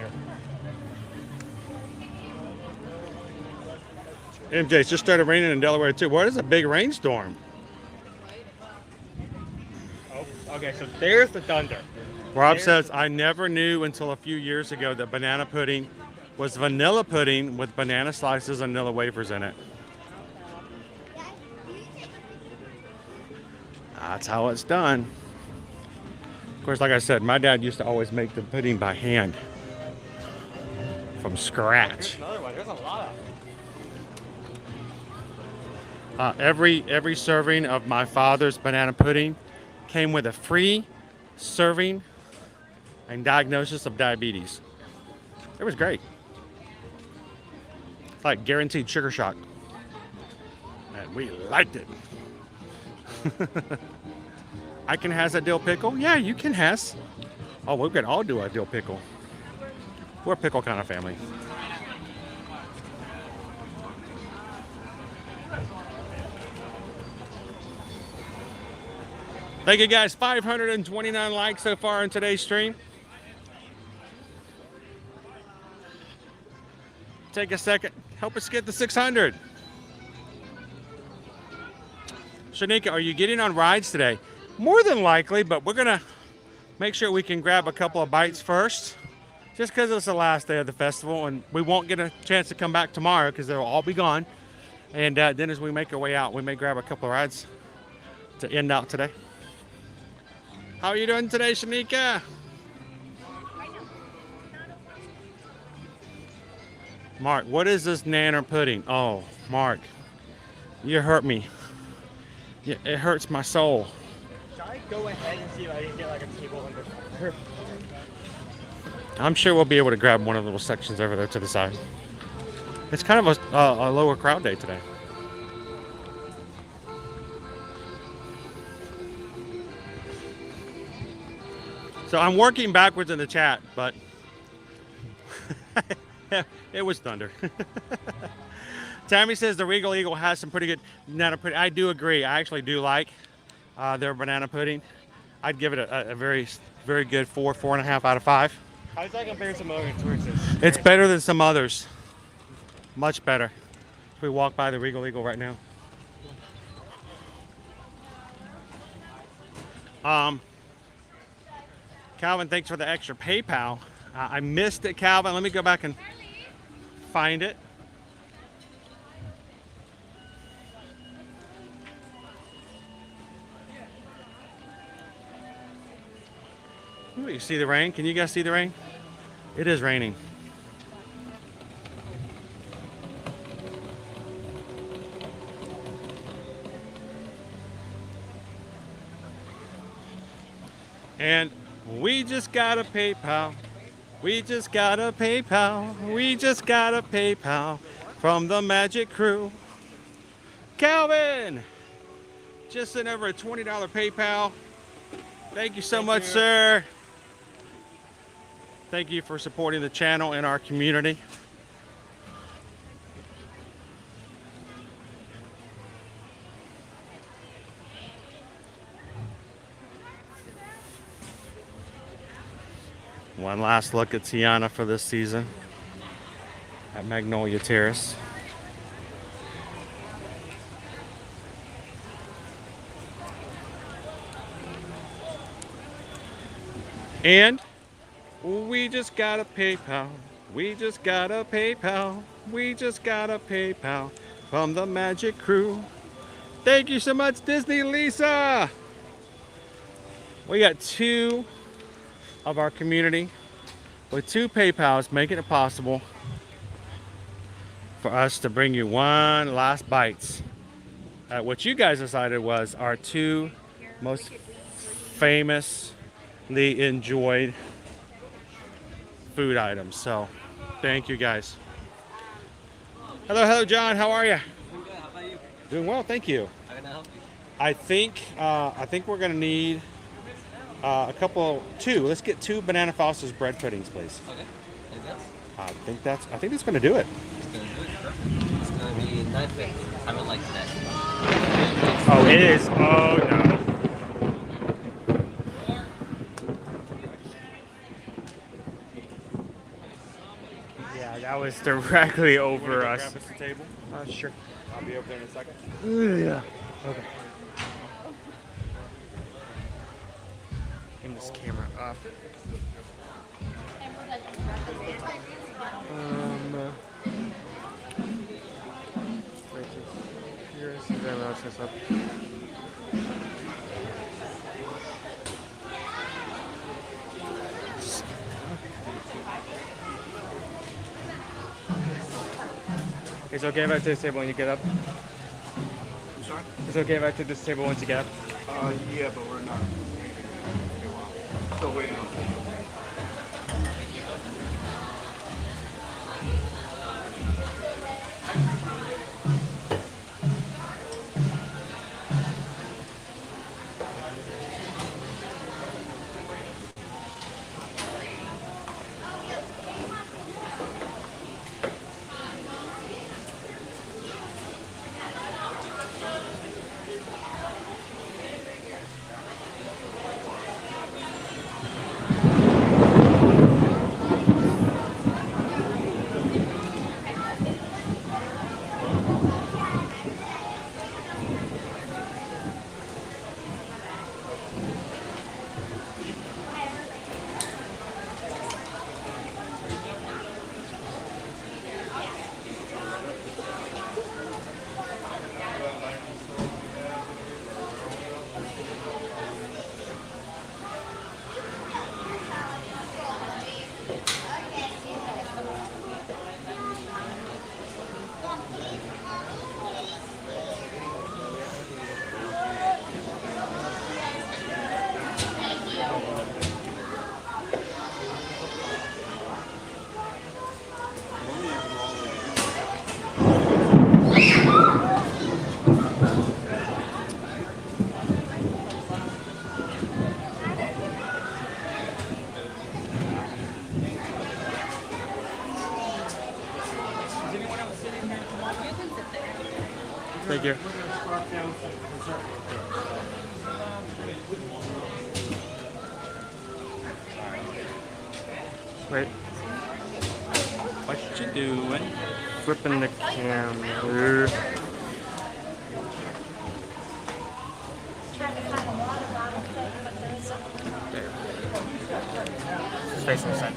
Speaker 8: there.
Speaker 1: MJ, it's just started raining in Delaware too. What is a big rainstorm?
Speaker 8: Oh, okay, so there's the thunder.
Speaker 1: Rob says, I never knew until a few years ago that banana pudding was vanilla pudding with banana slices and vanilla wafers in it. That's how it's done. Of course, like I said, my dad used to always make the pudding by hand from scratch.
Speaker 8: There's another one. There's a lot of
Speaker 1: Every serving of my father's banana pudding came with a free serving and diagnosis of diabetes. It was great. It's like guaranteed sugar shock. And we liked it. I can has a dill pickle? Yeah, you can has. Oh, we could all do a dill pickle. We're a pickle kind of family. Thank you guys. 529 likes so far on today's stream. Take a second. Help us get to 600. Shanika, are you getting on rides today? More than likely, but we're going to make sure we can grab a couple of bites first. Just because it's the last day of the festival, and we won't get a chance to come back tomorrow because they'll all be gone. And then as we make our way out, we may grab a couple of rides to end out today. How are you doing today, Shanika? Mark, what is this nanner pudding? Oh, Mark, you hurt me. Yeah, it hurts my soul.
Speaker 8: Should I go ahead and see if I can get like a table under there?
Speaker 1: I'm sure we'll be able to grab one of the little sections over there to the side. It's kind of a lower crowd day today. So I'm working backwards in the chat, but it was thunder. Tammy says the Regal Eagle has some pretty good banana pudding. I do agree. I actually do like their banana pudding. I'd give it a very, very good 4.5 out of 5.
Speaker 8: How does that compare to some other choices?
Speaker 1: It's better than some others. Much better. We walk by the Regal Eagle right now. Calvin, thanks for the extra PayPal. I missed it, Calvin. Let me go back and find it. Ooh, you see the rain? Can you guys see the rain? It is raining. And we just got a PayPal. We just got a PayPal. We just got a PayPal from the Magic Crew. Calvin, just sent over a $20 PayPal. Thank you so much, sir. Thank you for supporting the channel and our community. One last look at Tiana for this season at Magnolia Terrace. And we just got a PayPal. We just got a PayPal. We just got a PayPal from the Magic Crew. Thank you so much, Disney Lisa. We got two of our community with two PayPals, making it possible for us to bring you one last bites at what you guys decided was our two most famously enjoyed food items. So thank you guys. Hello John, how are you?
Speaker 10: Doing good. How about you?
Speaker 1: Doing well, thank you.
Speaker 10: How can I help you?
Speaker 1: I think we're gonna need two. Let's get two Banana Foster's bread puddings, please.
Speaker 10: Okay. Anything else?
Speaker 1: I think that's gonna do it.
Speaker 10: It's gonna do it. Perfect. It's gonna be $9.50. I would like that.
Speaker 1: Oh, it is. Oh no. Yeah, that was directly over us.
Speaker 5: Grab us a table.
Speaker 1: Sure.
Speaker 5: I'll be over there in a second.
Speaker 1: Yeah. Okay. Get this camera up. It's okay if I take this table when you get up?
Speaker 8: I'm sorry?
Speaker 1: It's okay if I take this table once you get up?
Speaker 8: Yeah, but we're not. Still waiting on it.
Speaker 1: Thank you. Wait. What you doing? Flipping the camera. There. Just facing the side.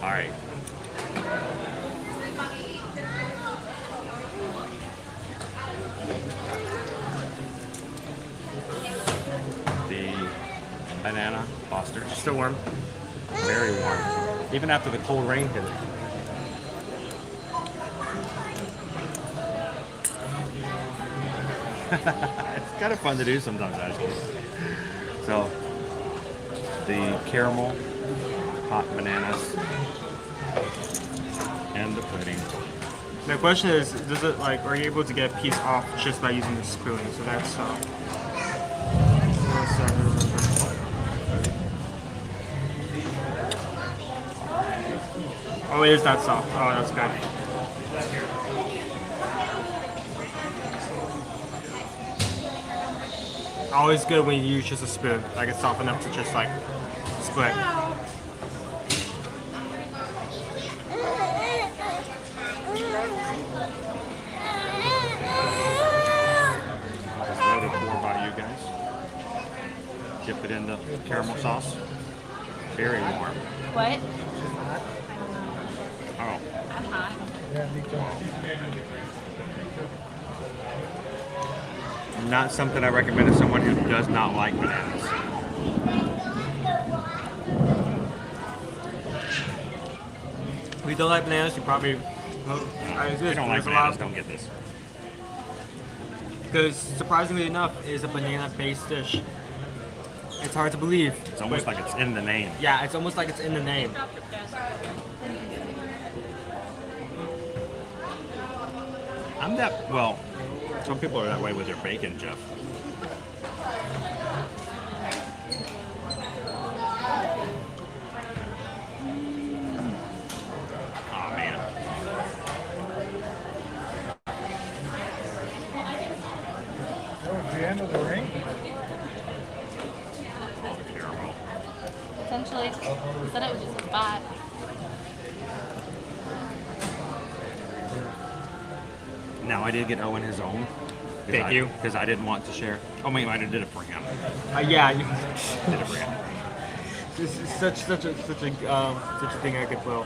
Speaker 1: All right. The banana Foster. Still warm. Very warm. Even after the cold rain hit it. It's kind of fun to do sometimes, actually. So, the caramel, hot bananas, and the pudding.
Speaker 8: The question is, does it like, are you able to get a piece off just by using the spoon? So that's oh, it is that soft. Oh, that's good. Always good when you use just a spoon. Like it's soft enough to just like split.
Speaker 1: Just ready to pour by you guys. Dip it in the caramel sauce. Very warm.
Speaker 3: What?
Speaker 1: Oh.
Speaker 3: I'm hot.
Speaker 1: Not something I recommend to someone who does not like bananas.
Speaker 8: If you don't like bananas, you probably. Well,
Speaker 1: If you don't like bananas, don't get this.
Speaker 8: Because surprisingly enough, it's a banana-based dish. It's hard to believe.
Speaker 1: It's almost like it's in the name.
Speaker 8: Yeah, it's almost like it's in the name.
Speaker 1: I'm that, well, some people are that way with their bacon, Jeff. Oh, man.
Speaker 9: The end of the ring?
Speaker 1: Caramel.
Speaker 3: Essentially, he said it was just a spot.
Speaker 1: Now, I did get Owen his own.
Speaker 8: Thank you.
Speaker 1: Because I didn't want to share. Oh, wait, I did it for him.
Speaker 8: Yeah, you
Speaker 1: Did it for him.
Speaker 8: this is such a thing I could will.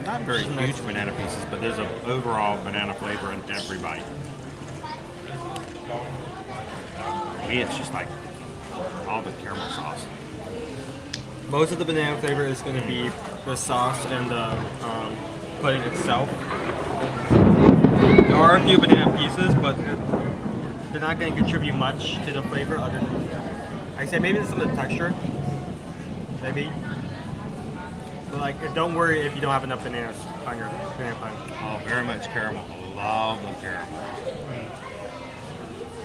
Speaker 1: Not very huge banana pieces, but there's an overall banana flavor in every bite. For me, it's just like all the caramel sauce.
Speaker 8: Most of the banana flavor is going to be the sauce and the pudding itself. There are a few banana pieces, but they're not going to contribute much to the flavor other than, I say maybe some of the texture, maybe. But like, don't worry if you don't have enough bananas on your banana pie.
Speaker 1: Oh, very much caramel. Love the caramel.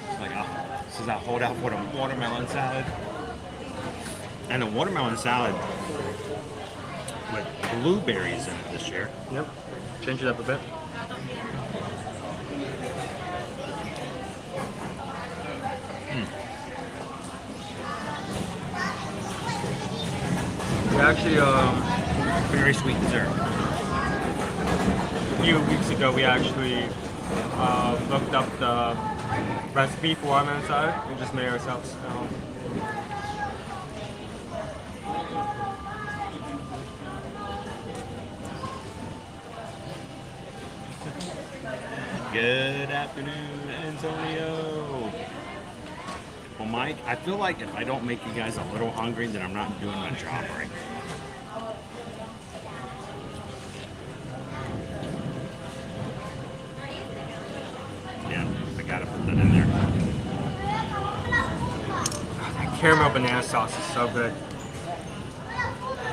Speaker 1: It's like, this is a holdout for a watermelon salad. And a watermelon salad with blueberries in it this year.
Speaker 8: Yep. Change it up a bit. We actually,
Speaker 1: Very sweet dessert.
Speaker 8: a few weeks ago, we actually looked up the recipe for watermelon salad and just made it ourselves.
Speaker 1: Good afternoon, Antonio. Well, Mike, I feel like if I don't make you guys a little hungry, then I'm not doing my job right. Yeah, I gotta put that in there.
Speaker 8: That caramel banana sauce is so good.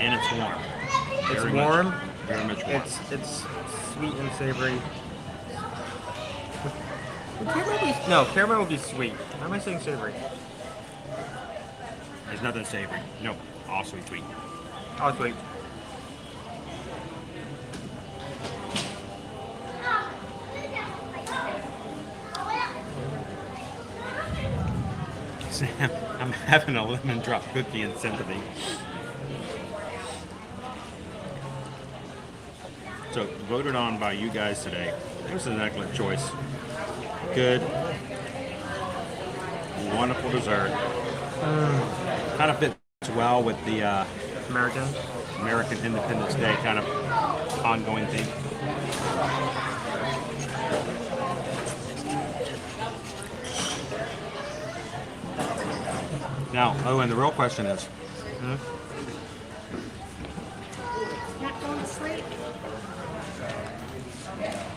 Speaker 1: And it's warm.
Speaker 8: It's
Speaker 1: Very
Speaker 8: warm.
Speaker 1: Much, very much warm.
Speaker 8: It's sweet and savory. Caramel will be sweet. How am I saying savory?
Speaker 1: There's nothing savory. Nope. All sweet.
Speaker 8: Oh, sweet.
Speaker 1: Sam, I'm having a lemon drop cookie in sympathy. So, voted on by you guys today. This is an excellent choice. Good. Wonderful dessert. Kind of fits well with the American Independence Day kind of ongoing theme. Now, Owen, the real question is,
Speaker 3: Not going to sleep.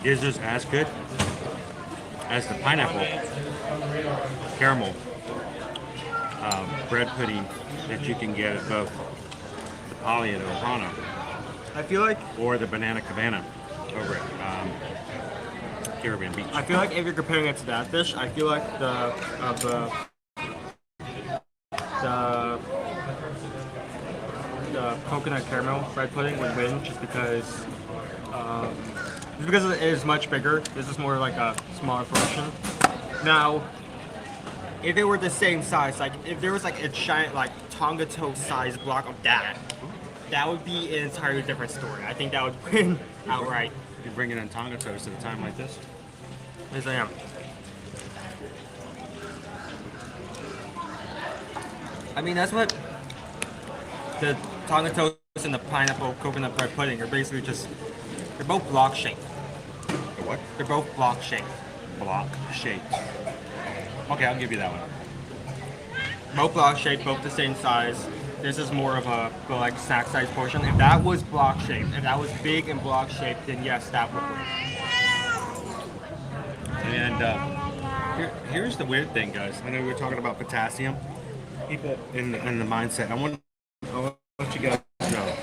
Speaker 1: is this as good?
Speaker 5: as the pineapple caramel bread pudding that you can get at both the Poly and Ohana,
Speaker 8: I feel like
Speaker 5: or the Banana Cabana over at Caribbean Beach.
Speaker 8: I feel like if you're comparing it to that dish, I feel like the coconut caramel bread pudding would win just because it is much bigger. This is more like a smaller portion. Now, if it were the same size, like if there was like a giant like Tonga toe size block of that would be an entirely different story. I think that would win outright.
Speaker 5: You bring it in Tonga toast at a time like this?
Speaker 8: Yes, I am. I mean, that's what the Tonga toast and the pineapple coconut bread pudding are basically just, they're both block shaped.
Speaker 5: What?
Speaker 8: They're both block shaped.
Speaker 5: Block shaped. Okay, I'll give you that one.
Speaker 8: Both block shaped, both the same size. This is more of a like snack size portion. If that was block shaped, if that was big and block shaped, then yes, that would win.
Speaker 5: And here's the weird thing, guys. I know we were talking about potassium. People in the mindset. I want to let you guys know.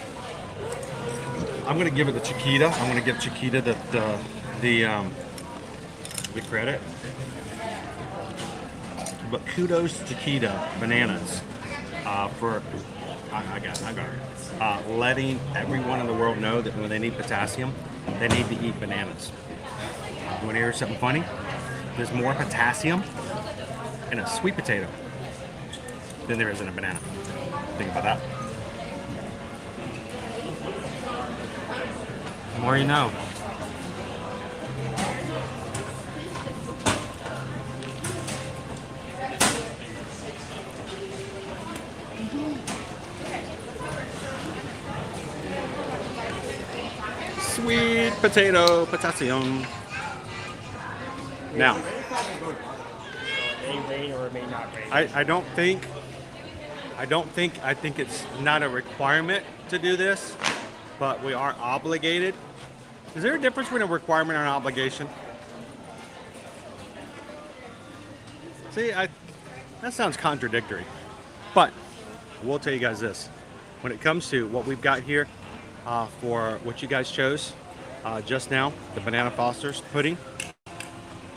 Speaker 5: I'm going to give it the Chiquita. I'm going to give Chiquita the credit. But kudos to Chiquita Bananas for letting everyone in the world know that when they need potassium, they need to eat bananas. You want to hear something funny? There's more potassium in a sweet potato than there is in a banana. Think about that.
Speaker 8: The more you know.
Speaker 1: Sweet potato, potassium. Now,
Speaker 8: It may rain or it may not rain.
Speaker 1: I think it's not a requirement to do this, but we are obligated. Is there a difference between a requirement and an obligation? See, that sounds contradictory. But we'll tell you guys this. When it comes to what we've got here for what you guys chose just now, the Banana Foster's pudding,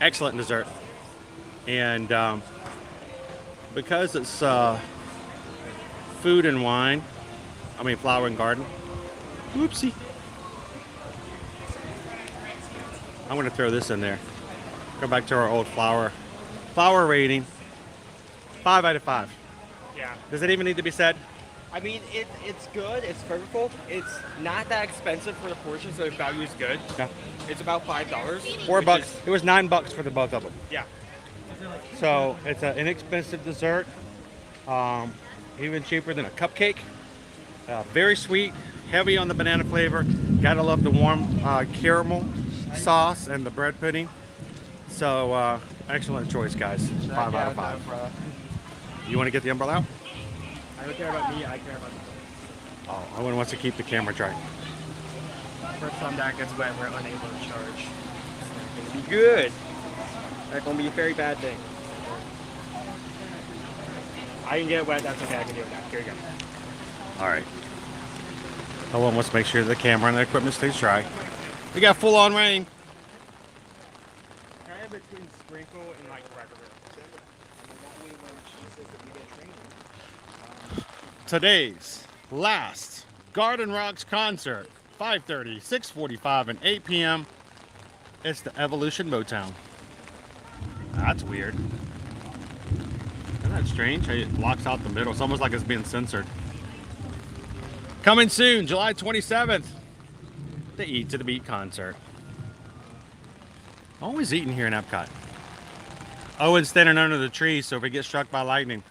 Speaker 1: excellent dessert. And because it's food and wine, flower and garden, whoopsie. I'm going to throw this in there. Go back to our old flour rating. 5 out of 5.
Speaker 8: Yeah.
Speaker 1: Does it even need to be said?
Speaker 8: I mean, it's good. It's flavorful. It's not that expensive for the portion, so the value is good.
Speaker 1: Yeah.
Speaker 8: It's about $5.
Speaker 1: $4. It was $9 for the both of them.
Speaker 8: Yeah.
Speaker 1: So it's an inexpensive dessert, even cheaper than a cupcake. Very sweet, heavy on the banana flavor. Gotta love the warm caramel sauce and the bread pudding. So excellent choice, guys. 5 out of 5. You want to get the umbrella out?
Speaker 8: I don't care about me. I care about you.
Speaker 1: Oh, Owen wants to keep the camera dry.
Speaker 8: First time that gets wet, we're unable to charge. It's gonna be good. That's gonna be a very bad thing. I can get wet. That's okay. I can do it now. Here you go.
Speaker 1: All right. Owen wants to make sure the camera and the equipment stays dry. We got full on rain.
Speaker 8: Kind of between sprinkle and like regular.
Speaker 1: Today's last Garden Rocks concert, 5:30, 6:45, and 8 p.m. It's the Evolution Motown. That's weird. Isn't that strange? It blocks out the middle. It's almost like it's being censored. Coming soon, July 27th, the Eat to the Beat concert. Always eating here in Epcot. Owen's standing under the tree, so if he gets struck by lightning,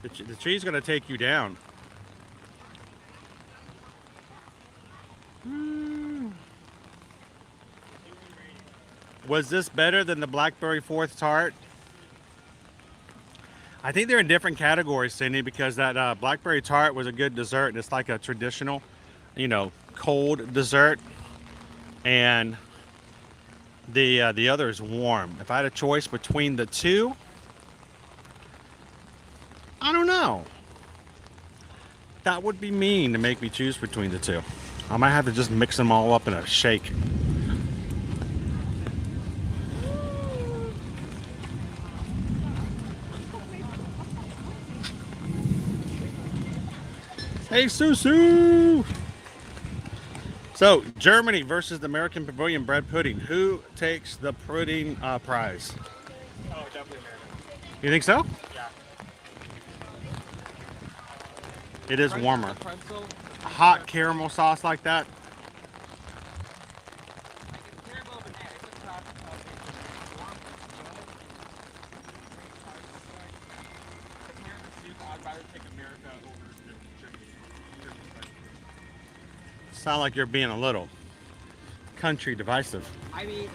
Speaker 1: the tree's going to take you down. Was this better than the Blackberry Fourth Tart? I think they're in different categories, Cindy, because that Blackberry Tart was a good dessert, and it's like a traditional, cold dessert. And The other is warm. If I had a choice between the two, I don't know. That would be mean to make me choose between the two. I might have to just mix them all up in a shake. Hey, Susu! So, Germany versus the American Pavilion bread pudding. Who takes the pudding prize?
Speaker 8: Oh, definitely American.
Speaker 1: You think so?
Speaker 8: Yeah.
Speaker 1: It is warmer.
Speaker 8: Pretzel.
Speaker 1: Hot caramel sauce like that. Sound like you're being a little country divisive.
Speaker 8: I mean,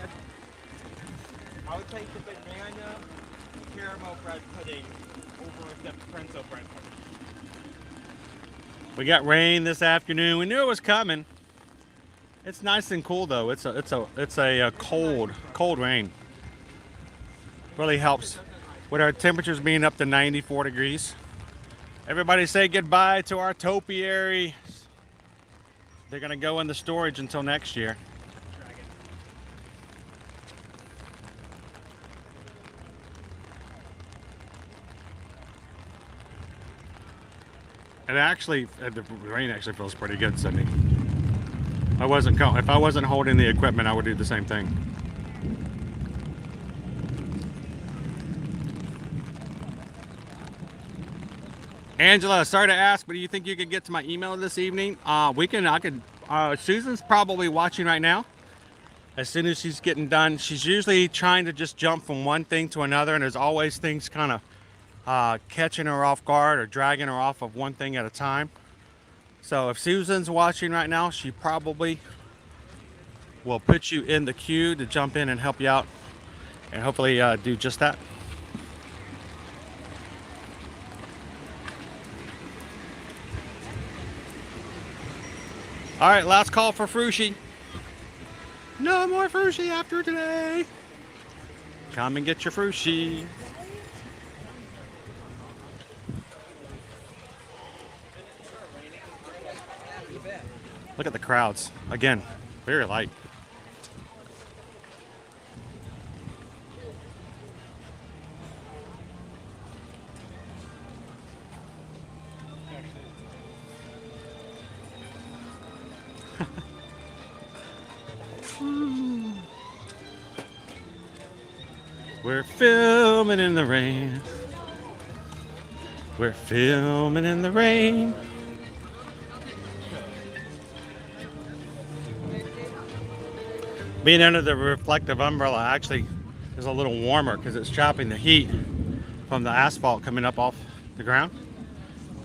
Speaker 8: I would take the banana caramel bread pudding over the pretzel bread pudding.
Speaker 1: We got rain this afternoon. We knew it was coming. It's nice and cool though. It's a cold rain. Really helps with our temperatures being up to 94 degrees. Everybody say goodbye to our topiaries. They're gonna go in the storage until next year. And actually, the rain actually feels pretty good, Sydney. If I wasn't holding the equipment, I would do the same thing. Angela, sorry to ask, but do you think you could get to my email this evening? Susan's probably watching right now. As soon as she's getting done, she's usually trying to just jump from one thing to another, and there's always things kind of catching her off guard or dragging her off of one thing at a time. So if Susan's watching right now, she probably will put you in the queue to jump in and help you out and hopefully do just that. All right, last call for Frushi. No more Frushi after today. Come and get your Frushi. Look at the crowds. Again, very light. We're filming in the rain. We're filming in the rain. Being under the reflective umbrella actually is a little warmer because it's trapping the heat from the asphalt coming up off the ground.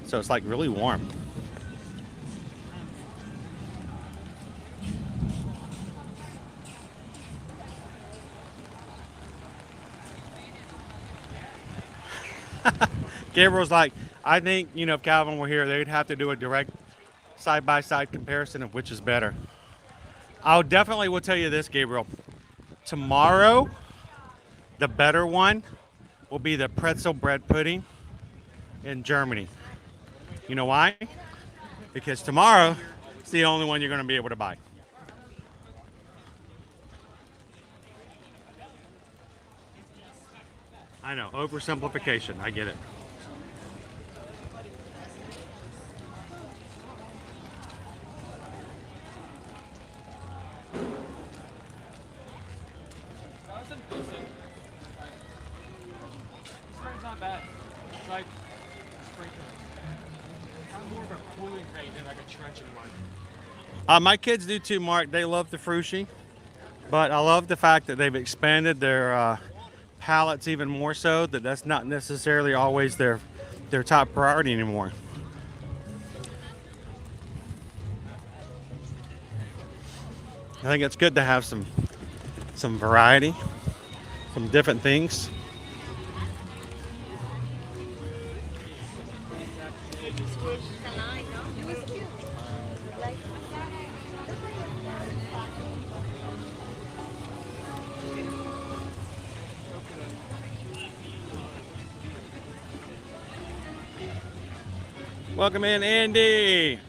Speaker 1: So it's like really warm. Gabriel's like, I think, if Calvin were here, they'd have to do a direct side-by-side comparison of which is better. I definitely will tell you this, Gabriel. Tomorrow, the better one will be the pretzel bread pudding in Germany. You know why? Because tomorrow, it's the only one you're going to be able to buy. I know, oversimplification. I get it.
Speaker 8: It's not bad. It's like sprinkling. Kind of more of a cooling paint than like a trenching one.
Speaker 1: My kids do too, Mark. They love the Frushi, but I love the fact that they've expanded their palettes even more so, that's not necessarily always their top priority anymore. I think it's good to have some variety, some different things. Welcome in, Andy.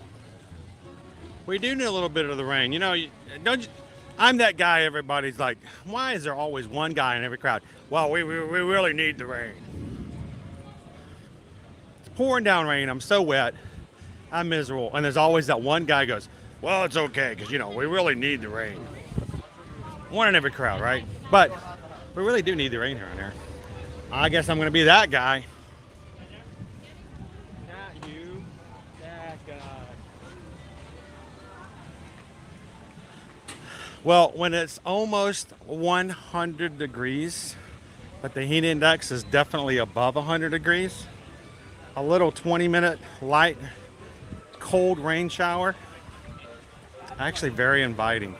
Speaker 1: We do need a little bit of the rain. You know, I'm that guy everybody's like, why is there always one guy in every crowd? Well, we really need the rain. It's pouring down rain. I'm so wet. I'm miserable. And there's always that one guy goes, well, it's okay because, you know, we really need the rain. One in every crowd, right? But we really do need the rain around here. I guess I'm going to be that guy.
Speaker 8: Not you. That guy.
Speaker 1: Well, when it's almost 100 degrees, but the heat index is definitely above 100 degrees, a little 20-minute light, cold rain shower, actually very inviting.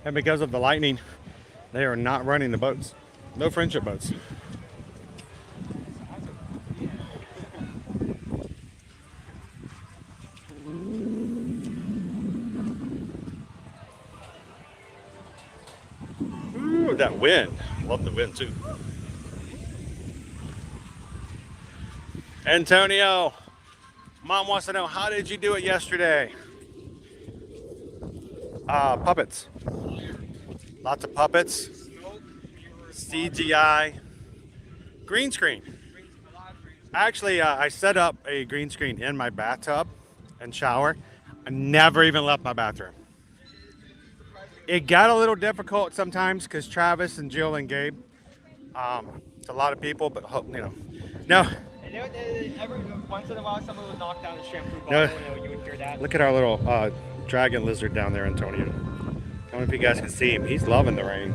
Speaker 1: And because of the lightning, they are not running the boats. No friendship boats. Ooh, that wind. Love the wind too. Antonio, Mom wants to know, how did you do it yesterday? Puppets. Lots of puppets. CGI. Green screen. Actually, I set up a green screen in my bathtub and shower. I never even left my bathroom. It got a little difficult sometimes because Travis and Jill and Gabe, it's a lot of people, but you know, no.
Speaker 8: Every once in a while, someone would knock down the shampoo bottle.
Speaker 1: No.
Speaker 8: You would hear that.
Speaker 1: Look at our little dragon lizard down there, Antonio. I don't know if you guys can see him. He's loving the rain.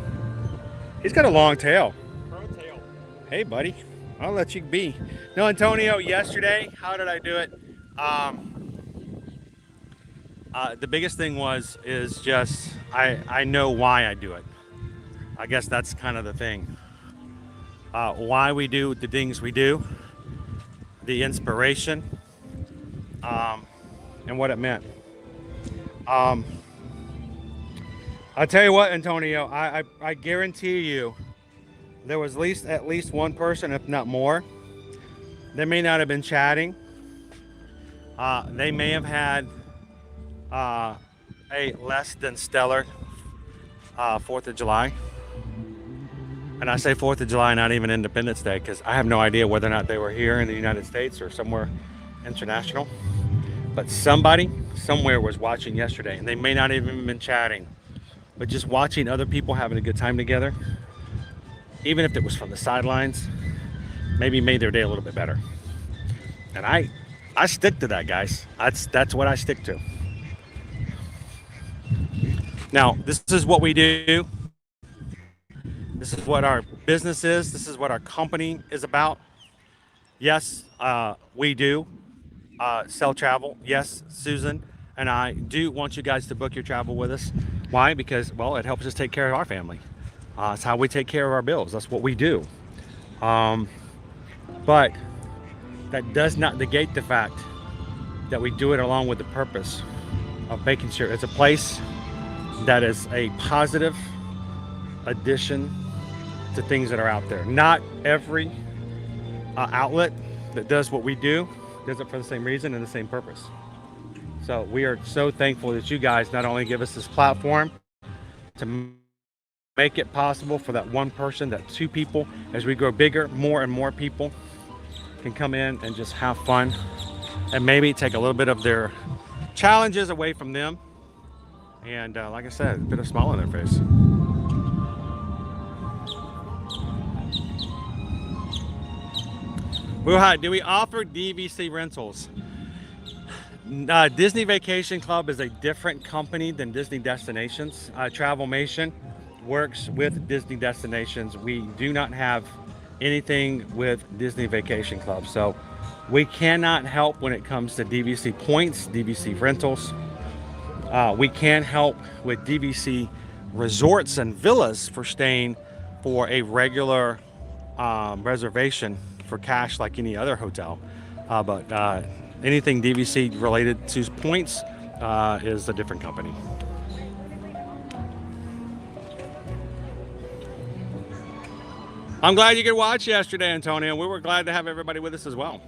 Speaker 1: He's got a long tail.
Speaker 8: Pro tail.
Speaker 1: Hey, buddy. I'll let you be. No, Antonio, yesterday, how did I do it? The biggest thing is just I know why I do it. I guess that's kind of the thing. Why we do the things we do, the inspiration, and what it meant. I'll tell you what, Antonio, I guarantee you there was at least one person, if not more. They may not have been chatting. They may have had a less than stellar 4th of July. And I say 4th of July, not even Independence Day, because I have no idea whether or not they were here in the United States or somewhere international. But somebody somewhere was watching yesterday, and they may not even been chatting, but just watching other people having a good time together, even if it was from the sidelines, maybe made their day a little bit better. And I stick to that, guys. That's what I stick to. Now, this is what we do. This is what our business is. This is what our company is about. Yes, we do sell travel. Yes, Susan and I do want you guys to book your travel with us. Why? Because, well, it helps us take care of our family. It's how we take care of our bills. That's what we do. But that does not negate the fact that we do it along with the purpose of making sure it's a place that is a positive addition to things that are out there. Not every outlet that does what we do does it for the same reason and the same purpose. So we are so thankful that you guys not only give us this platform to make it possible for that one person, that two people, as we grow bigger, more and more people can come in and just have fun and maybe take a little bit of their challenges away from them. And like I said, a bit of smile on their face. Well, hi, do we offer DVC rentals? Disney Vacation Club is a different company than Disney Destinations. Travelmation works with Disney Destinations. We do not have anything with Disney Vacation Club. So we cannot help when it comes to DVC points, DVC rentals. We can help with DVC resorts and villas for staying for a regular reservation for cash like any other hotel. But anything DVC related to points is a different company. I'm glad you could watch yesterday, Antonio. We were glad to have everybody with us as well.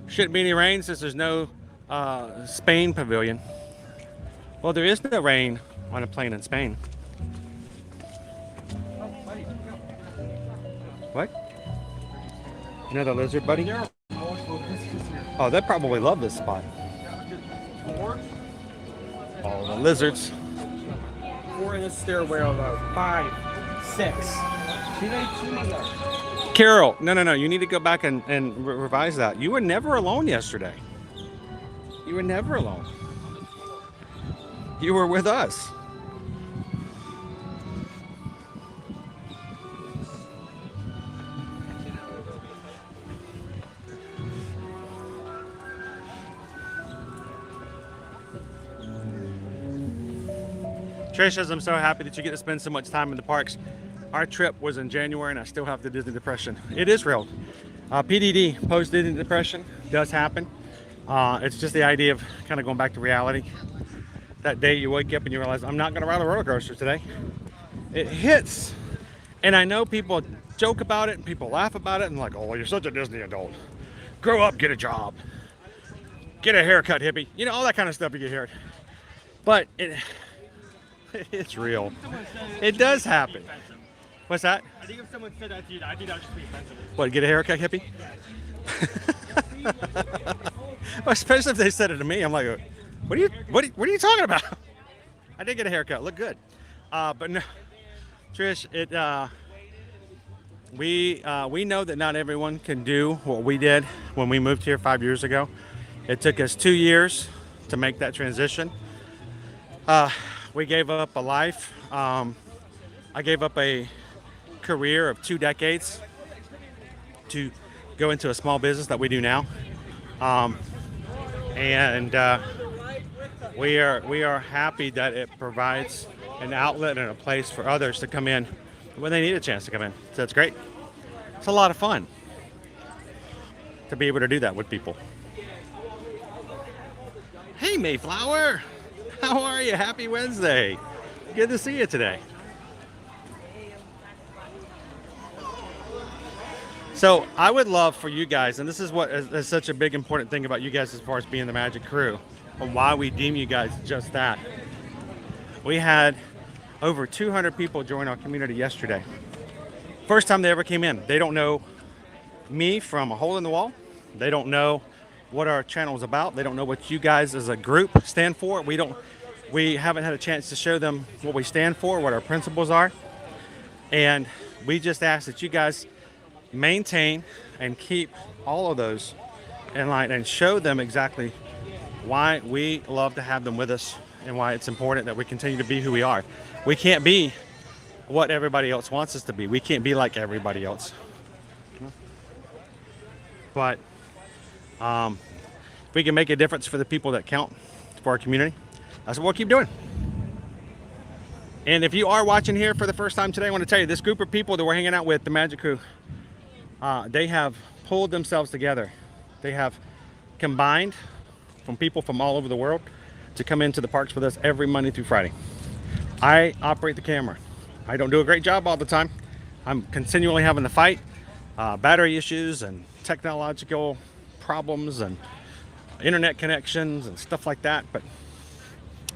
Speaker 1: Shouldn't be any rain since there's no Spain pavilion. Well, there is no rain on a plane in Spain. What? Another lizard, buddy? Oh, they probably love this spot. All the lizards.
Speaker 8: 4 in the stairwell though. 5, 6.
Speaker 1: Carol, no. You need to go back and revise that. You were never alone yesterday. You were never alone. You were with us. Trish says, I'm so happy that you get to spend so much time in the parks. Our trip was in January and I still have the Disney depression. It is real. PDD, post-Disney depression, does happen. It's just the idea of kind of going back to reality. That day you wake up and you realize, I'm not going to ride a roller coaster today. It hits. And I know people joke about it and people laugh about it and like, oh, you're such a Disney adult. Grow up, get a job. Get a haircut, hippie. You know, all that kind of stuff you get here. But it's real. It does happen. What's that?
Speaker 8: I think if someone said that to you, I think that would just be offensive.
Speaker 1: What, get a haircut, hippie? Well, especially if they said it to me, I'm like, what are you talking about? I did get a haircut, look good. But no, Trish, we know that not everyone can do what we did when we moved here 5 years ago. It took us 2 years to make that transition. We gave up a life. I gave up a career of 2 decades to go into a small business that we do now. We are happy that it provides an outlet and a place for others to come in when they need a chance to come in. So it's great. It's a lot of fun to be able to do that with people. Hey, Mayflower. How are you? Happy Wednesday. Good to see you today. So I would love for you guys, and this is what is such a big important thing about you guys as far as being the Magic Crew, and why we deem you guys just that. We had over 200 people join our community yesterday. First time they ever came in. They don't know me from a hole in the wall. They don't know what our channel is about. They don't know what you guys as a group stand for. We haven't had a chance to show them what we stand for, what our principles are. And we just ask that you guys maintain and keep all of those in line and show them exactly why we love to have them with us and why it's important that we continue to be who we are. We can't be what everybody else wants us to be. We can't be like everybody else. But if we can make a difference for the people that count for our community, that's what we'll keep doing. And if you are watching here for the first time today, I want to tell you, this group of people that we're hanging out with, the Magic Crew, they have pulled themselves together. They have combined from people from all over the world to come into the parks with us every Monday through Friday. I operate the camera. I don't do a great job all the time. I'm continually having to fight battery issues and technological problems and internet connections and stuff like that. But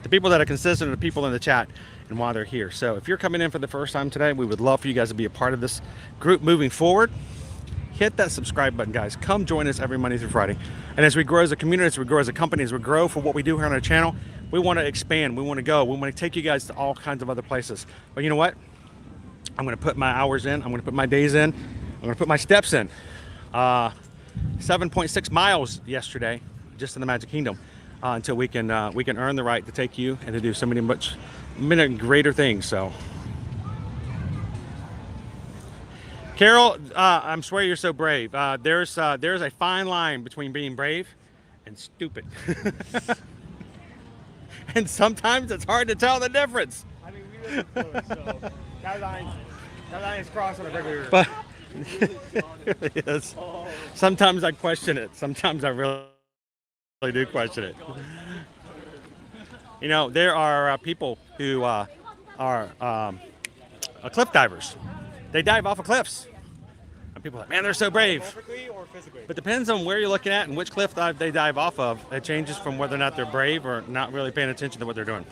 Speaker 1: the people that are consistent are the people in the chat and why they're here. So if you're coming in for the first time today, we would love for you guys to be a part of this group moving forward. Hit that subscribe button, guys. Come join us every Monday through Friday. And as we grow as a community, as we grow as a company, as we grow for what we do here on our channel, we want to expand. We want to go. We want to take you guys to all kinds of other places. But you know what? I'm going to put my hours in. I'm going to put my days in. I'm going to put my steps in. 7.6 miles yesterday, just in the Magic Kingdom, until we can earn the right to take you and to do so many greater things. So. Carol, I swear you're so brave. There's a fine line between being brave and stupid. And sometimes it's hard to tell the difference.
Speaker 8: I mean, we live close, so that line is crossed on a regular.
Speaker 1: But it is. Sometimes I question it. Sometimes I really do question it. You know, there are people who are cliff divers. they dive off of cliffs. And people are like, man, they're so brave.
Speaker 8: Metaphorically or physically?
Speaker 1: But depends on where you're looking at and which cliff they dive off of. It changes from whether or not they're brave or not really paying attention to what they're doing.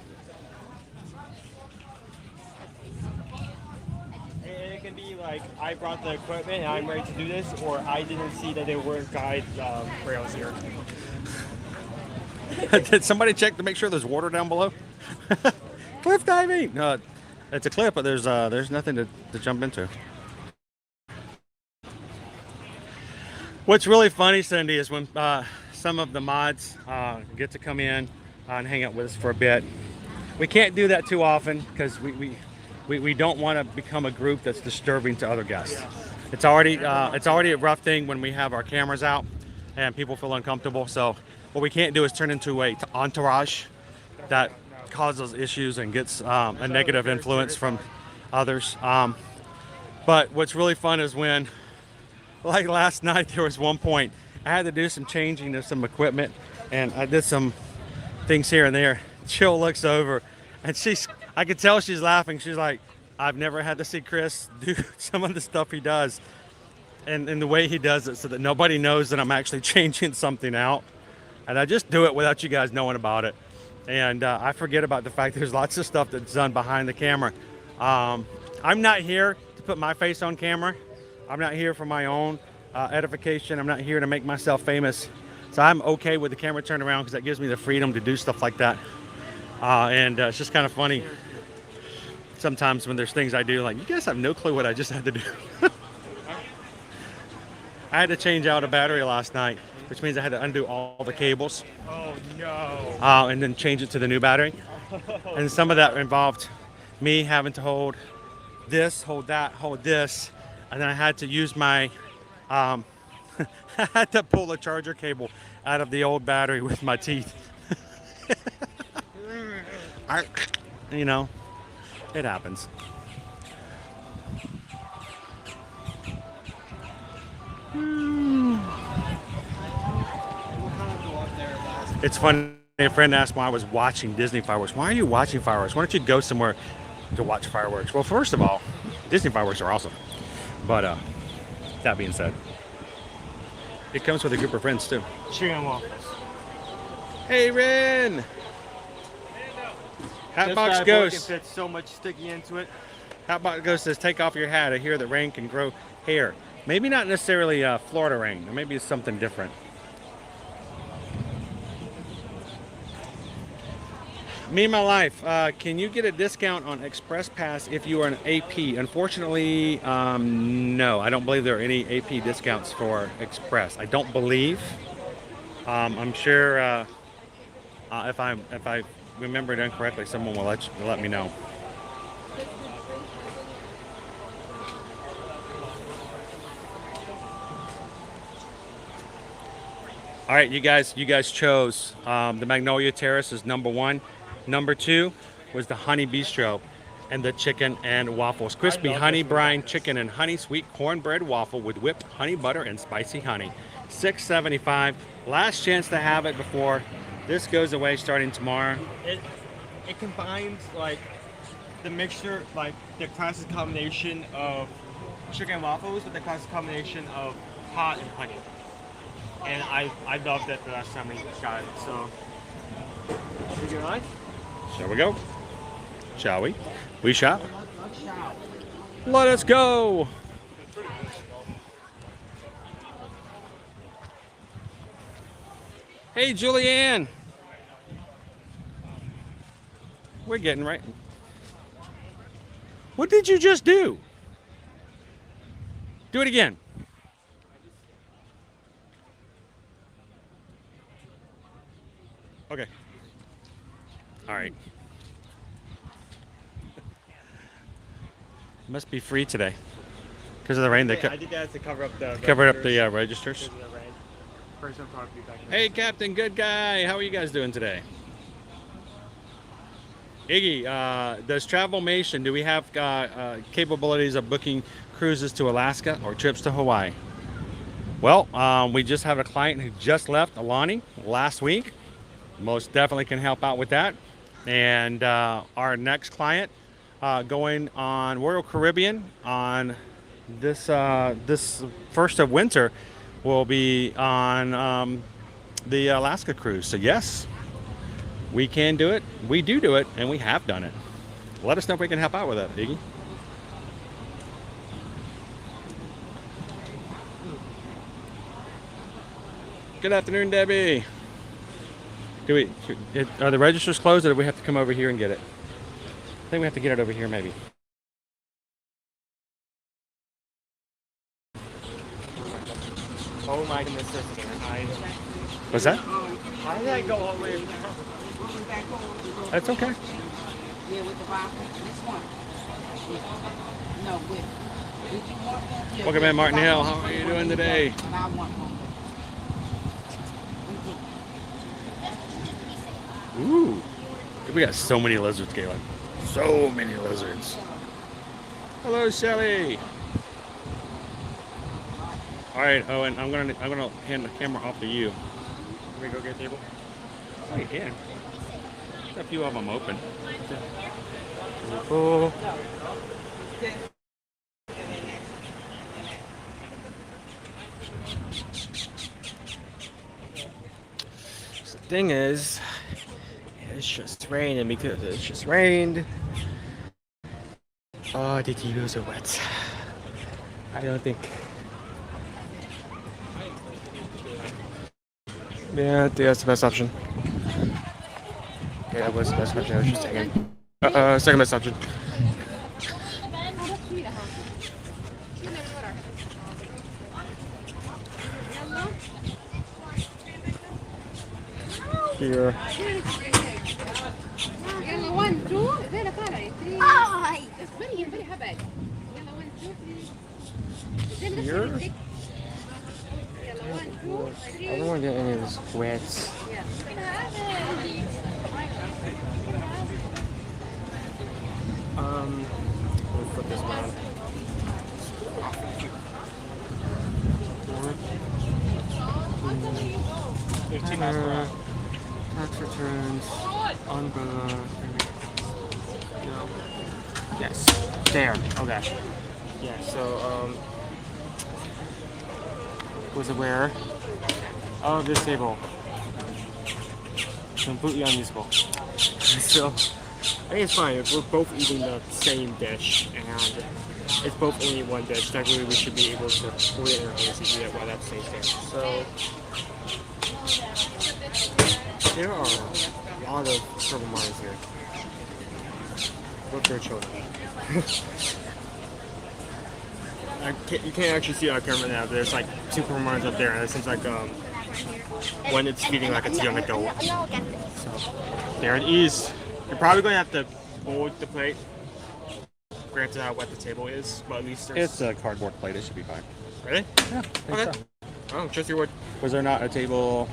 Speaker 8: It can be like, I brought the equipment and I'm ready to do this, or I didn't see that there weren't guide rails here.
Speaker 1: Did somebody check to make sure there's water down below? Cliff diving. No, it's a cliff, but there's nothing to jump into. What's really funny, Cindy, is when some of the mods get to come in and hang out with us for a bit. We can't do that too often because we don't want to become a group that's disturbing to other guests. It's already a rough thing when we have our cameras out and people feel uncomfortable. So what we can't do is turn into a entourage that causes issues and gets a negative influence from others. But what's really fun is when, like last night, there was one point I had to do some changing of some equipment, and I did some things here and there. Jill looks over, and I could tell she's laughing. She's like, I've never had to see Chris do some of the stuff he does, and the way he does it so that nobody knows that I'm actually changing something out. And I just do it without you guys knowing about it. And I forget about the fact there's lots of stuff that's done behind the camera. I'm not here to put my face on camera. I'm not here for my own edification. I'm not here to make myself famous. So I'm okay with the camera turned around because that gives me the freedom to do stuff like that. And it's just kind of funny sometimes when there's things I do, like, you guys have no clue what I just had to do. I had to change out a battery last night, which means I had to undo all the cables.
Speaker 8: Oh no.
Speaker 1: And then change it to the new battery. And some of that involved me having to hold this, hold that, hold this. And then I had to use my, I had to pull the charger cable out of the old battery with my teeth. You know, it happens. It's funny, a friend asked why I was watching Disney fireworks. Why are you watching fireworks? Why don't you go somewhere to watch fireworks? Well, first of all, Disney fireworks are awesome. But that being said, it comes with a group of friends too.
Speaker 8: Chicken and waffles.
Speaker 1: Hey, Ren! Hatbox Ghost.
Speaker 8: It fits so much sticky into it.
Speaker 1: Hatbox Ghost says, take off your hat. I hear that rain can grow hair. Maybe not necessarily Florida rain. Or maybe it's something different. Me and my life, can you get a discount on Express Pass if you are an AP? Unfortunately, no. I don't believe there are any AP discounts for Express. I don't believe. I'm sure if I remember it incorrectly, someone will let me know. All right, you guys chose the Magnolia Terrace is number 1. Number 2 was the Honey Bistro and the chicken and waffles. Crispy honey brine chicken and honey sweet cornbread waffle with whipped honey butter and spicy honey. $6.75. Last chance to have it before this goes away starting tomorrow.
Speaker 8: It combines like the mixture, like the classic combination of chicken and waffles with the classic combination of hot and honey. And I loved it the last time we got it. So, we get on?
Speaker 1: Shall we go? Shall we? We shall. Let us go. Hey, Julianne. We're getting right. What did you just do? Do it again. Okay. All right. Must be free today because of the rain.
Speaker 8: I did that to cover up the
Speaker 1: registers. Hey, Captain, good guy. How are you guys doing today? Iggy, does Travelmation, do we have capabilities of booking cruises to Alaska or trips to Hawaii? Well, we just have a client who just left, Alani, last week. Most definitely can help out with that. And our next client going on Royal Caribbean on this first of winter will be on the Alaska cruise. So yes, we can do it. We do it, and we have done it. Let us know if we can help out with that, Iggy. Good afternoon, Debbie. Are the registers closed, or do we have to come over here and get it? I think we have to get it over here, maybe.
Speaker 8: Oh my goodness,
Speaker 1: What's that?
Speaker 8: How did I go all the way?
Speaker 1: That's okay.
Speaker 3: Yeah, with the vodka. This one. No, with.
Speaker 1: Welcome in, Martin Hill. How are you doing today?
Speaker 3: And I want one.
Speaker 1: Ooh. We got so many lizards, Galen. So many lizards. Hello, Shelly. All right, Owen. I'm gonna hand the camera off to you.
Speaker 8: Can we go get a table?
Speaker 1: Oh, you can. There's a few of them open.
Speaker 8: Oh. The thing is, it's just raining because it's just rained. Oh, the TVs are wet. I don't think. Yeah, I think that's the best option. Yeah, that was the best option. I was just taking. Second best option. Here.
Speaker 3: يلا 1 2 زي لا طالع 3 هاي اصبري اصبري حبايبي يلا 1 2 3
Speaker 8: Here.
Speaker 3: يلا 1 2 3
Speaker 8: I don't want to get any of this wet. We'll put this one on. Tax returns, umbrella. No. Yes. There. Okay. Yeah. So was aware of this table. Completely unusable. So I think it's fine if we're both eating the same dish and it's both only one dish. Technically, we should be able to put it in our hands and eat it while that stays there. So there are a lot of purple martins here. With their children. You can't actually see it on camera now, but there's like 2 purple martins up there, and it seems like when it's feeding like its young adult. So there it is. You're probably going to have to mold the plate. Granted how wet the table is, but at least there's...
Speaker 1: It's a cardboard plate. It should be fine.
Speaker 8: Really?
Speaker 1: Yeah.
Speaker 8: Okay.
Speaker 1: So.
Speaker 8: Oh, trust your word.
Speaker 1: Was there not a table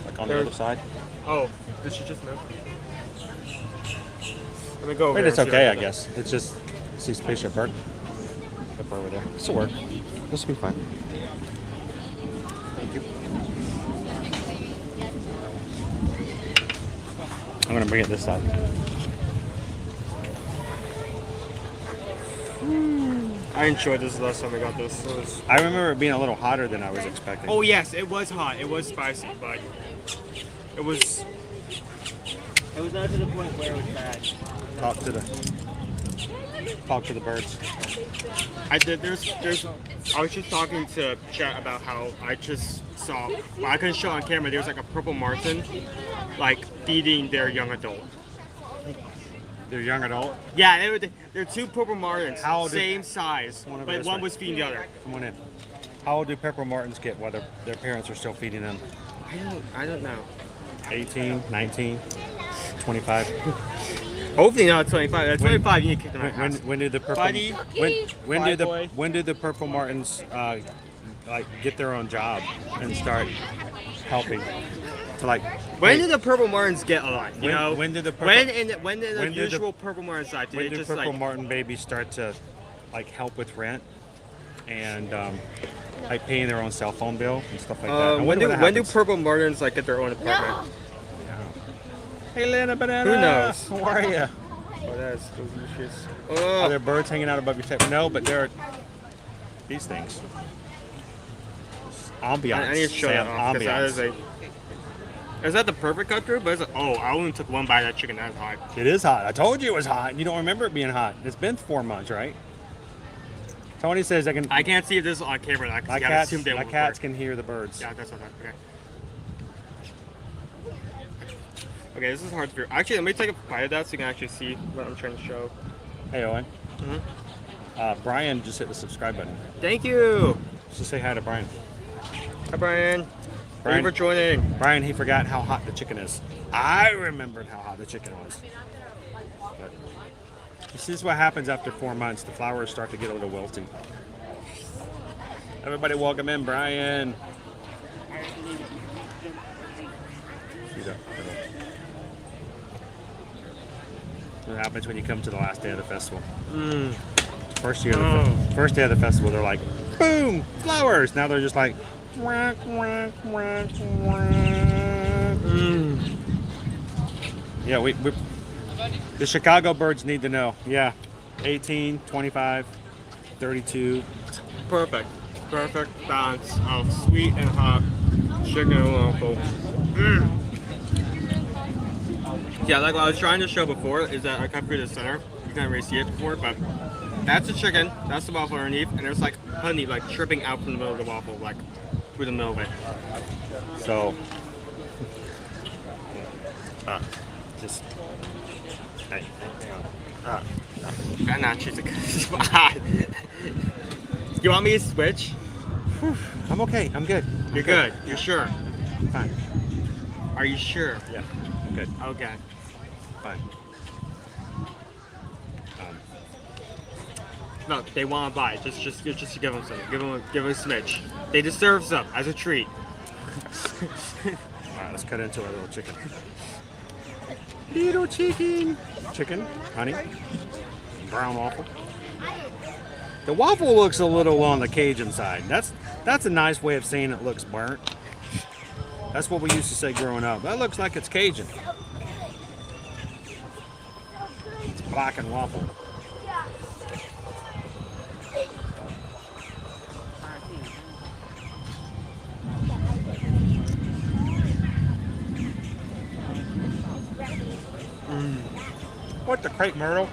Speaker 1: like on the other side?
Speaker 8: Oh, did she just move? Let me go over
Speaker 1: But
Speaker 8: there
Speaker 1: it's
Speaker 8: and see
Speaker 1: okay,
Speaker 8: what
Speaker 1: I guess. It's just see spaceship bird up over there. This will work. This will be fine. Thank you. I'm gonna bring it this side.
Speaker 8: I enjoyed this the last time I got this.
Speaker 1: I remember it being a little hotter than I was expecting.
Speaker 8: Oh yes, it was hot. It was spicy, but it was not to the point where it was bad.
Speaker 1: Talk to the birds.
Speaker 8: I was just talking to chat about how I just saw, well, I couldn't show on camera, there's like a purple martin like feeding their young adult.
Speaker 1: Their young adult?
Speaker 8: Yeah, they're 2 purple martins,
Speaker 1: How old
Speaker 8: same size,
Speaker 1: One over
Speaker 8: but
Speaker 1: this
Speaker 8: one
Speaker 1: way.
Speaker 8: was feeding the other.
Speaker 1: Come on in. How old do purple martins get while their parents are still feeding them?
Speaker 8: I don't know.
Speaker 1: 18, 19, 25?
Speaker 8: Hopefully not 25. At 25, you need to kick them out.
Speaker 1: When do the purple
Speaker 8: Buddy.
Speaker 1: when do the purple martins like get their own job and start helping to like?
Speaker 8: When did the purple martins get alive? You know,
Speaker 1: when did the purple,
Speaker 8: when did the usual purple martins die?
Speaker 1: when
Speaker 8: Did it
Speaker 1: do
Speaker 8: just
Speaker 1: purple
Speaker 8: like
Speaker 1: martin babies start to like help with rent and like paying their own cell phone bill and stuff like that? I
Speaker 8: when
Speaker 1: wonder
Speaker 8: do
Speaker 1: what
Speaker 8: when do
Speaker 1: happens.
Speaker 8: purple martins like get their own apartment?
Speaker 1: Hey, Lana Banana.
Speaker 8: Who knows?
Speaker 1: How are you?
Speaker 8: Oh, that's delicious.
Speaker 1: Are there birds hanging out above your table? No, but these things. Ambiance.
Speaker 8: I need to show that off, 'cause that
Speaker 1: Ambiance.
Speaker 8: is that the perfect cut through? But it's oh, I only took one bite of that chicken. That's hot.
Speaker 1: It is hot. I told you it was hot. You don't remember it being hot. It's been 4 months, right? Tony says I can.
Speaker 8: I can't see if this is on camera.
Speaker 1: My cats can hear the birds.
Speaker 8: Yeah, that's okay. Okay, this is hard to figure. Actually, let me take a bite of that so you can actually see what I'm trying to show.
Speaker 1: Hey, Owen. Brian just hit the subscribe button.
Speaker 8: Thank you.
Speaker 1: Just say hi to Brian.
Speaker 8: Hi, Brian. Thank you for joining.
Speaker 1: Brian, he forgot how hot the chicken is. I remembered how hot the chicken was. But this is what happens after 4 months. The flowers start to get a little wilty. Everybody welcome in Brian. What happens when you come to the last day of the festival? First day of the festival, they're like, boom, flowers. Now they're just like, quack, quack, quack, quack. Yeah, we the Chicago birds need to know. Yeah, 18, 25, 32.
Speaker 8: Perfect balance of sweet and hot chicken and waffle. Yeah, like what I was trying to show before is that I cut through the center. You can't really see it before, but that's the chicken, that's the waffle underneath, and there's like honey like dripping out from the middle of the waffle, like through the middle of it.
Speaker 1: So, just, hey,
Speaker 8: I'm not choosing this spot. You want me to switch?
Speaker 1: I'm okay. I'm good.
Speaker 8: You're good. You're sure?
Speaker 1: Fine.
Speaker 8: Are you sure?
Speaker 1: Yeah. I'm good.
Speaker 8: Okay.
Speaker 1: Fine.
Speaker 8: Look, they want to buy. Just give them some. Give them a smidge. They deserve some as a treat.
Speaker 1: All right, let's cut into our little chicken. Little chicken. Chicken, honey, brown waffle. The waffle looks a little on the Cajun side. That's a nice way of saying it looks burnt. That's what we used to say growing up. That looks like it's Cajun. It's blackened waffle. What the crepe myrtle?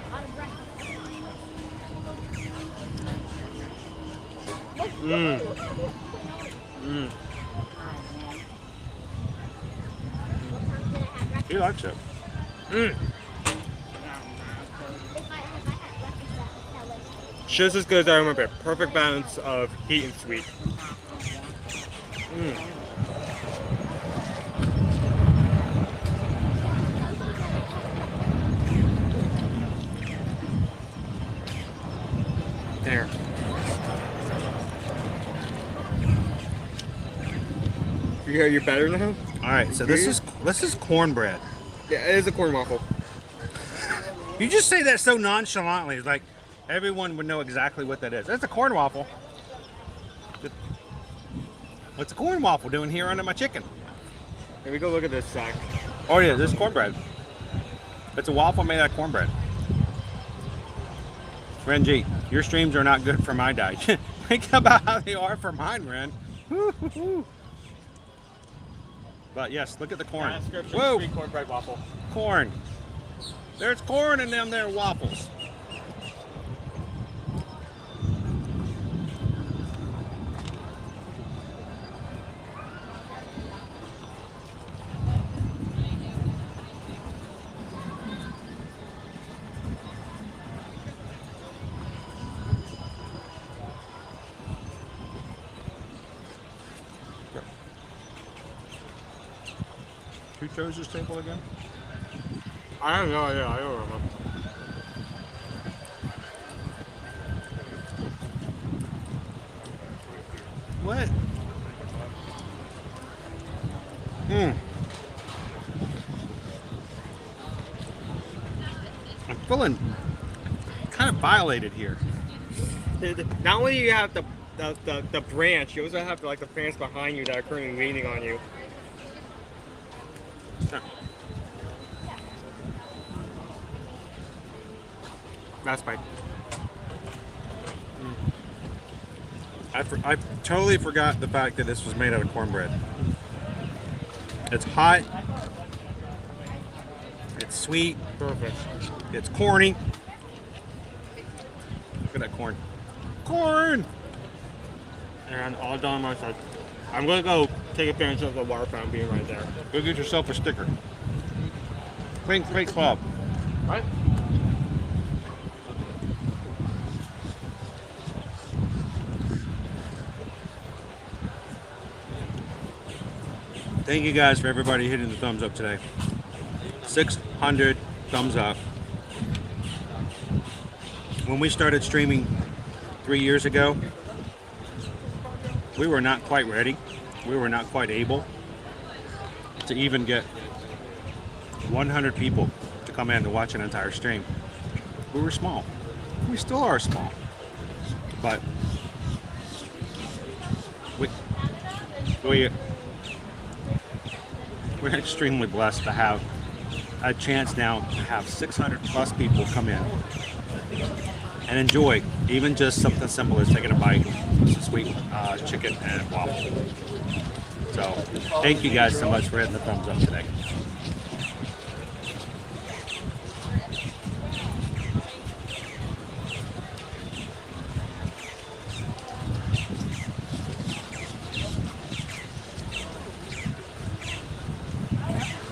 Speaker 1: He likes it.
Speaker 8: Just as good as I remember. Perfect balance of heat and sweet. There. You're better now?
Speaker 1: All right, so this is cornbread.
Speaker 8: Yeah, it is a corn waffle.
Speaker 1: You just say that so nonchalantly, like everyone would know exactly what that is. That's a corn waffle. What's a corn waffle doing here under my chicken?
Speaker 8: Let me go look at this sack.
Speaker 1: Oh yeah, this is cornbread. It's a waffle made out of cornbread. Renji, your streams are not good for my diet. Think about how they are for mine, Ren. But yes, look at the corn.
Speaker 8: Whoa! Sweet cornbread waffle.
Speaker 1: Corn. There's corn in them there waffles. Who chose this table again?
Speaker 8: I have no idea. I don't remember.
Speaker 1: What? I'm feeling kind of violated here.
Speaker 8: Not only do you have the branch, you also have the fans behind you that are currently leaning on you. Last bite.
Speaker 5: I totally forgot the fact that this was made out of cornbread. It's hot. It's sweet.
Speaker 8: Perfect.
Speaker 5: It's corny. Look at that corn. Corn!
Speaker 8: And all done on my side. I'm gonna go take advantage of the water fountain being right there.
Speaker 5: Go get yourself a sticker. Great club.
Speaker 8: Right?
Speaker 5: Thank you guys for everybody hitting the thumbs up today. 600 thumbs up. When we started streaming 3 years ago, we were not quite ready. We were not quite able to even get 100 people to come in to watch an entire stream. We were small. We still are small. But we're extremely blessed to have a chance now to have 600 plus people come in and enjoy even just something simple as taking a bite of some sweet chicken and waffle. So thank you guys so much for hitting the thumbs up today.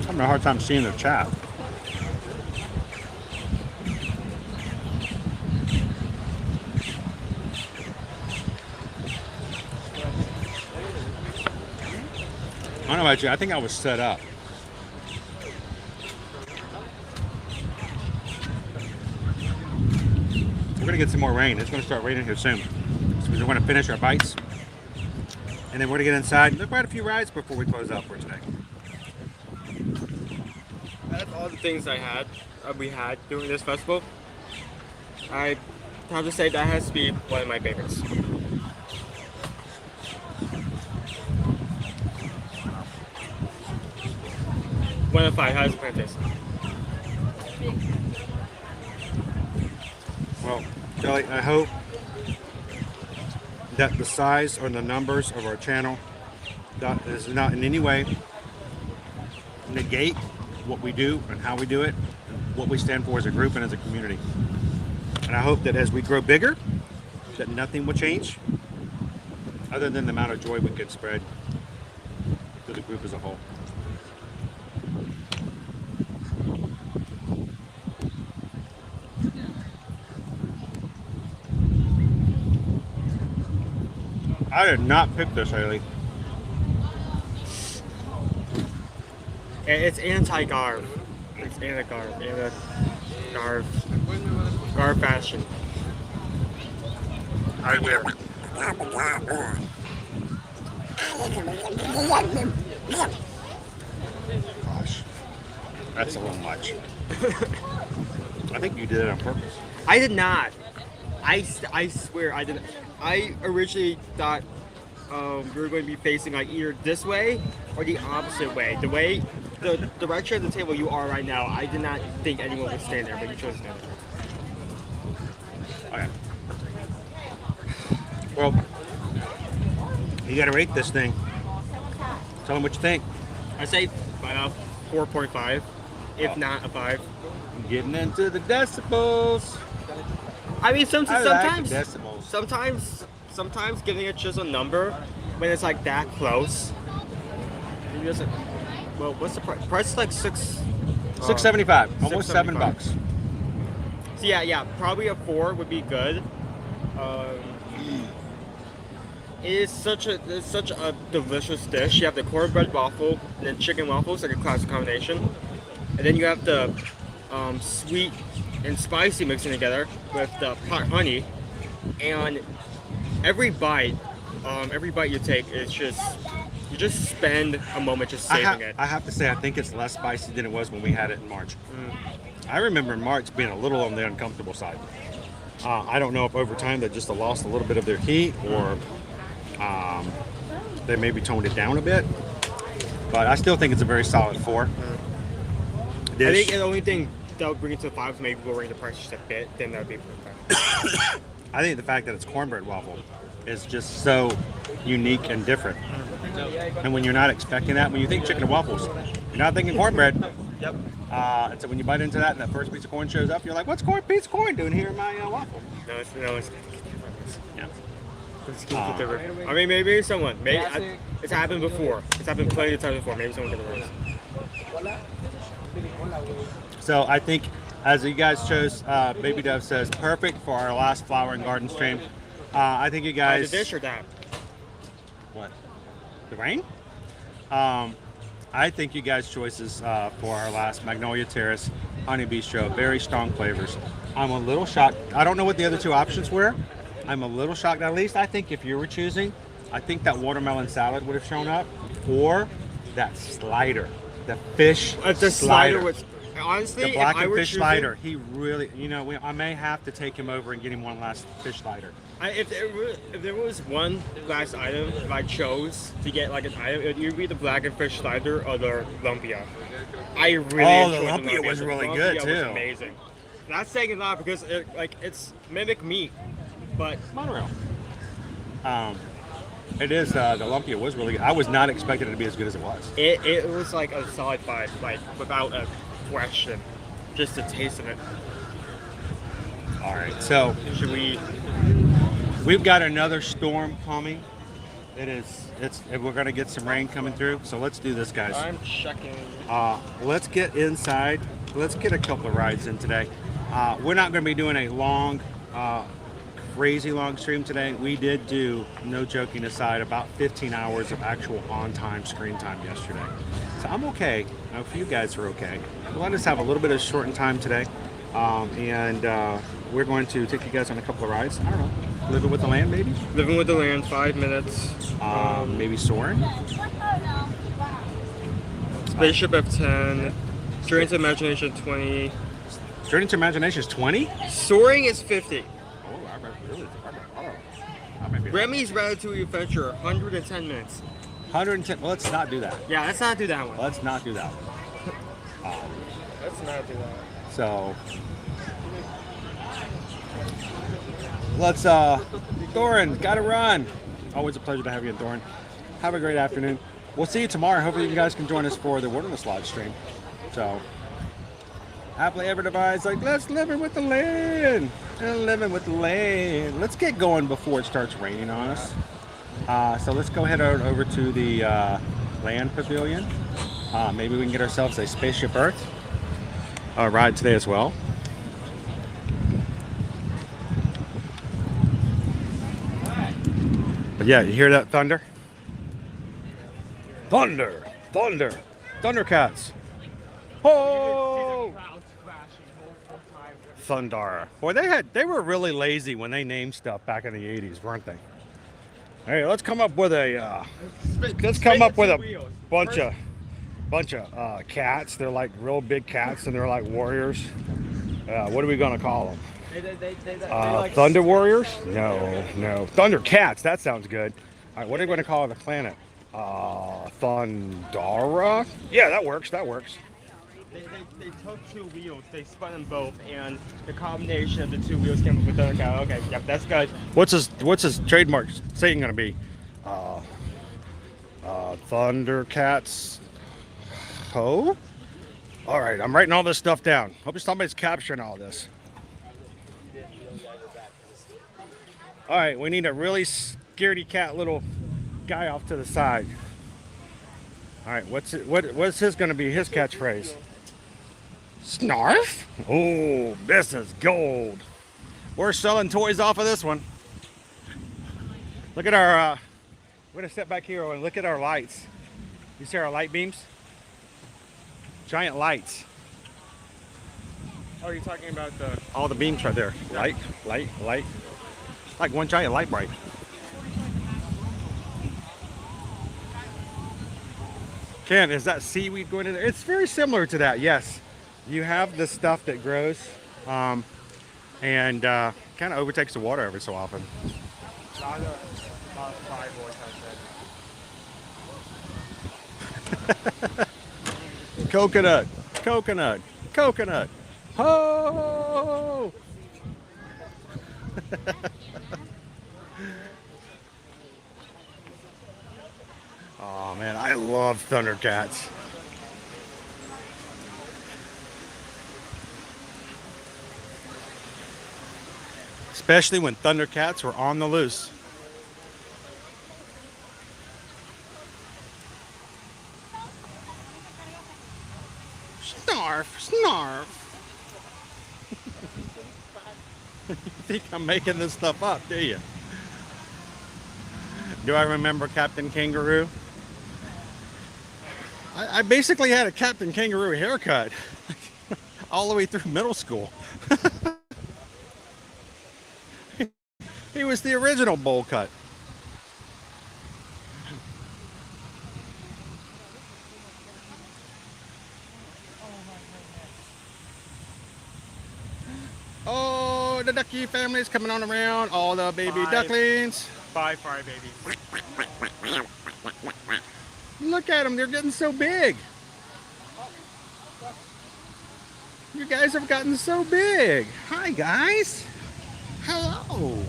Speaker 5: I'm having a hard time seeing the chat. I don't know about you, I think I was set up. We're gonna get some more rain. It's gonna start raining here soon. So we're gonna finish our bites. And then we're gonna get inside. There's quite a few rides before we close out for today.
Speaker 8: That's all the things we had during this festival. I have to say that has to be one of my favorites. 1 out of 5, how does the plant taste?
Speaker 5: Well, Kelly, I hope that the size or the numbers of our channel does not in any way negate what we do and how we do it, and what we stand for as a group and as a community. And I hope that as we grow bigger, that nothing will change other than the amount of joy we can spread to the group as a whole. I did not pick this, Haley.
Speaker 8: It's anti-garb. It's anti-garb. Garb fashion.
Speaker 5: I will. Gosh, that's a little much. I think you did it on purpose.
Speaker 8: I did not. I swear I didn't. I originally thought we were going to be facing like either this way or the opposite way. The direction of the table you are right now, I did not think anyone would stand there, but you chose to stand there.
Speaker 5: Okay. Well, you got to rate this thing. Tell them what you think.
Speaker 8: I say 4.5, if not a 5.
Speaker 5: I'm getting into the decibels.
Speaker 8: I mean, sometimes giving it just a number when it's like that close. You just, well, what's the price? Price is like
Speaker 5: $6.75, almost $7.
Speaker 8: So yeah, probably a 4 would be good. It's such a delicious dish. You have the cornbread waffle and then chicken waffles, like a classic combination, and then you have the sweet and spicy mixing together with the pot honey, and every bite you take is just, you just spend a moment just saving it.
Speaker 5: I have to say, I think it's less spicy than it was when we had it in March. I remember in March being a little on the uncomfortable side. I don't know if over time they just lost a little bit of their heat, or they maybe toned it down a bit, but I still think it's a very solid 4.
Speaker 8: I think the only thing that would bring it to 5 is maybe lowering the price just a bit, then that would be perfect.
Speaker 5: I think the fact that it's cornbread waffle is just so unique and different. And when you're not expecting that, when you think chicken and waffles, you're not thinking cornbread.
Speaker 8: Yep.
Speaker 5: And so when you bite into that and that first piece of corn shows up, you're like, what's piece of corn doing here in my waffle?
Speaker 8: No, it's
Speaker 5: Yeah.
Speaker 8: I mean, maybe someone. It's happened before. It's happened plenty of times before. Maybe someone can learn.
Speaker 5: So I think, as you guys chose, Baby Dove says perfect for our last flower and garden stream. I think you guys.
Speaker 8: The dish or that?
Speaker 5: What? The rain? I think you guys' choices for our last Magnolia Terrace Honey Bistro, very strong flavors. I'm a little shocked. I don't know what the other two options were. I'm a little shocked. At least I think if you were choosing, I think that watermelon salad would have shown up, or that slider, the fish
Speaker 8: The slider was
Speaker 5: the
Speaker 8: honestly,
Speaker 5: black
Speaker 8: if I
Speaker 5: and
Speaker 8: were
Speaker 5: fish
Speaker 8: choosing,
Speaker 5: slider. He really, I may have to take him over and get him one last fish slider.
Speaker 8: If there was one last item, if I chose to get like an item, it would be the black and fish slider or the lumpia. I really enjoyed
Speaker 5: the lumpia was really good too.
Speaker 8: Was amazing. That's saying a lot because it's mimic meat, but
Speaker 5: monorail. It is. The lumpia was really good. I was not expecting it to be as good as it was.
Speaker 8: It was like a solid 5, like without a question, just the taste of it.
Speaker 5: All right, so
Speaker 8: should we?
Speaker 5: We've got another storm coming. We're gonna get some rain coming through. So let's do this, guys.
Speaker 8: I'm checking.
Speaker 5: Let's get inside. Let's get a couple of rides in today. We're not gonna be doing a long, crazy long stream today. We did do, no joking aside, about 15 hours of actual on-time screen time yesterday. So I'm okay. I hope you guys are okay. Let us have a little bit of shortened time today. And we're going to take you guys on a couple of rides. I don't know. Living with the land, maybe?
Speaker 8: Living with the land, 5 minutes.
Speaker 5: Maybe soaring?
Speaker 8: Spaceship F10. Straight into Imagination 20.
Speaker 5: Straight into Imagination is 20?
Speaker 8: Soaring is 50.
Speaker 5: Oh,
Speaker 8: Remy's Ratatouille Adventure, 110 minutes.
Speaker 5: 110. Well, let's not do that.
Speaker 8: Yeah, let's not do that one.
Speaker 5: Let's not do that one.
Speaker 8: Let's not do that.
Speaker 5: So, let's, Thorin, gotta run. Always a pleasure to have you in, Thorin. Have a great afternoon. We'll see you tomorrow. Hopefully you guys can join us for the Wilderness Lodge stream. So, happily ever devised, like, let's live with the land. Living with the land. Let's get going before it starts raining on us. So let's go head over to the land pavilion. Maybe we can get ourselves a Spaceship Earth ride today as well. But yeah, you hear that thunder? Thunder! Thunder! Thundercats! Oh! Thunder. Boy, they were really lazy when they named stuff back in the 80s, weren't they? Hey, let's come up with a bunch of cats. They're like real big cats, and they're like warriors. What are we gonna call them? Thunder Warriors? No. Thunder Cats. That sounds good. All right, what are we gonna call the planet? Thundara? Yeah, that works. They took 2 wheels, they spun them both, and the combination of the 2 wheels came up with Thundercat. Okay, yep, that's good. What's his trademark saying gonna be? Thundercats. Ho? All right, I'm writing all this stuff down. Hope somebody's capturing all this. All right, we need a really scaredy cat little guy off to the side. All right, what's his gonna be? His catchphrase? Snarf? Oh, this is gold. We're selling toys off of this one. Look at our, we're gonna step back here and look at our lights. You see our light beams? Giant lights.
Speaker 8: Oh, you're talking about
Speaker 5: all the beams right there.
Speaker 8: Yeah.
Speaker 5: Light. Like one giant light bright. Ken, is that seaweed going in there? It's very similar to that, yes. You have the stuff that grows and kind of overtakes the water every so often. Coconut. Ho!
Speaker 1: Oh man, I love Thundercats. Especially when Thundercats were on the loose. Snarf, snarf. You think I'm making this stuff up, do you? Do I remember Captain Kangaroo? I basically had a Captain Kangaroo haircut all the way through middle school. He was the original bowl cut. Oh, the ducky family's coming on around. All the baby ducklings.
Speaker 8: Bye, fry baby.
Speaker 1: Look at them. They're getting so big. You guys have gotten so big. Hi, guys. Hello.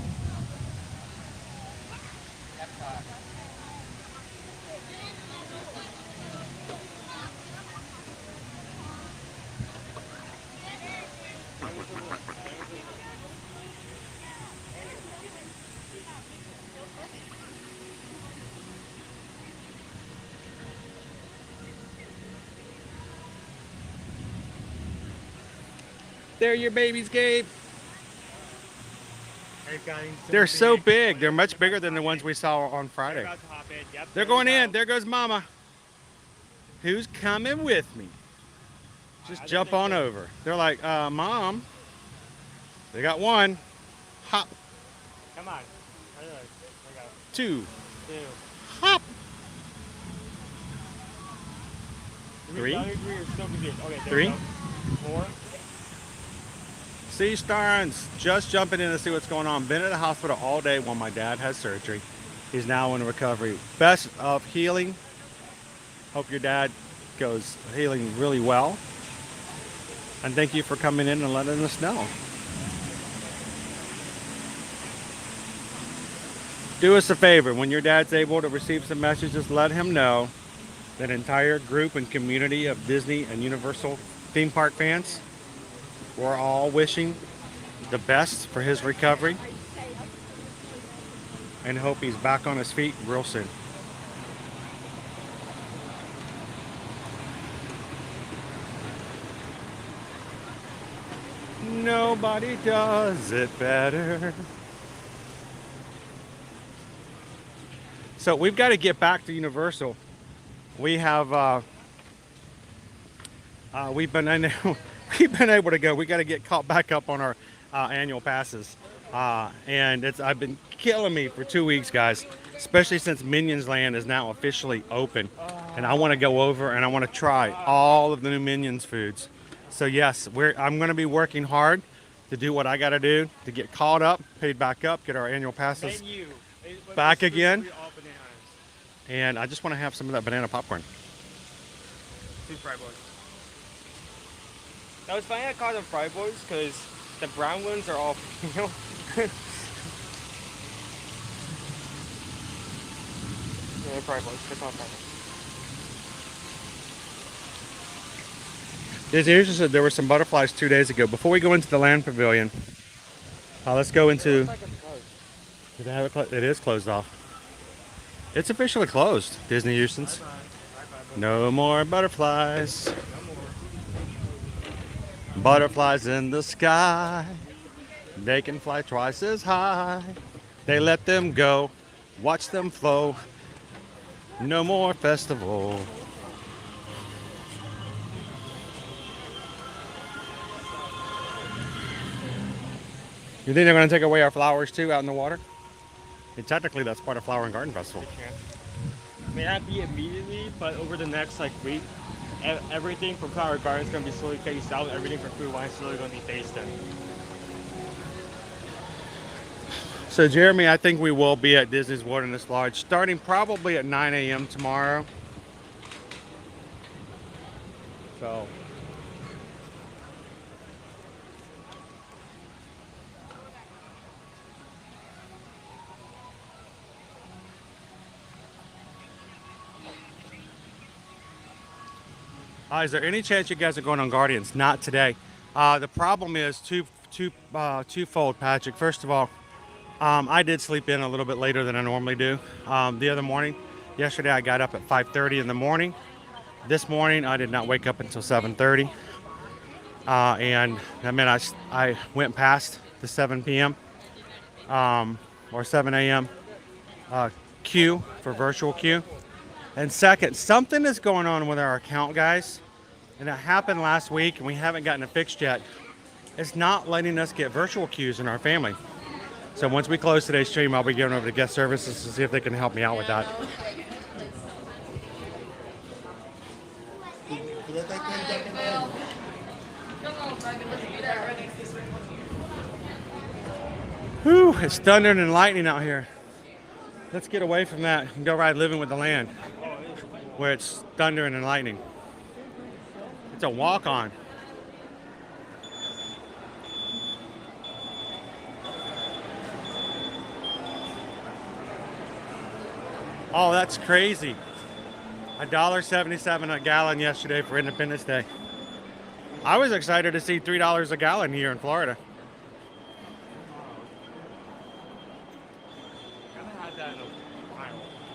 Speaker 1: There your babies, Gabe. They're so big. They're much bigger than the ones we saw on Friday. They're going in. There goes Mama. Who's coming with me? Just jump on over. They're like, Mom. They got one. Hop.
Speaker 8: Come on.
Speaker 1: Two. Hop. Three. Three.
Speaker 8: 4.
Speaker 1: Sea Starns, just jumping in to see what's going on. Been at the hospital all day while my dad has surgery. He's now in recovery. Best of healing. Hope your dad goes healing really well. And thank you for coming in and letting us know. Do us a favor. When your dad's able to receive some messages, let him know that entire group and community of Disney and Universal theme park fans, we're all wishing the best for his recovery and hope he's back on his feet real soon. Nobody does it better. So we've got to get back to Universal. We have we've been able to go. We got to get caught back up on our annual passes, and I've been killing me for 2 weeks, guys. Especially since Minions Land is now officially open, and I want to go over and I want to try all of the new Minions foods. So yes, I'm going to be working hard to do what I got to do to get caught up, paid back up, get our annual passes back again. And I just want to have some of that banana popcorn.
Speaker 8: 2 fry boys. I was funny I called them fry boys because the brown ones are all, you know. Yeah, fry boys. They're called fry boys.
Speaker 1: Disney just said there were some butterflies 2 days ago. Before we go into the land pavilion, let's go into. Did they have it? It is closed off. It's officially closed. Disney Houston's. No more butterflies. Butterflies in the sky. They can fly twice as high. They let them go. Watch them flow. No more festival. You think they're going to take away our flowers too out in the water? And technically, that's part of Flower and Garden Festival.
Speaker 8: May not be immediately, but over the next week, everything from Flower Garden is going to be slowly phased out. Everything from food wine is slowly going to be phased in.
Speaker 1: So Jeremy, I think we will be at Disney's Wilderness Lodge starting probably at 9 a.m. tomorrow. So. Is there any chance you guys are going on Guardians? Not today. The problem is twofold, Patrick. First of all, I did sleep in a little bit later than I normally do. The other morning, yesterday I got up at 5:30 in the morning. This morning I did not wake up until 7:30. And I mean, I went past the 7 p.m. Or 7 a.m. Queue for virtual queue. And second, something is going on with our account, guys. And it happened last week and we haven't gotten it fixed yet. It's not letting us get virtual queues in our family. So once we close today's stream, I'll be going over to guest services to see if they can help me out with that. Whew, it's thundering and lightning out here. Let's get away from that and go ride Living with the Land, where it's thundering and lightning. It's a walk-on. Oh, that's crazy. $1.77 a gallon yesterday for Independence Day. I was excited to see $3 a gallon here in Florida.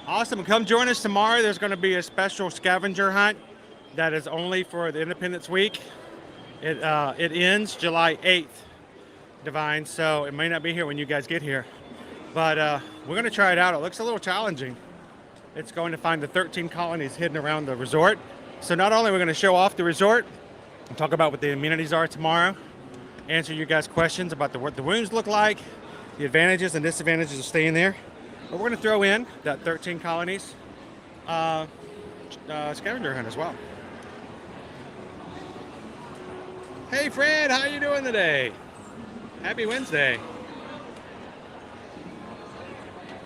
Speaker 1: Awesome. Come join us tomorrow. There's going to be a special scavenger hunt that is only for the Independence Week. It ends July 8th, Divine, so it may not be here when you guys get here. But we're going to try it out. It looks a little challenging. It's going to find the 13 colonies hidden around the resort. So not only are we going to show off the resort and talk about what the amenities are tomorrow, answer you guys questions about what the rooms look like, the advantages and disadvantages of staying there. But we're going to throw in that 13 colonies scavenger hunt as well. Hey Fred, how you doing today? Happy Wednesday.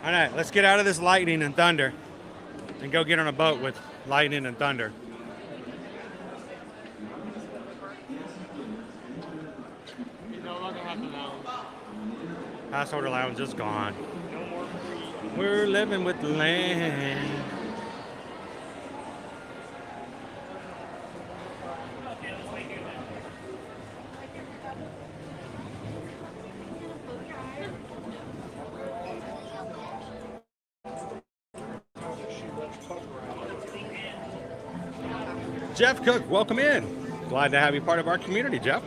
Speaker 1: All right, let's get out of this lightning and thunder and go get on a boat with lightning and thunder.
Speaker 8: We no longer have the lounge.
Speaker 1: Passholder lounge is gone. We're living with the land. Jeff Cook, welcome in. Glad to have you part of our community, Jeff.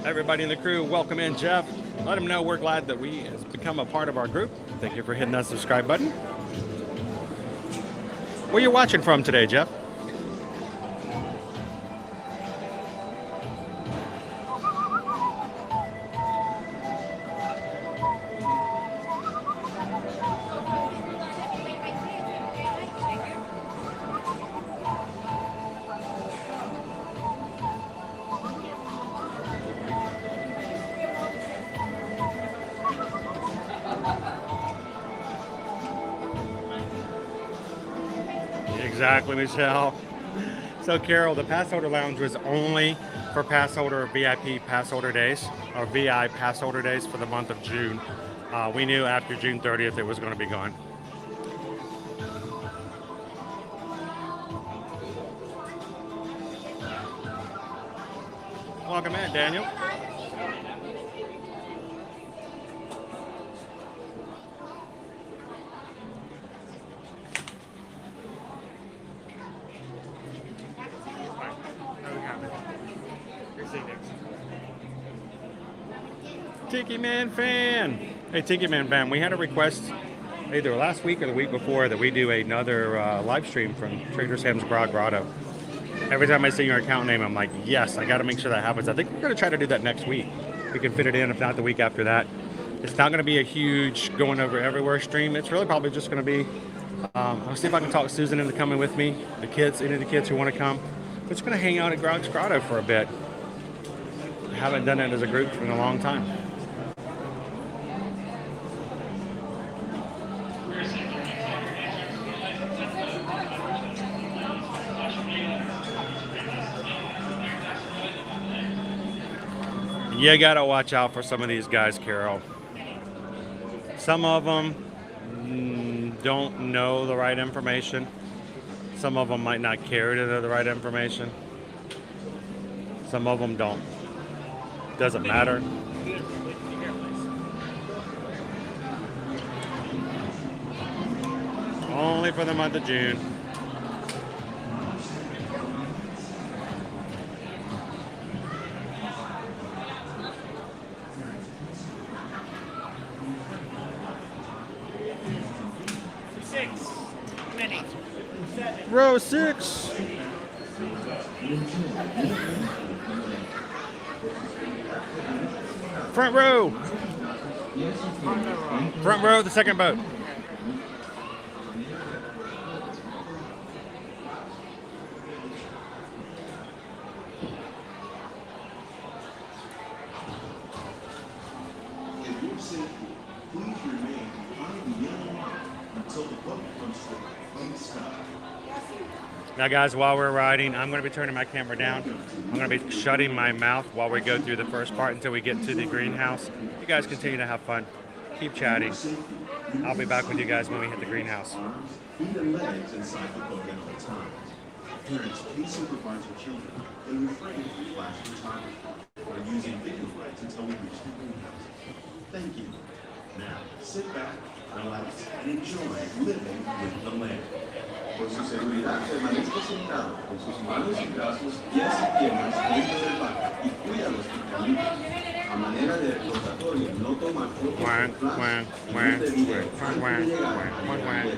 Speaker 1: Everybody in the crew, welcome in, Jeff. Let them know we're glad that we has become a part of our group. Thank you for hitting that subscribe button. Where you watching from today, Jeff? Exactly, Michelle. So, Carol, the pass holder lounge was only for pass holder VIP pass holder days, or VI pass holder days for the month of June. We knew after June 30th it was going to be gone. Welcome in, Daniel. Tiki Man fan. Hey, Tiki Man fan, we had a request either last week or the week before that we do another live stream from Trader Sam's Grotto. Every time I see your account name, I'm like, yes, I got to make sure that happens. I think we're going to try to do that next week. We can fit it in, if not the week after that. It's not going to be a huge going over everywhere stream. It's really probably just going to be, I'll see if I can talk Susan into coming with me, the kids, any of the kids who want to come. We're just going to hang out at Gronk's Grotto for a bit. We haven't done it as a group in a long time. You gotta watch out for some of these guys, Carol. Some of them don't know the right information. Some of them might not care to know the right information. Some of them don't. Doesn't matter. Only for the month of June. Row 6. Front row. Front row, the second boat.
Speaker 6: If you're safety, please remain behind the yellow line until the boat comes to a complete stop.
Speaker 1: Now guys, while we're riding, I'm going to be turning my camera down. I'm going to be shutting my mouth while we go through the first part until we get to the greenhouse. You guys continue to have fun. Keep chatting. I'll be back with you guys when we hit the greenhouse.
Speaker 6: Feet and legs inside the boat at all times. Parents, please supervise your children and refrain from flashing time or using video lights until we reach the greenhouse. Thank you. Now, sit back, relax, and enjoy living with the land. Por su seguridad, permanezca sentado con sus manos y brazos, pies y piernas dentro del barco y cuida los picanitos. A manera de rotatorio, no tomar fotos con flash y luz de video antes de llegar a la puerta.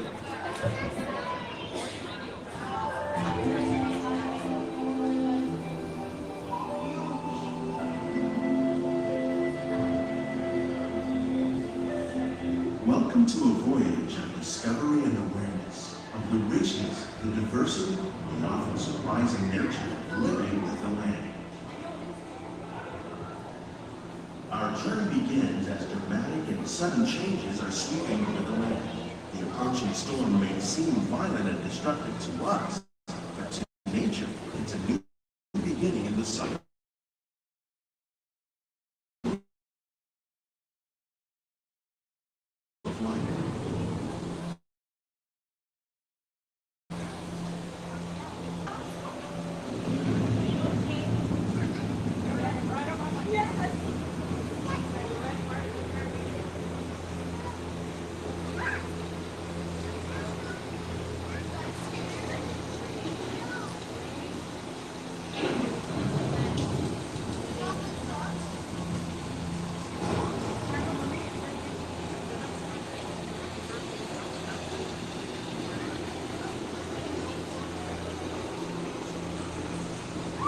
Speaker 6: Welcome to a voyage of discovery and awareness of the richness, the diversity, and often surprising nature of living with the land. Our journey begins as dramatic and sudden changes are sweeping over the land. The approaching storm may seem violent and destructive to us, but to nature, it's a new beginning in the cycle of life.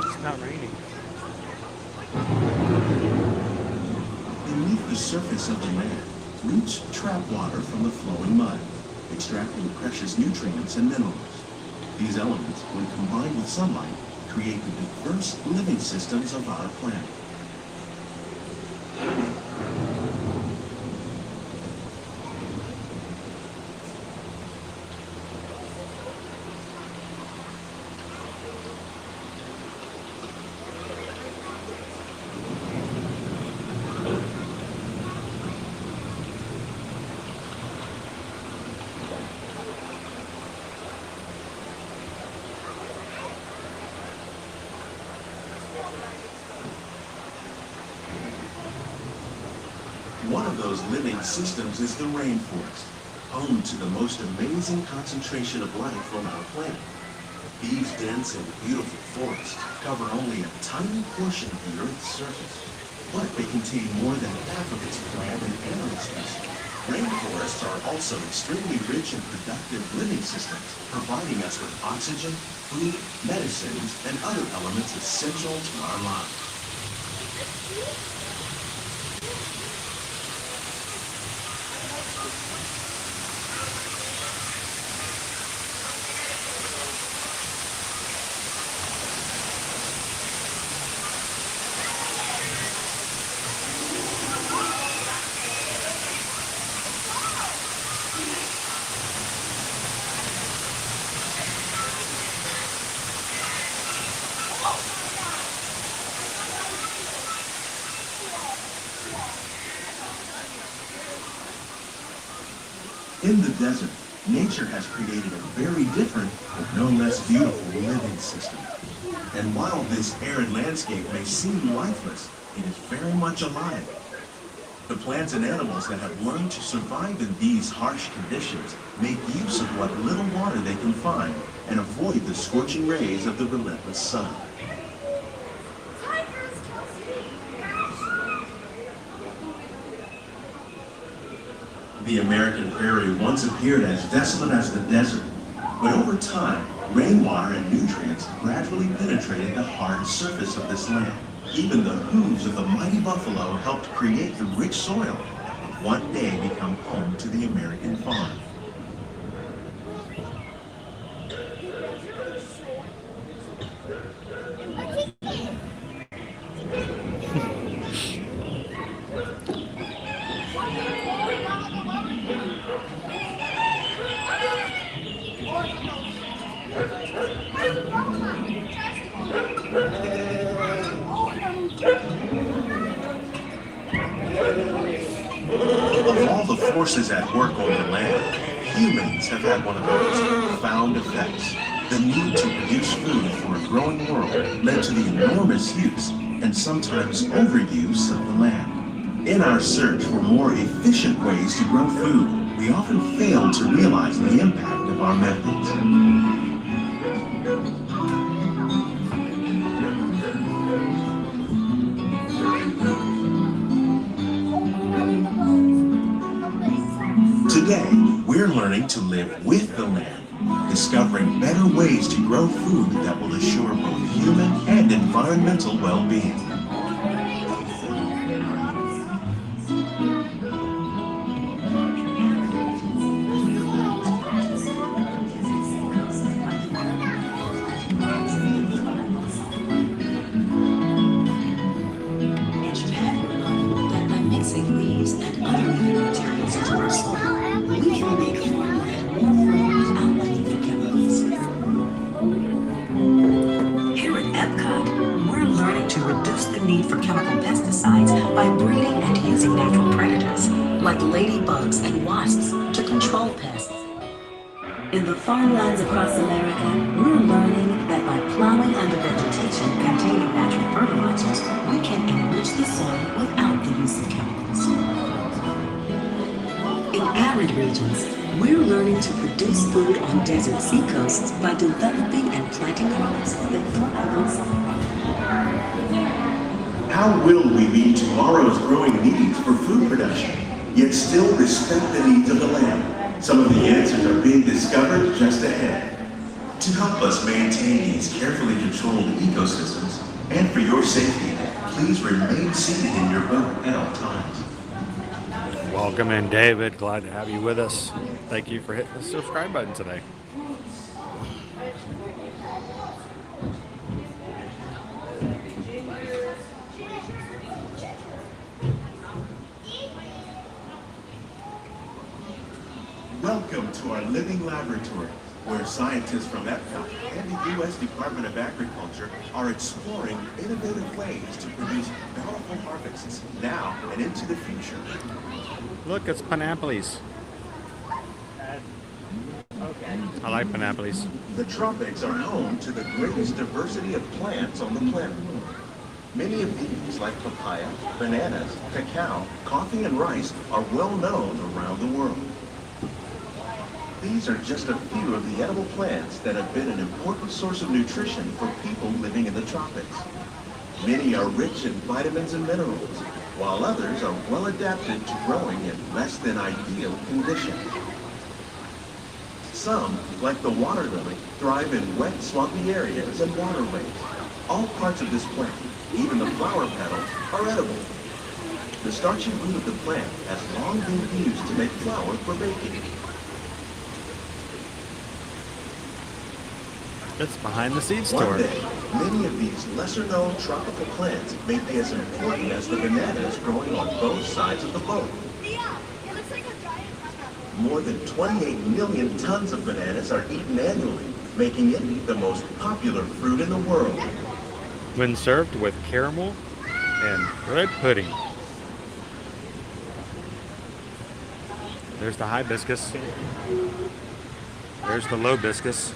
Speaker 1: It's not raining.
Speaker 6: Beneath the surface of the land, roots trap water from the flowing mud, extracting precious nutrients and minerals. These elements, when combined with sunlight, create the diverse living systems of our planet. One of those living systems is the rainforest, home to the most amazing concentration of life on our planet. These dense and beautiful forests cover only a tiny portion of the Earth's surface, but they contain more than half of its plant and animal species. Rainforests are also extremely rich and productive living systems, providing us with oxygen, food, medicines, and other elements essential to our lives. In the desert, nature has created a very different, but no less beautiful living system. And while this arid landscape may seem lifeless, it is very much alive. The plants and animals that have learned to survive in these harsh conditions make use of what little water they can find and avoid the scorching rays of the relentless sun. The American prairie once appeared as desolate as the desert, but over time, rainwater and nutrients gradually penetrated the hard surface of this land. Even the hooves of the mighty buffalo helped create the rich soil that would one day become home to the American farm. Of all the forces at work on the land, humans have had one of those profound effects. The need to produce food for a growing world led to the enormous use and sometimes overuse of the land. In our search for more efficient ways to grow food, we often fail to realize the impact of our methods. Today, we're learning to live with the land, discovering better ways to grow food that will assure both human and environmental well-being.
Speaker 11: By breeding and using natural predators, like ladybugs and wasps, to control pests. In the farmlands across America, we're learning that by plowing under vegetation containing natural fertilizers, we can enrich the soil without the use of chemicals. In arid regions, we're learning to produce food on desert seacoasts by developing and planting crops that thrive on salt.
Speaker 6: How will we meet tomorrow's growing needs for food production, yet still respect the needs of the land? Some of the answers are being discovered just ahead. To help us maintain these carefully controlled ecosystems, and for your safety, please remain seated in your boat at all times.
Speaker 1: Welcome in, David. Glad to have you with us. Thank you for hitting the subscribe button today.
Speaker 6: Welcome to our living laboratory, where scientists from EPCOT and the U.S. Department of Agriculture are exploring innovative ways to produce bountiful harvests now and into the future.
Speaker 1: Look, it's pineapples. I like pineapples.
Speaker 6: The tropics are home to the greatest diversity of plants on the planet. Many of these, like papaya, bananas, cacao, coffee, and rice, are well known around the world. These are just a few of the edible plants that have been an important source of nutrition for people living in the tropics. Many are rich in vitamins and minerals, while others are well adapted to growing in less than ideal conditions. Some, like the water lily, thrive in wet, swampy areas and waterways. All parts of this plant, even the flower petals, are edible. The starchy root of the plant has long been used to make flour for baking.
Speaker 1: It's behind the scenes
Speaker 6: One
Speaker 1: tour.
Speaker 6: day, many of these lesser-known tropical plants may be as important as the bananas growing on both sides of the boat. More than 28 million tons of bananas are eaten annually, making it the most popular fruit in the world.
Speaker 1: When served with caramel and bread pudding. There's the hibiscus. There's the lobiscus.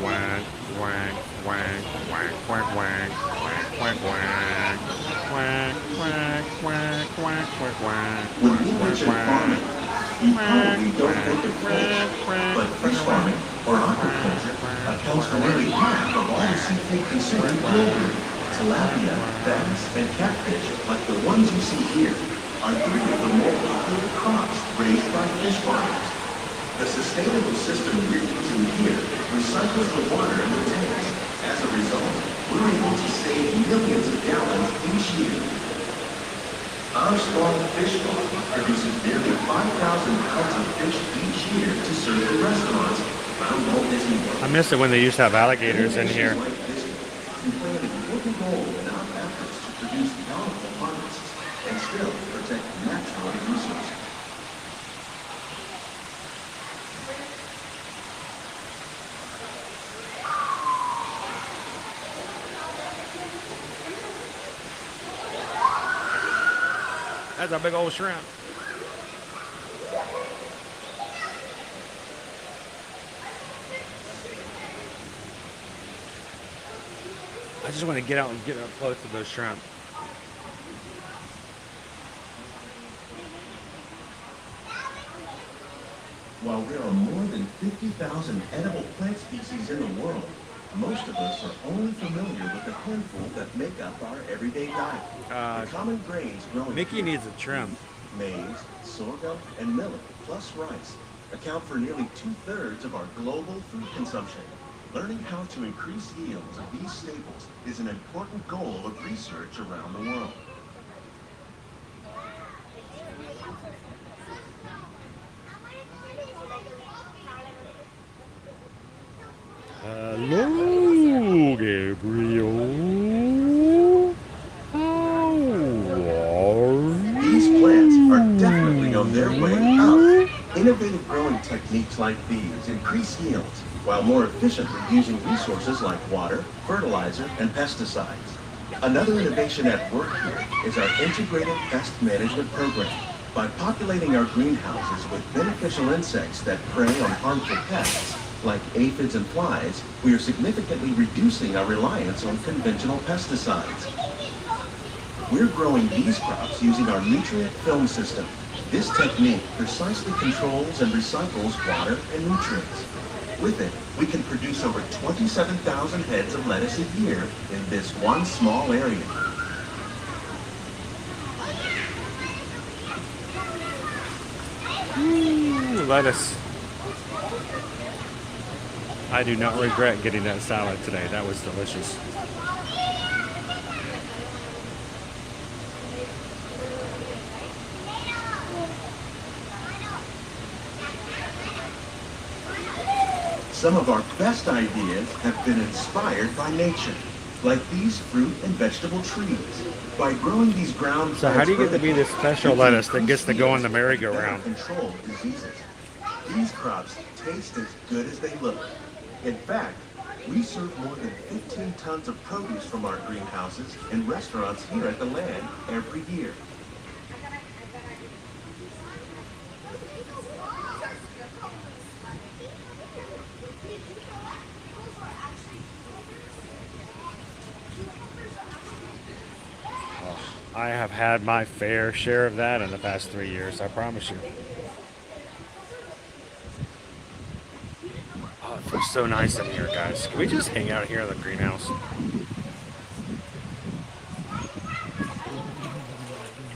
Speaker 1: Wank, wank, wank, wank, wank, wank, wank, wank, wank, wank, wank, wank, wank, wank,
Speaker 6: When you mention farming, you probably don't think of fish, but fish farming or aquaculture accounts for nearly half of all the seafood consumed globally. Tilapia, bass, and catfish, like the ones you see here, are three of the more popular crops raised by fish farmers. The sustainable system we're using here recycles the water in the tanks. As a result, we're able to save millions of gallons each year. Armstrong Fish Farm produces nearly 5,000 pounds of fish each year to serve in restaurants around Walt Disney World.
Speaker 1: I miss it when they used to have alligators in here.
Speaker 6: We play an important role in our efforts to produce bountiful harvests and still protect natural resources.
Speaker 1: That's a big old shrimp. I just want to get out and get up close to those shrimp.
Speaker 6: While there are more than 50,000 edible plant species in the world, most of us are only familiar with the handful that make up our everyday diet. The common grains grown
Speaker 1: Mickey
Speaker 6: here,
Speaker 1: needs a trim.
Speaker 6: maize, sorghum, and millet, plus rice, account for nearly 2/3 of our global food consumption. Learning how to increase yields of these staples is an important goal of research around the world.
Speaker 1: Hello, Gabriel. How are
Speaker 6: These plants are definitely on their way out. Innovative growing techniques like these increase yields while more efficiently using resources like water, fertilizer, and pesticides. Another innovation at work here is our integrated pest management program. By populating our greenhouses with beneficial insects that prey on harmful pests, like aphids and flies, we are significantly reducing our reliance on conventional pesticides. We're growing these crops using our nutrient film system. This technique precisely controls and recycles water and nutrients. With it, we can produce over 27,000 heads of lettuce a year in this one small area.
Speaker 1: Ooh, lettuce. I do not regret getting that salad today. That was delicious.
Speaker 6: Some of our best ideas have been inspired by nature, like these fruit and vegetable trees. By growing these ground
Speaker 1: So how do you get to be this
Speaker 6: plants
Speaker 1: special
Speaker 6: vertically,
Speaker 1: lettuce that gets to go on the merry-go-round?
Speaker 6: Control diseases. These crops taste as good as they look. In fact, we serve more than 15 tons of produce from our greenhouses in restaurants here at the land every year.
Speaker 1: I have had my fair share of that in the past 3 years, I promise you. Oh, it feels so nice in here, guys. Can we just hang out here in the greenhouse?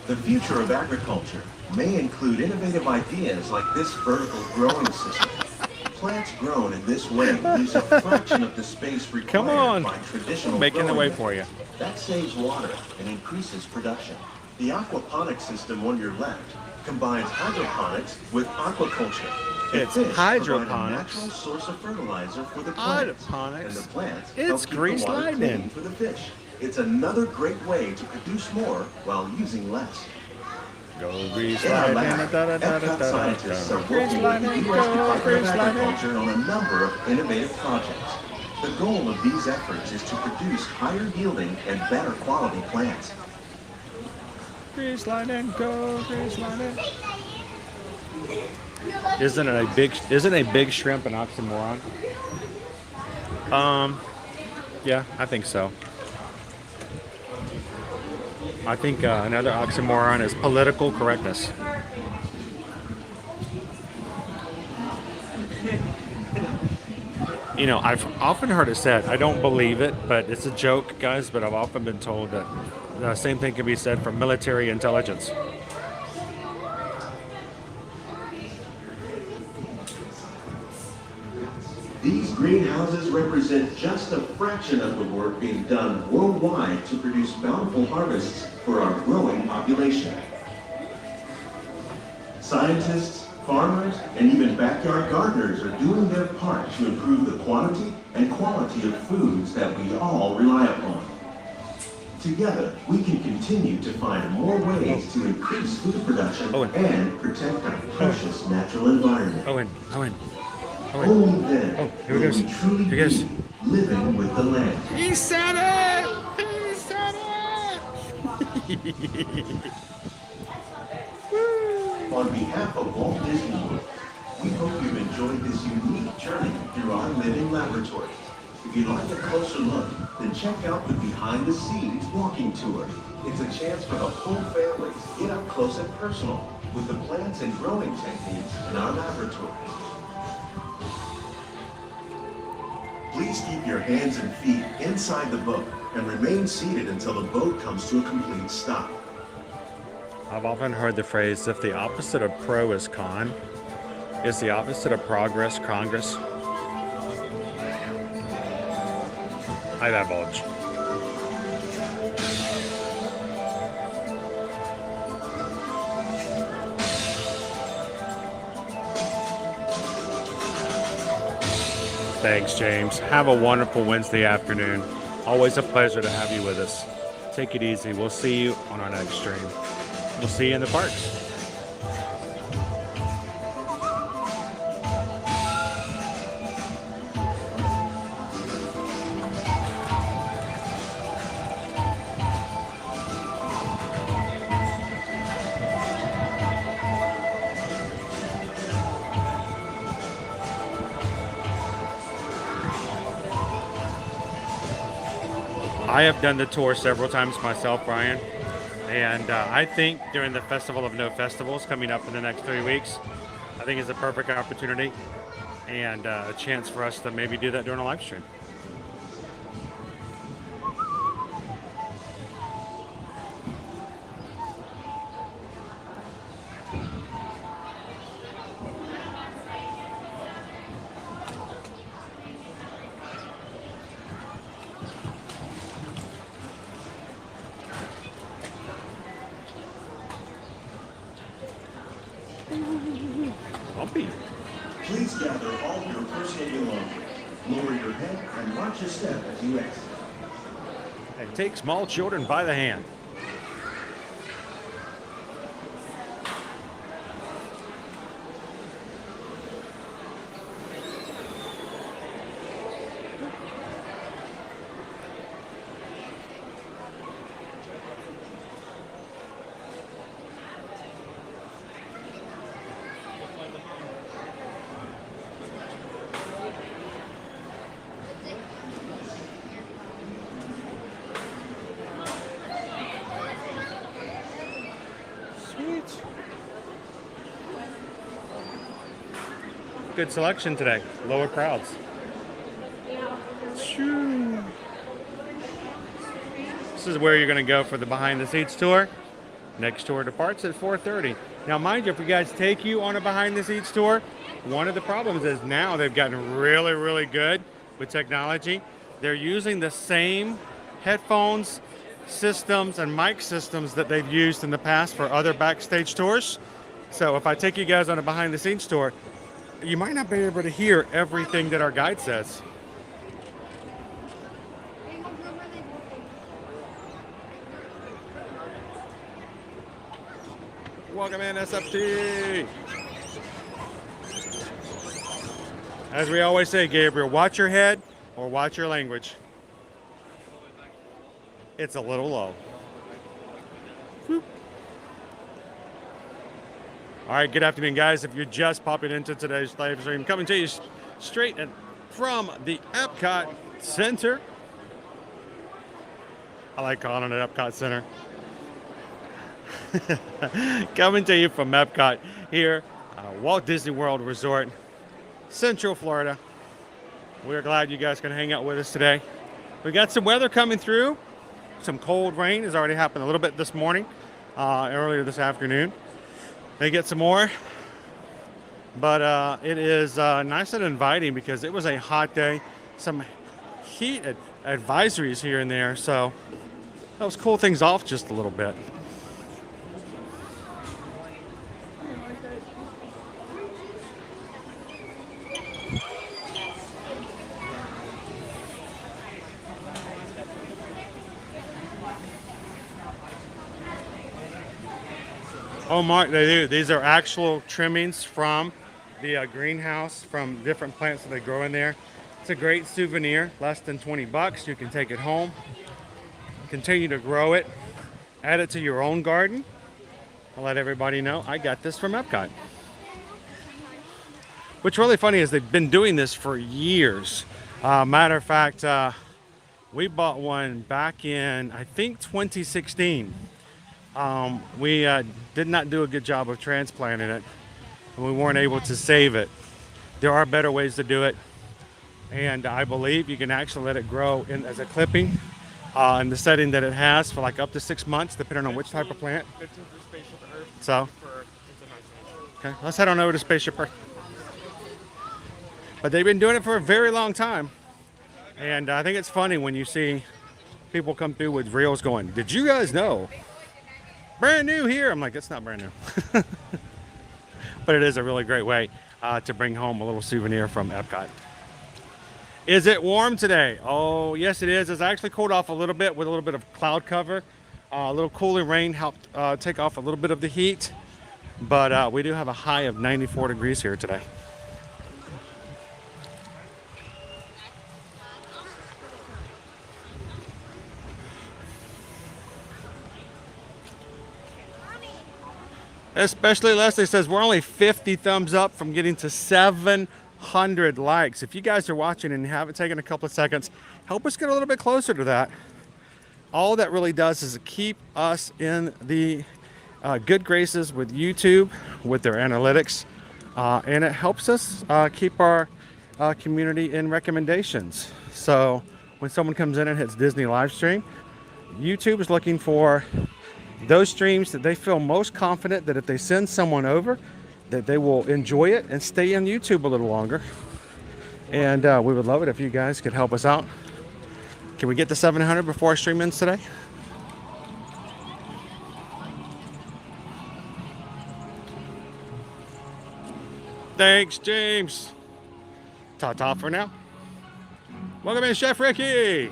Speaker 6: The future of agriculture may include innovative ideas like this vertical growing system. Plants grown in this way use a fraction of the space required
Speaker 1: Come on.
Speaker 6: by traditional
Speaker 1: Making the
Speaker 6: growing
Speaker 1: way for you.
Speaker 6: That saves water and increases production. The aquaponics system on your left combines hydroponics with aquaculture. The
Speaker 1: It's
Speaker 6: fish provide a
Speaker 1: hydroponics.
Speaker 6: natural source of fertilizer for the plants.
Speaker 1: Hydroponics.
Speaker 6: And the plants
Speaker 1: It's
Speaker 6: help keep
Speaker 1: grease
Speaker 6: the water
Speaker 1: lightning.
Speaker 6: clean for the fish. It's another great way to produce more while using less.
Speaker 1: Go grease
Speaker 6: In our
Speaker 1: lightning,
Speaker 6: lab, EPCOT scientists are working with the U.S. Department of Agriculture on a number of innovative projects. The goal of these efforts is to produce higher yielding and better quality plants.
Speaker 1: Grease lightning, go grease lightning. Isn't a big shrimp an oxymoron? Yeah, I think so. I think another oxymoron is political correctness. You know, I've often heard it said, I don't believe it, but it's a joke, guys, but I've often been told that the same thing can be said for military intelligence.
Speaker 6: These greenhouses represent just a fraction of the work being done worldwide to produce bountiful harvests for our growing population. Scientists, farmers, and even backyard gardeners are doing their part to improve the quantity and quality of foods that we all rely upon. Together, we can continue to find more ways to increase food production and protect our precious natural environment.
Speaker 1: Owen.
Speaker 6: Only then
Speaker 1: Here we
Speaker 6: will
Speaker 1: go.
Speaker 6: we truly
Speaker 1: Here goes.
Speaker 6: be living with the land.
Speaker 1: He said it! He said it!
Speaker 6: On behalf of Walt Disney World, we hope you've enjoyed this unique journey through our living laboratory. If you'd like a closer look, then check out the Behind the Scenes walking tour. It's a chance for the whole family to get up close and personal with the plants and growing techniques in our laboratory. Please keep your hands and feet inside the boat and remain seated until the boat comes to a complete stop.
Speaker 1: I've often heard the phrase, if the opposite of pro is con, is the opposite of progress Congress? I divulge. Thanks, James. Have a wonderful Wednesday afternoon. Always a pleasure to have you with us. Take it easy. We'll see you on our next stream. We'll see you in the parks. I have done the tour several times myself, Brian, and I think during the Festival of No Festivals coming up in the next 3 weeks, I think it's a perfect opportunity and a chance for us to maybe do that during a live stream.
Speaker 6: Please gather all your personal belongings. Lower your head and watch your step as you exit.
Speaker 1: And take small children by the hand. Good selection today. Lower crowds. Shoo. This is where you're going to go for the behind the seats tour. Next tour departs at 4:30. Now, mind you, if you guys take you on a behind the seats tour, one of the problems is now they've gotten really, really good with technology. They're using the same headphones, systems, and mic systems that they've used in the past for other backstage tours. So if I take you guys on a behind the scenes tour, you might not be able to hear everything that our guide says. Welcome in, SFT. As we always say, Gabriel, watch your head or watch your language. It's a little low. Whoop. All right, good afternoon, guys. If you're just popping into today's live stream, coming to you straight from the EPCOT Center. I like calling it EPCOT Center. Coming to you from EPCOT here, Walt Disney World Resort, Central Florida. We're glad you guys can hang out with us today. We got some weather coming through. Some cold rain has already happened a little bit this morning, earlier this afternoon. May get some more, but it is nice and inviting because it was a hot day. Some heat advisories here and there, so that was cool things off just a little bit. Oh, Mark, they do. These are actual trimmings from the greenhouse, from different plants that they grow in there. It's a great souvenir, less than 20 bucks. You can take it home, continue to grow it, add it to your own garden. I'll let everybody know I got this from EPCOT. What's really funny is they've been doing this for years. Matter of fact, we bought one back in, I think, 2016. We did not do a good job of transplanting it, and we weren't able to save it. There are better ways to do it, and I believe you can actually let it grow as a clipping in the setting that it has for like up to 6 months, depending on which type of plant. So, okay, let's head on over to Spaceship Earth. But they've been doing it for a very long time, and I think it's funny when you see people come through with reels going, "Did you guys know? Brand new here." I'm like, it's not brand new. But it is a really great way to bring home a little souvenir from EPCOT. Is it warm today? Oh, yes, it is. It's actually cooled off a little bit with a little bit of cloud cover. A little cooling rain helped take off a little bit of the heat. But we do have a high of 94 degrees here today. Especially Leslie says we're only 50 thumbs up from getting to 700 likes. If you guys are watching and haven't taken a couple of seconds, help us get a little bit closer to that. All that really does is keep us in the good graces with YouTube, with their analytics, and it helps us keep our community in recommendations. So when someone comes in and hits Disney Livestream, YouTube is looking for those streams that they feel most confident that if they send someone over, that they will enjoy it and stay on YouTube a little longer. And we would love it if you guys could help us out. Can we get to 700 before our stream ends today? Thanks, James. Ta-ta for now. Welcome in, Chef Ricky.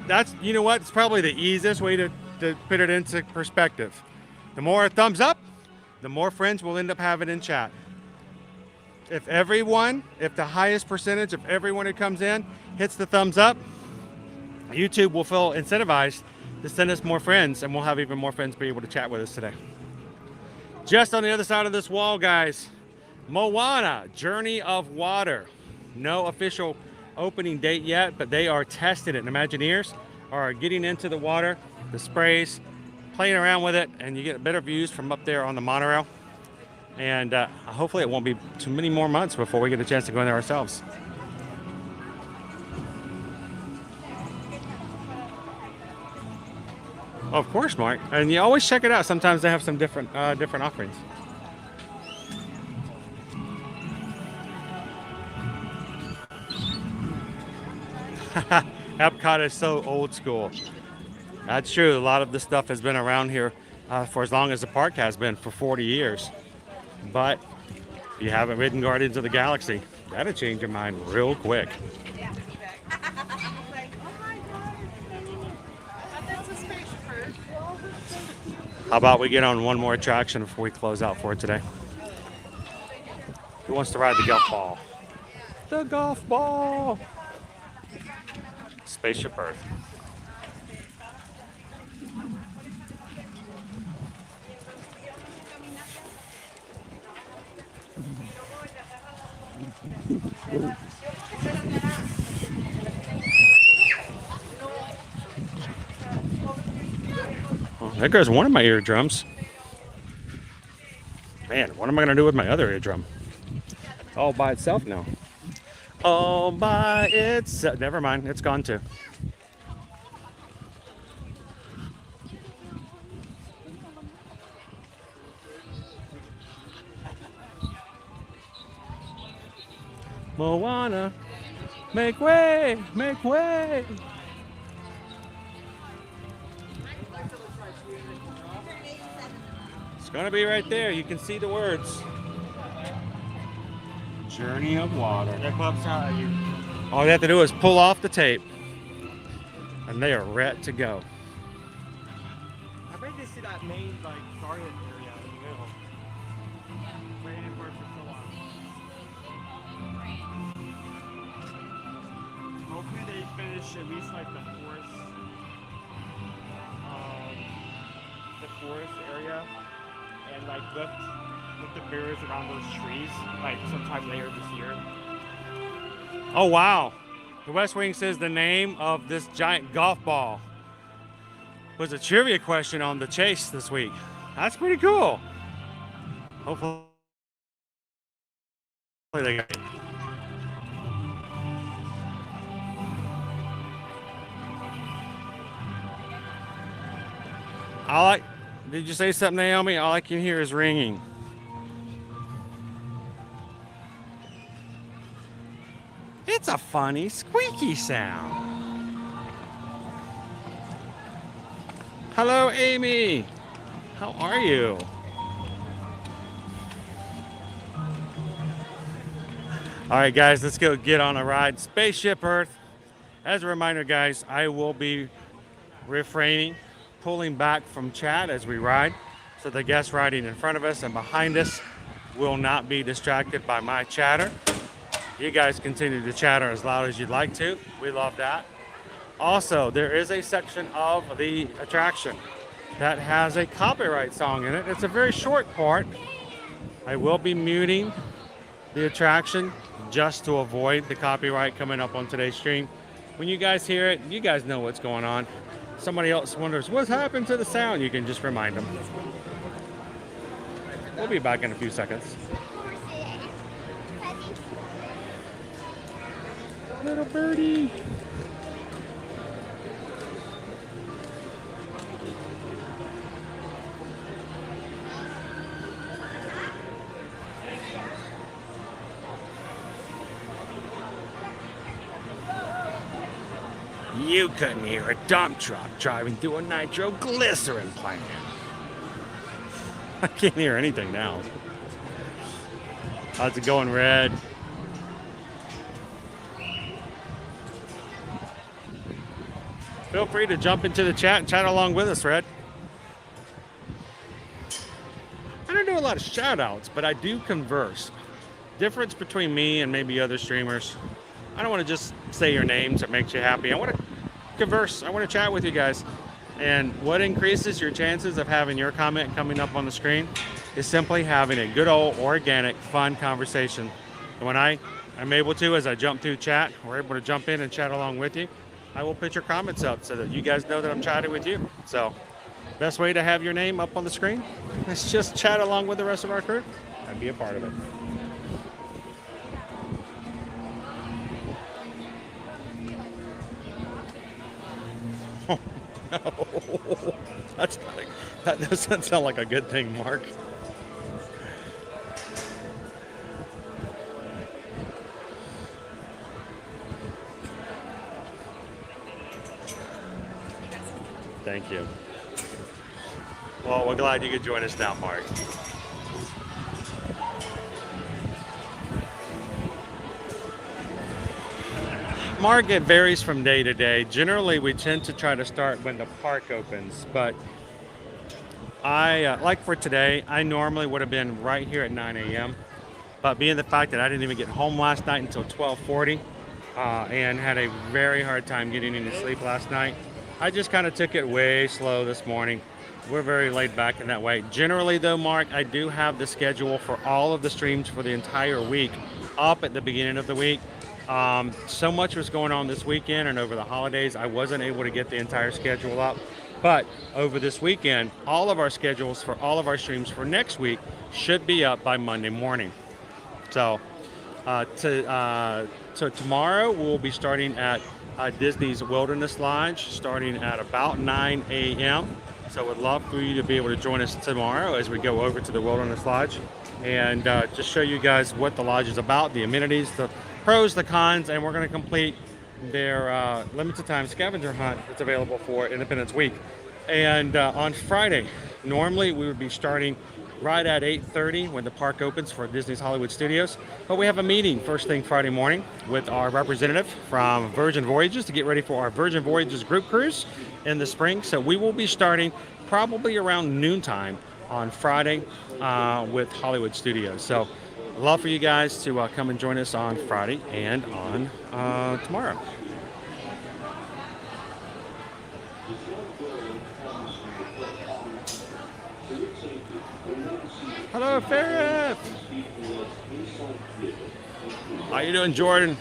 Speaker 1: That's you know what? It's probably the easiest way to put it into perspective. The more thumbs up, the more friends we'll end up having in chat. If the highest percentage of everyone who comes in hits the thumbs up, YouTube will feel incentivized to send us more friends, and we'll have even more friends be able to chat with us today. Just on the other side of this wall, guys, Moana, Journey of Water. No official opening date yet, but they are testing it. And Imagineers are getting into the water, the sprays, playing around with it, and you get better views from up there on the monorail. And hopefully it won't be too many more months before we get a chance to go in there ourselves. Of course, Mark. And you always check it out. Sometimes they have some different offerings. EPCOT is so old school. That's true. A lot of this stuff has been around here for as long as the park has been, for 40 years. But If you haven't ridden Guardians of the Galaxy, that'll change your mind real quick. How about we get on one more attraction before we close out for today? Who wants to ride the golf ball? The golf ball! Spaceship Earth. Oh, there goes one of my eardrums. Man, what am I going to do with my other eardrum? All by itself now. All by itself. Never mind, it's gone too. Moana, make way, make way. It's gonna be right there. You can see the words. Journey of Water. All you have to do is pull off the tape, and they are ready to go.
Speaker 8: I bet they see that main like garden area in the middle. Waiting for it for so long. Hopefully they finish at least like the forest area, and like lift the barriers around those trees like sometime later this year.
Speaker 1: Oh wow! The West Wing says the name of this giant golf ball was a trivia question on the chase this week. That's pretty cool. Hopefully they got it. Did you say something, Naomi? All I can hear is ringing. It's a funny squeaky sound. Hello, Amy. How are you? All right, guys, let's go get on a ride. Spaceship Earth. As a reminder, guys, I will be refraining, pulling back from chat as we ride, so the guests riding in front of us and behind us will not be distracted by my chatter. You guys continue to chatter as loud as you'd like to. We love that. Also, there is a section of the attraction that has a copyright song in it. It's a very short part. I will be muting the attraction just to avoid the copyright coming up on today's stream. When you guys hear it, you guys know what's going on. Somebody else wonders what's happened to the sound, you can just remind them. We'll be back in a few seconds. Little birdie. You couldn't hear a dump truck driving through a nitroglycerin plant. I can't hear anything now. How's it going, Red? Feel free to jump into the chat and chat along with us, Red. I don't do a lot of shout outs, but I do converse. Difference between me and maybe other streamers. I don't want to just say your names that makes you happy. I want to converse. I want to chat with you guys. And what increases your chances of having your comment coming up on the screen is simply having a good old organic, fun conversation. And when I'm able to, as I jump through chat, we're able to jump in and chat along with you. I will put your comments up so that you guys know that I'm chatting with you. So, best way to have your name up on the screen is just chat along with the rest of our crew and be a part of it. Oh, no. That doesn't sound like a good thing, Mark. Thank you. Well, we're glad you could join us now, Mark. Mark, it varies from day to day. Generally, we tend to try to start when the park opens, but like for today, I normally would have been right here at 9 a.m. But being the fact that I didn't even get home last night until 12:40 and had a very hard time getting any sleep last night, I just kind of took it way slow this morning. We're very laid back in that way. Generally though, Mark, I do have the schedule for all of the streams for the entire week up at the beginning of the week. So much was going on this weekend and over the holidays, I wasn't able to get the entire schedule up. But over this weekend, all of our schedules for all of our streams for next week should be up by Monday morning. So tomorrow we'll be starting at Disney's Wilderness Lodge, starting at about 9 a.m. So we'd love for you to be able to join us tomorrow as we go over to the Wilderness Lodge and just show you guys what the lodge is about, the amenities, the pros, the cons, and we're going to complete their limited time scavenger hunt that's available for Independence Week. And on Friday, normally we would be starting right at 8:30 when the park opens for Disney's Hollywood Studios. But we have a meeting first thing Friday morning with our representative from Virgin Voyages to get ready for our Virgin Voyages group cruise in the spring. So we will be starting probably around noontime on Friday with Hollywood Studios. So I'd love for you guys to come and join us on Friday and on tomorrow. Hello, Ferret. How you doing, Jordan?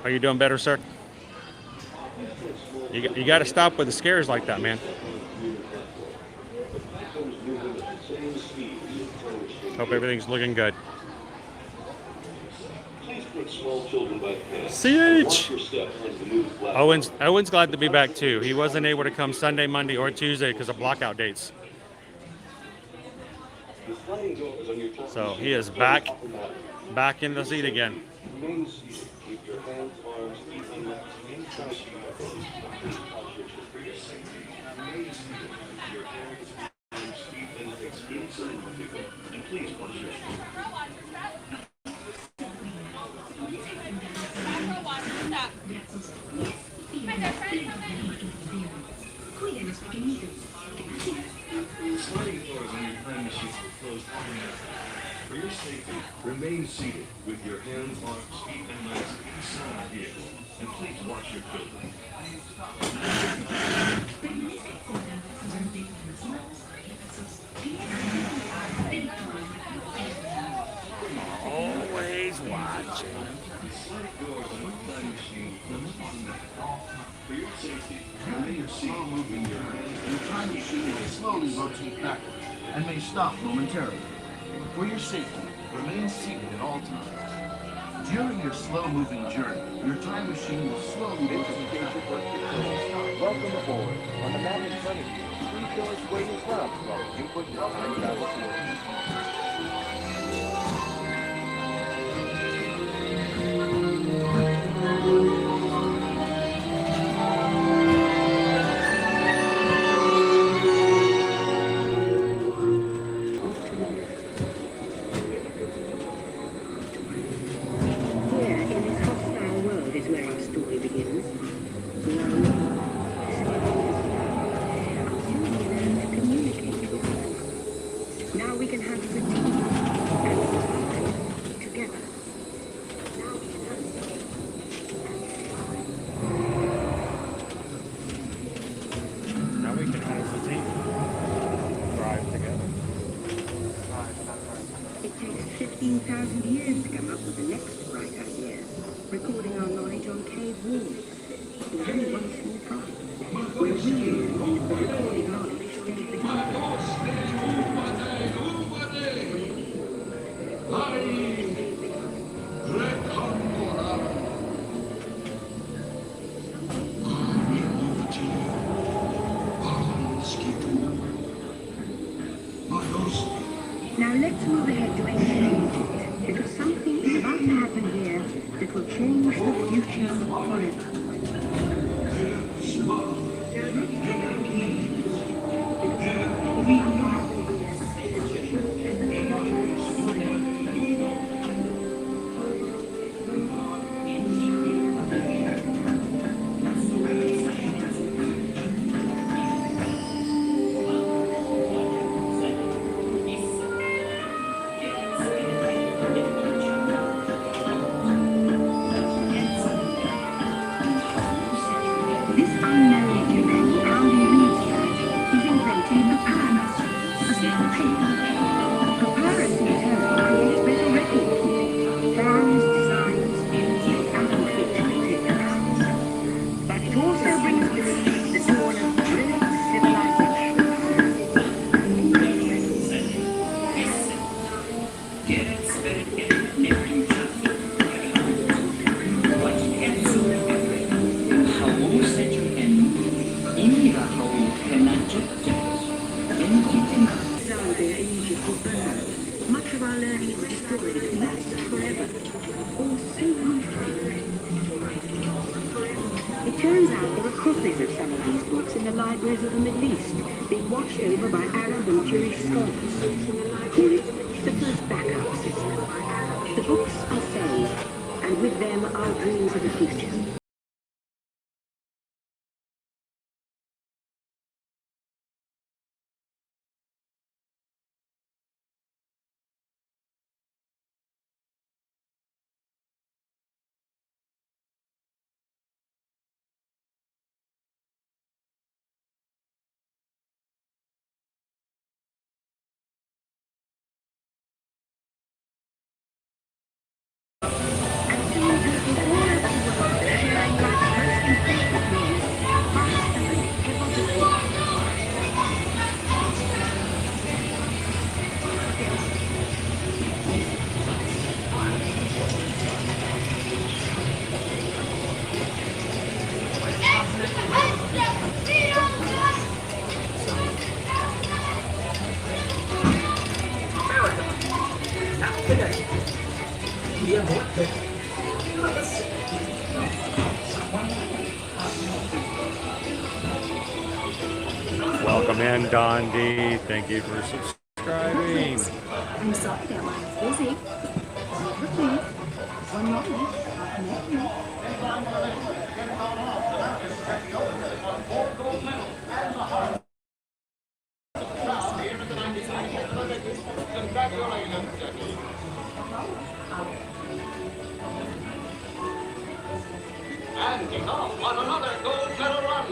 Speaker 1: Are you doing better, sir? You got to stop with the scares like that, man. Hope everything's looking good. CH! Owen's glad to be back too. He wasn't able to come Sunday, Monday, or Tuesday because of blockout dates. So he is back in the seat again.
Speaker 6: For your safety, remain seated with your hands on feet and legs inside the vehicle, and please watch your children.
Speaker 1: Always watching.
Speaker 6: For your safety, remain slow moving your hands, and the time machine will slowly rotate backwards and may stop momentarily. For your safety, remain seated at all times. During your slow-moving journey, your time machine will slowly rotate backwards.
Speaker 12: Welcome aboard. On the map in front of you, 3 doors waiting clubs while input your time travel forward.
Speaker 11: Now let's move ahead to explain because something is about to happen here that will change the future forever. Alexandria in Egypt was burned. Much of our learning is destroyed, lost forever. Or so we think. It turns out there are copies of some of these books in the libraries of the Middle East, being watched over by Arab and Jewish scholars. Call it the first backup system. The books are saved, and with them our dreams of the future.
Speaker 1: Welcome in, Don D. Thank you for subscribing.
Speaker 11: I'm sorry that line's busy. Please, one moment.
Speaker 13: And kick off on another gold medal run.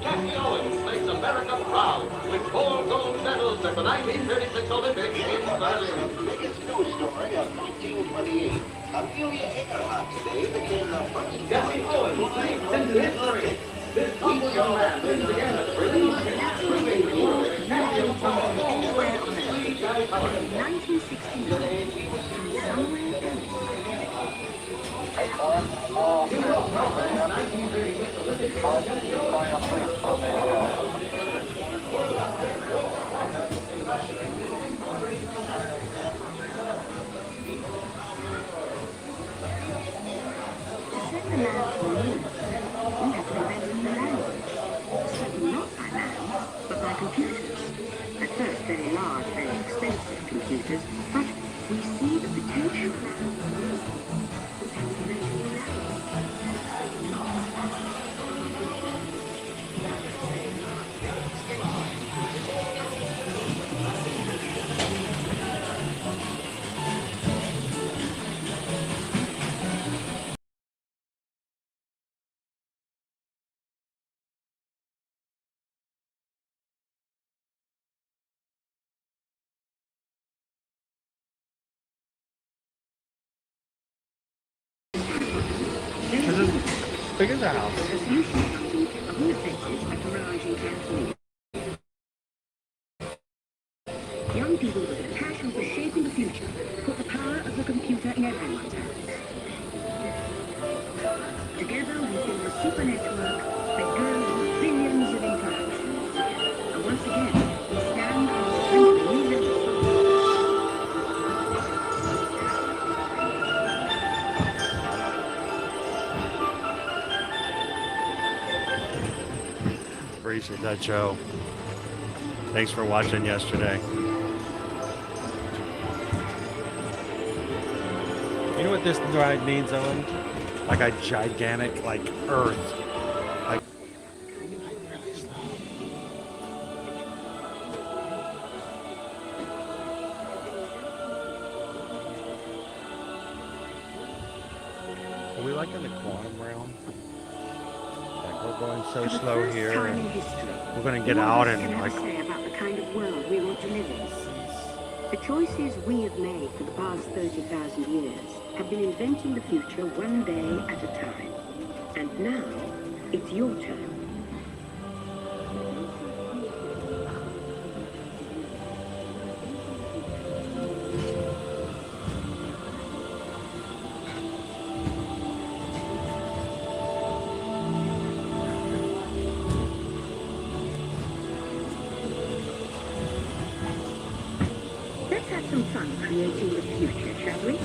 Speaker 13: Jenna Jones makes America proud with 4 gold medals at the 1936 Olympics in Berlin. The biggest news story of 1928. Amelia Earhart Day became the first. Jenna Jones makes history. This humble young man wins again at the Berlin Olympics, proving the world champion from all the way to the sea.
Speaker 11: 1969. Very large, very expensive computers, but we see the potential now.
Speaker 1: Big as a house.
Speaker 11: Young people with a passion for shaping the future put the power of the computer in everyone's hands. Together we build a super network that grows with billions of interactions. And once again, we stand on the brink of a new level.
Speaker 1: Appreciate that, Joe. Thanks for watching yesterday. You know what this ride means, Owen? Like a gigantic, like, Earth. Like, are we like in the quantum realm? Like, we're going so slow here, and we're going to get out and, like,
Speaker 11: about the kind of world we want to live in. The choices we have made for the past 30,000 years have been inventing the future one day at a time. And now, it's your turn. fun creating the future, shall we?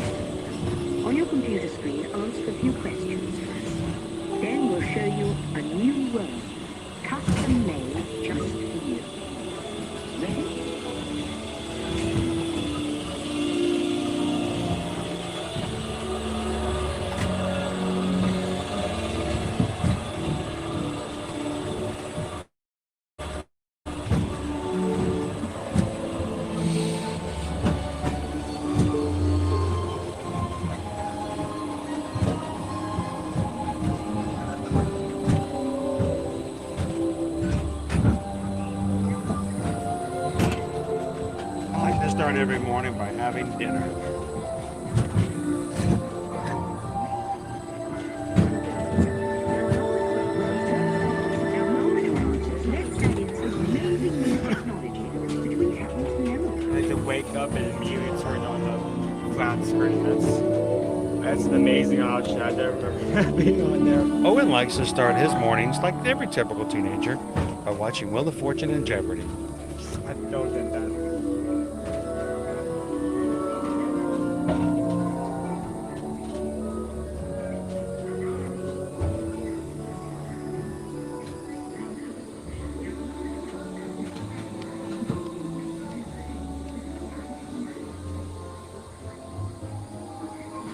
Speaker 11: On your computer screen, answer a few questions first. Then we'll show you a new world, custom made just for you. Ready?
Speaker 1: I like to start every morning by having dinner.
Speaker 8: I like to wake up and immediately turn on the flat screen. That's an amazing option. I've never remember being on there.
Speaker 1: Owen likes to start his mornings like every typical teenager by watching Wheel of Fortune and Jeopardy.
Speaker 8: I don't get that.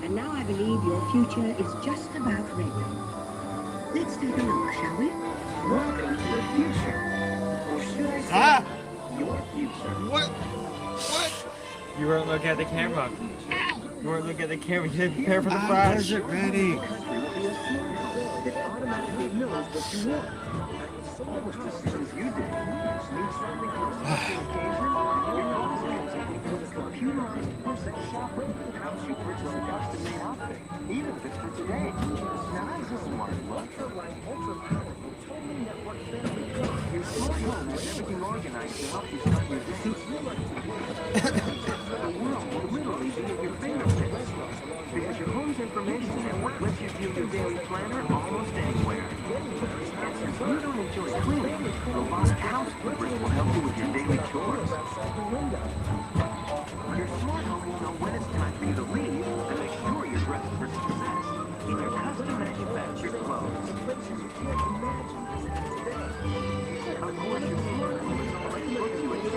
Speaker 11: And now I believe your future is just about ready. Let's take a look, shall we? Welcome to the future. Or should I say, your future.
Speaker 1: What?
Speaker 8: You weren't looking at the camera. You weren't looking at the camera. You didn't prepare for the
Speaker 1: I
Speaker 8: flash.
Speaker 1: wasn't ready.
Speaker 11: That automatically knows what you want. So much decisions you did. Need something for a special occasion? You're always going to with a computerized person shopper that helps you purchase a custom-made outfit, even if it's for today. Now, this is smart. Ultra-light, ultra-powerful, totally networked family. Your smart home with everything organized to help you start your day. The world will literally be at your fingertips. Because your home's information network lets you view your daily planner almost anywhere. And since you don't enjoy cleaning, robotic housekeepers will help you with your daily chores. Your smart home will know when it's time for you to leave and make sure you're dressed for success in your custom manufactured clothes. Of course, your smart home is already put you in the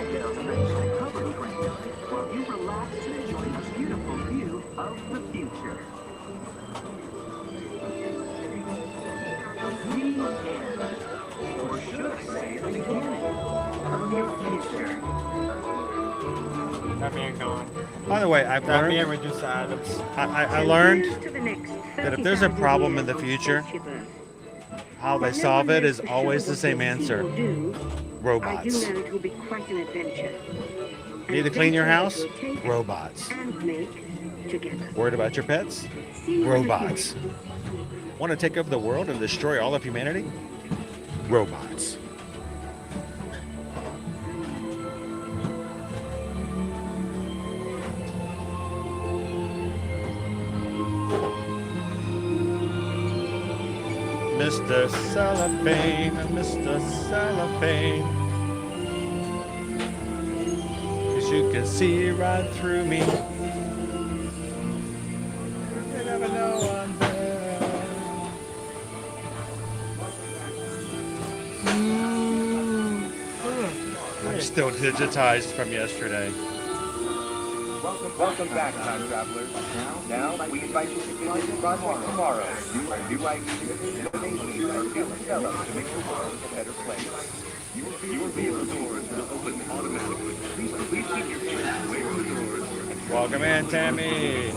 Speaker 11: cover frame while you relax and enjoy the beautiful view of the future. The end. Or should I say the beginning of your future.
Speaker 8: That man gone.
Speaker 1: By the way, I've
Speaker 8: That man
Speaker 1: learned,
Speaker 8: reduced to atoms.
Speaker 1: I learned that if there's a problem in the future, how they solve it is always the same answer.
Speaker 11: I do
Speaker 1: Robots.
Speaker 11: know it will be quite an adventure.
Speaker 1: Need to clean your house? Robots.
Speaker 11: And make together.
Speaker 1: Worried about your pets? Robots. Want to take over the world and destroy all of humanity? Robots. Mr. Cellophane, Mr. Cellophane. 'Cause you can see right through me. You never know I'm there. I'm still digitized from yesterday.
Speaker 12: Welcome back, time travelers. Now, we invite you to continue Project Tomorrow. New ideas, innovations, and new developments to make the world a better place. Your vehicle doors will open automatically. Please keep your kids away from the doors.
Speaker 1: Welcome in, Tammy.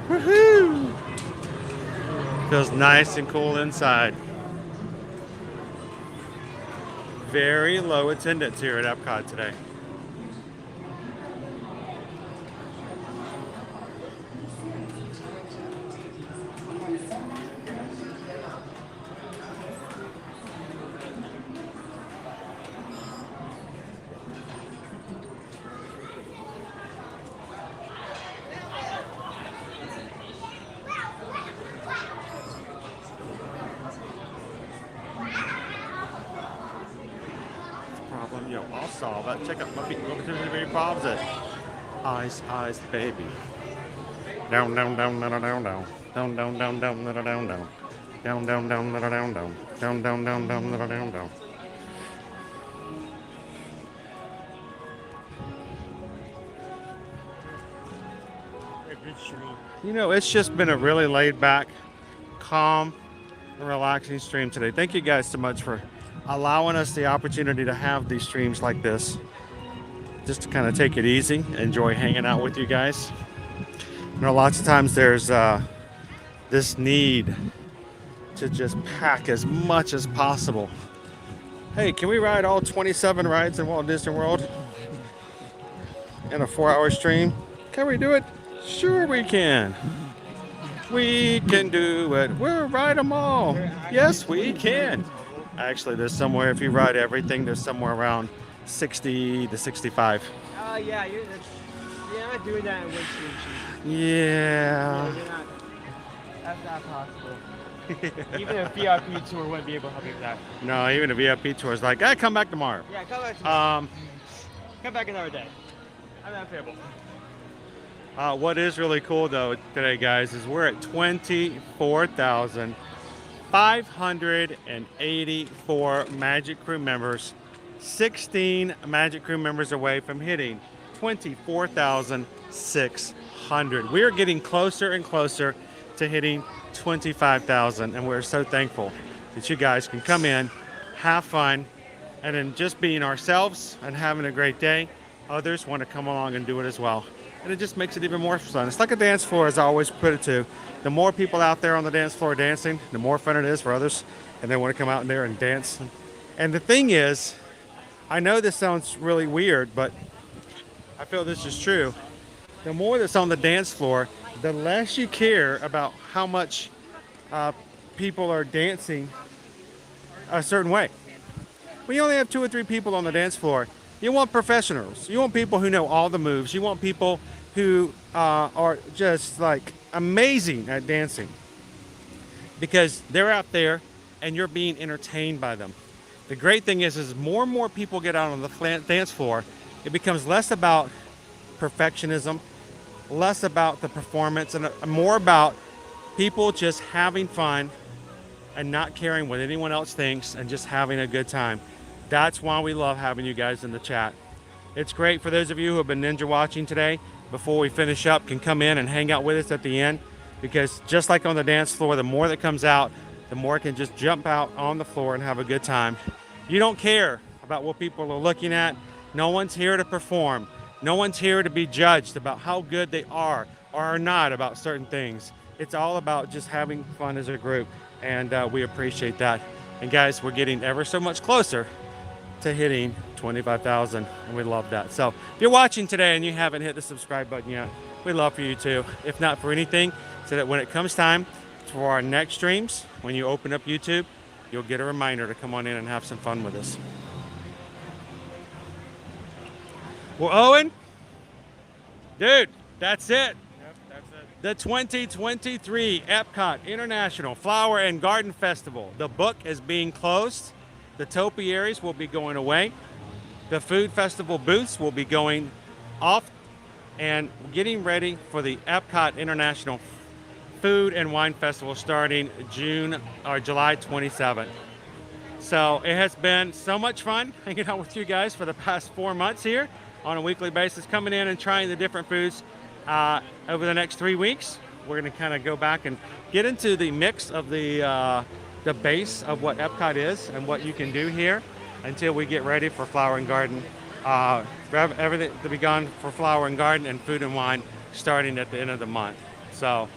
Speaker 1: Woohoo! Feels nice and cool inside. very low attendance here at EPCOT today. Yo, I'll solve that. Check out my feet. Look at the very problems at Ice, Ice, baby. Down, down, down, down, down, down. Down, down, down, down, down, down, down. Down, down, down, down, down, down. Down, down, down, down, down, down, down. You know, it's just been a really laid back, calm, and relaxing stream today. Thank you guys so much for allowing us the opportunity to have these streams like this, just to kind of take it easy, enjoy hanging out with you guys. You know, lots of times there's this need to just pack as much as possible. Hey, can we ride all 27 rides in Walt Disney World in a 4-hour stream? Can we do it? Sure we can. We can do it. We'll ride them all. Yes, we can. Actually, there's somewhere, if you ride everything, there's somewhere around 60 to 65.
Speaker 8: Yeah, you're not doing that in Windstream.
Speaker 1: Yeah.
Speaker 8: That's not possible. Even a VIP tour wouldn't be able to help you with that.
Speaker 1: No, even a VIP tour is like, hey, come back tomorrow.
Speaker 8: Yeah, come back tomorrow. Come back another day. I'm not available.
Speaker 1: What is really cool, though, today, guys, is we're at 24,584 Magic Crew members, 16 Magic Crew members away from hitting 24,600. We are getting closer and closer to hitting 25,000, and we're so thankful that you guys can come in, have fun, and in just being ourselves and having a great day, others want to come along and do it as well. And it just makes it even more fun. It's like a dance floor, as I always put it to. The more people out there on the dance floor dancing, the more fun it is for others, and they want to come out in there and dance. And the thing is, I know this sounds really weird, but I feel this is true. The more that's on the dance floor, the less you care about how much people are dancing a certain way. When you only have 2 or 3 people on the dance floor, you want professionals. You want people who know all the moves. You want people who are just like amazing at dancing, because they're out there and you're being entertained by them. The great thing is more and more people get out on the dance floor, it becomes less about perfectionism, less about the performance, and more about people just having fun and not caring what anyone else thinks and just having a good time. That's why we love having you guys in the chat. It's great for those of you who have been ninja watching today. Before we finish up, can come in and hang out with us at the end, because just like on the dance floor, the more that comes out, the more it can just jump out on the floor and have a good time. You don't care about what people are looking at. No one's here to perform. No one's here to be judged about how good they are or are not about certain things. It's all about just having fun as a group, and we appreciate that. And guys, we're getting ever so much closer to hitting 25,000, and we love that. So if you're watching today and you haven't hit the subscribe button yet, we'd love for you to, if not for anything, so that when it comes time for our next streams, when you open up YouTube, you'll get a reminder to come on in and have some fun with us. Well, Owen, dude, that's it.
Speaker 8: Yep, that's it.
Speaker 1: The 2023 EPCOT International Flower and Garden Festival. The book is being closed. The topiaries will be going away. The food festival booths will be going off, and getting ready for the EPCOT International Food and Wine Festival starting July 27th. So it has been so much fun hanging out with you guys for the past 4 months here on a weekly basis, coming in and trying the different foods. Over the next 3 weeks, we're going to kind of go back and get into the mix of the base of what EPCOT is and what you can do here until we get ready for Flower and Garden. Everything to be gone for Flower and Garden and Food and Wine starting at the end of the month. So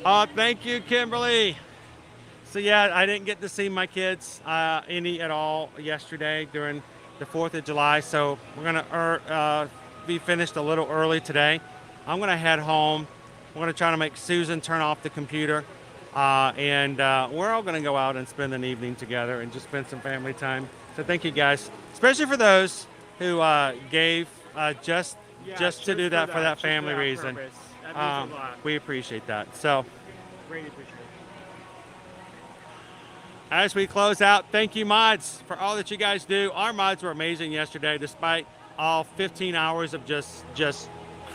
Speaker 1: Oh, thank you, Kimberly. So yeah, I didn't get to see my kids any at all yesterday during the 4th of July. So we're gonna be finished a little early today. I'm gonna head home. We're gonna try to make Susan turn off the computer, and we're all gonna go out and spend an evening together and just spend some family time. So thank you guys, especially for those who gave just to do that for that family reason.
Speaker 8: That means a lot.
Speaker 1: We appreciate that. So.
Speaker 8: Greatly appreciate it.
Speaker 1: As we close out, thank you, mods, for all that you guys do. Our mods were amazing yesterday, despite all 15 hours of just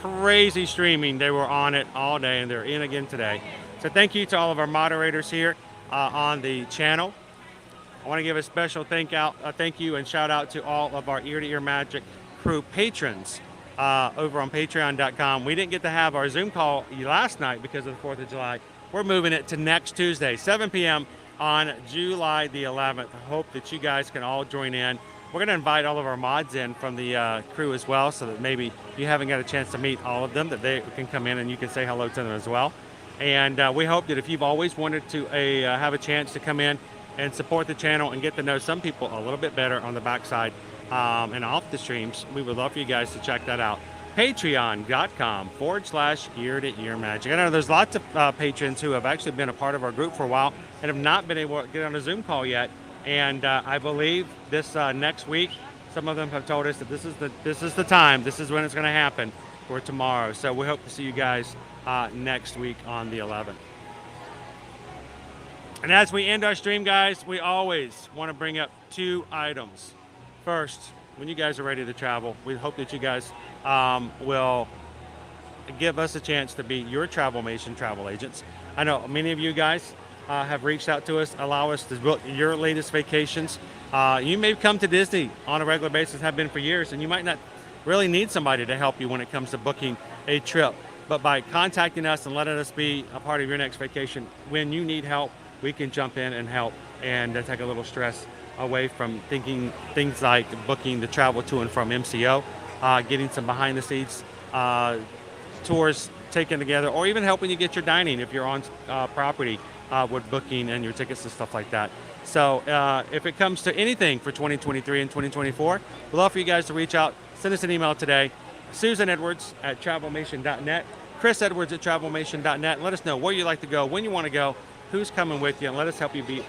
Speaker 1: crazy streaming. They were on it all day, and they're in again today. So thank you to all of our moderators here on the channel. I want to give a special thank you and shout out to all of our Ear to Ear Magic crew patrons over on patreon.com. We didn't get to have our Zoom call last night because of the 4th of July. We're moving it to next Tuesday, 7 p.m. on July the 11th. I hope that you guys can all join in. We're going to invite all of our mods in from the crew as well, so that maybe you haven't got a chance to meet all of them, that they can come in and you can say hello to them as well. And we hope that if you've always wanted to have a chance to come in and support the channel and get to know some people a little bit better on the backside and off the streams, we would love for you guys to check that out. Patreon.com/Ear to Ear Magic. I know there's lots of patrons who have actually been a part of our group for a while and have not been able to get on a Zoom call yet. And I believe this next week, some of them have told us that this is the time, this is when it's going to happen, for tomorrow. So we hope to see you guys next week on the 11th. And as we end our stream, guys, we always want to bring up 2 items. First, when you guys are ready to travel, we hope that you guys will give us a chance to be your Travelmation travel agents. I know many of you guys have reached out to us, allow us to book your latest vacations. You may come to Disney on a regular basis, have been for years, and you might not really need somebody to help you when it comes to booking a trip. But by contacting us and letting us be a part of your next vacation, when you need help, we can jump in and help and take a little stress away from thinking things like booking the travel to and from MCO, getting some behind the scenes tours taken together, or even helping you get your dining if you're on property with booking and your tickets and stuff like that. So if it comes to anything for 2023 and 2024, we'd love for you guys to reach out. Send us an email today. Susan Edwards at travelmation.net, Chris Edwards at travelmation.net. Let us know where you'd like to go, when you want to go, who's coming with you, and let us help you be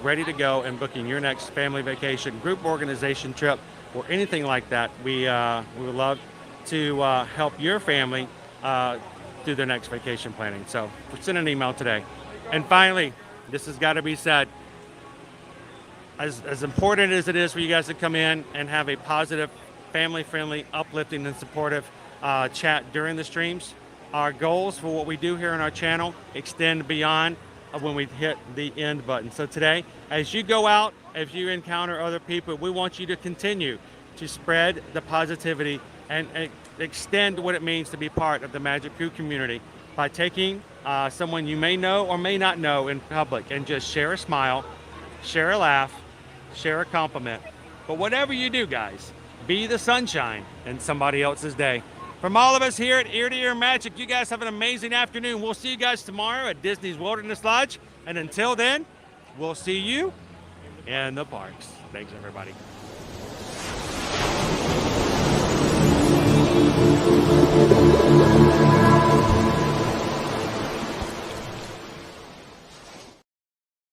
Speaker 1: ready to go and booking your next family vacation, group organization trip, or anything like that. We would love to help your family do their next vacation planning. So send an email today. And finally, this has got to be said, as important as it is for you guys to come in and have a positive, family-friendly, uplifting, and supportive chat during the streams, our goals for what we do here on our channel extend beyond when we hit the end button. So today, as you go out, as you encounter other people, we want you to continue to spread the positivity and extend what it means to be part of the Magic Crew community by taking someone you may know or may not know in public and just share a smile, share a laugh, share a compliment. But whatever you do, guys, be the sunshine in somebody else's day. From all of us here at Ear to Ear Magic, you guys have an amazing afternoon. We'll see you guys tomorrow at Disney's Wilderness Lodge. And until then, we'll see you in the parks. Thanks, everybody.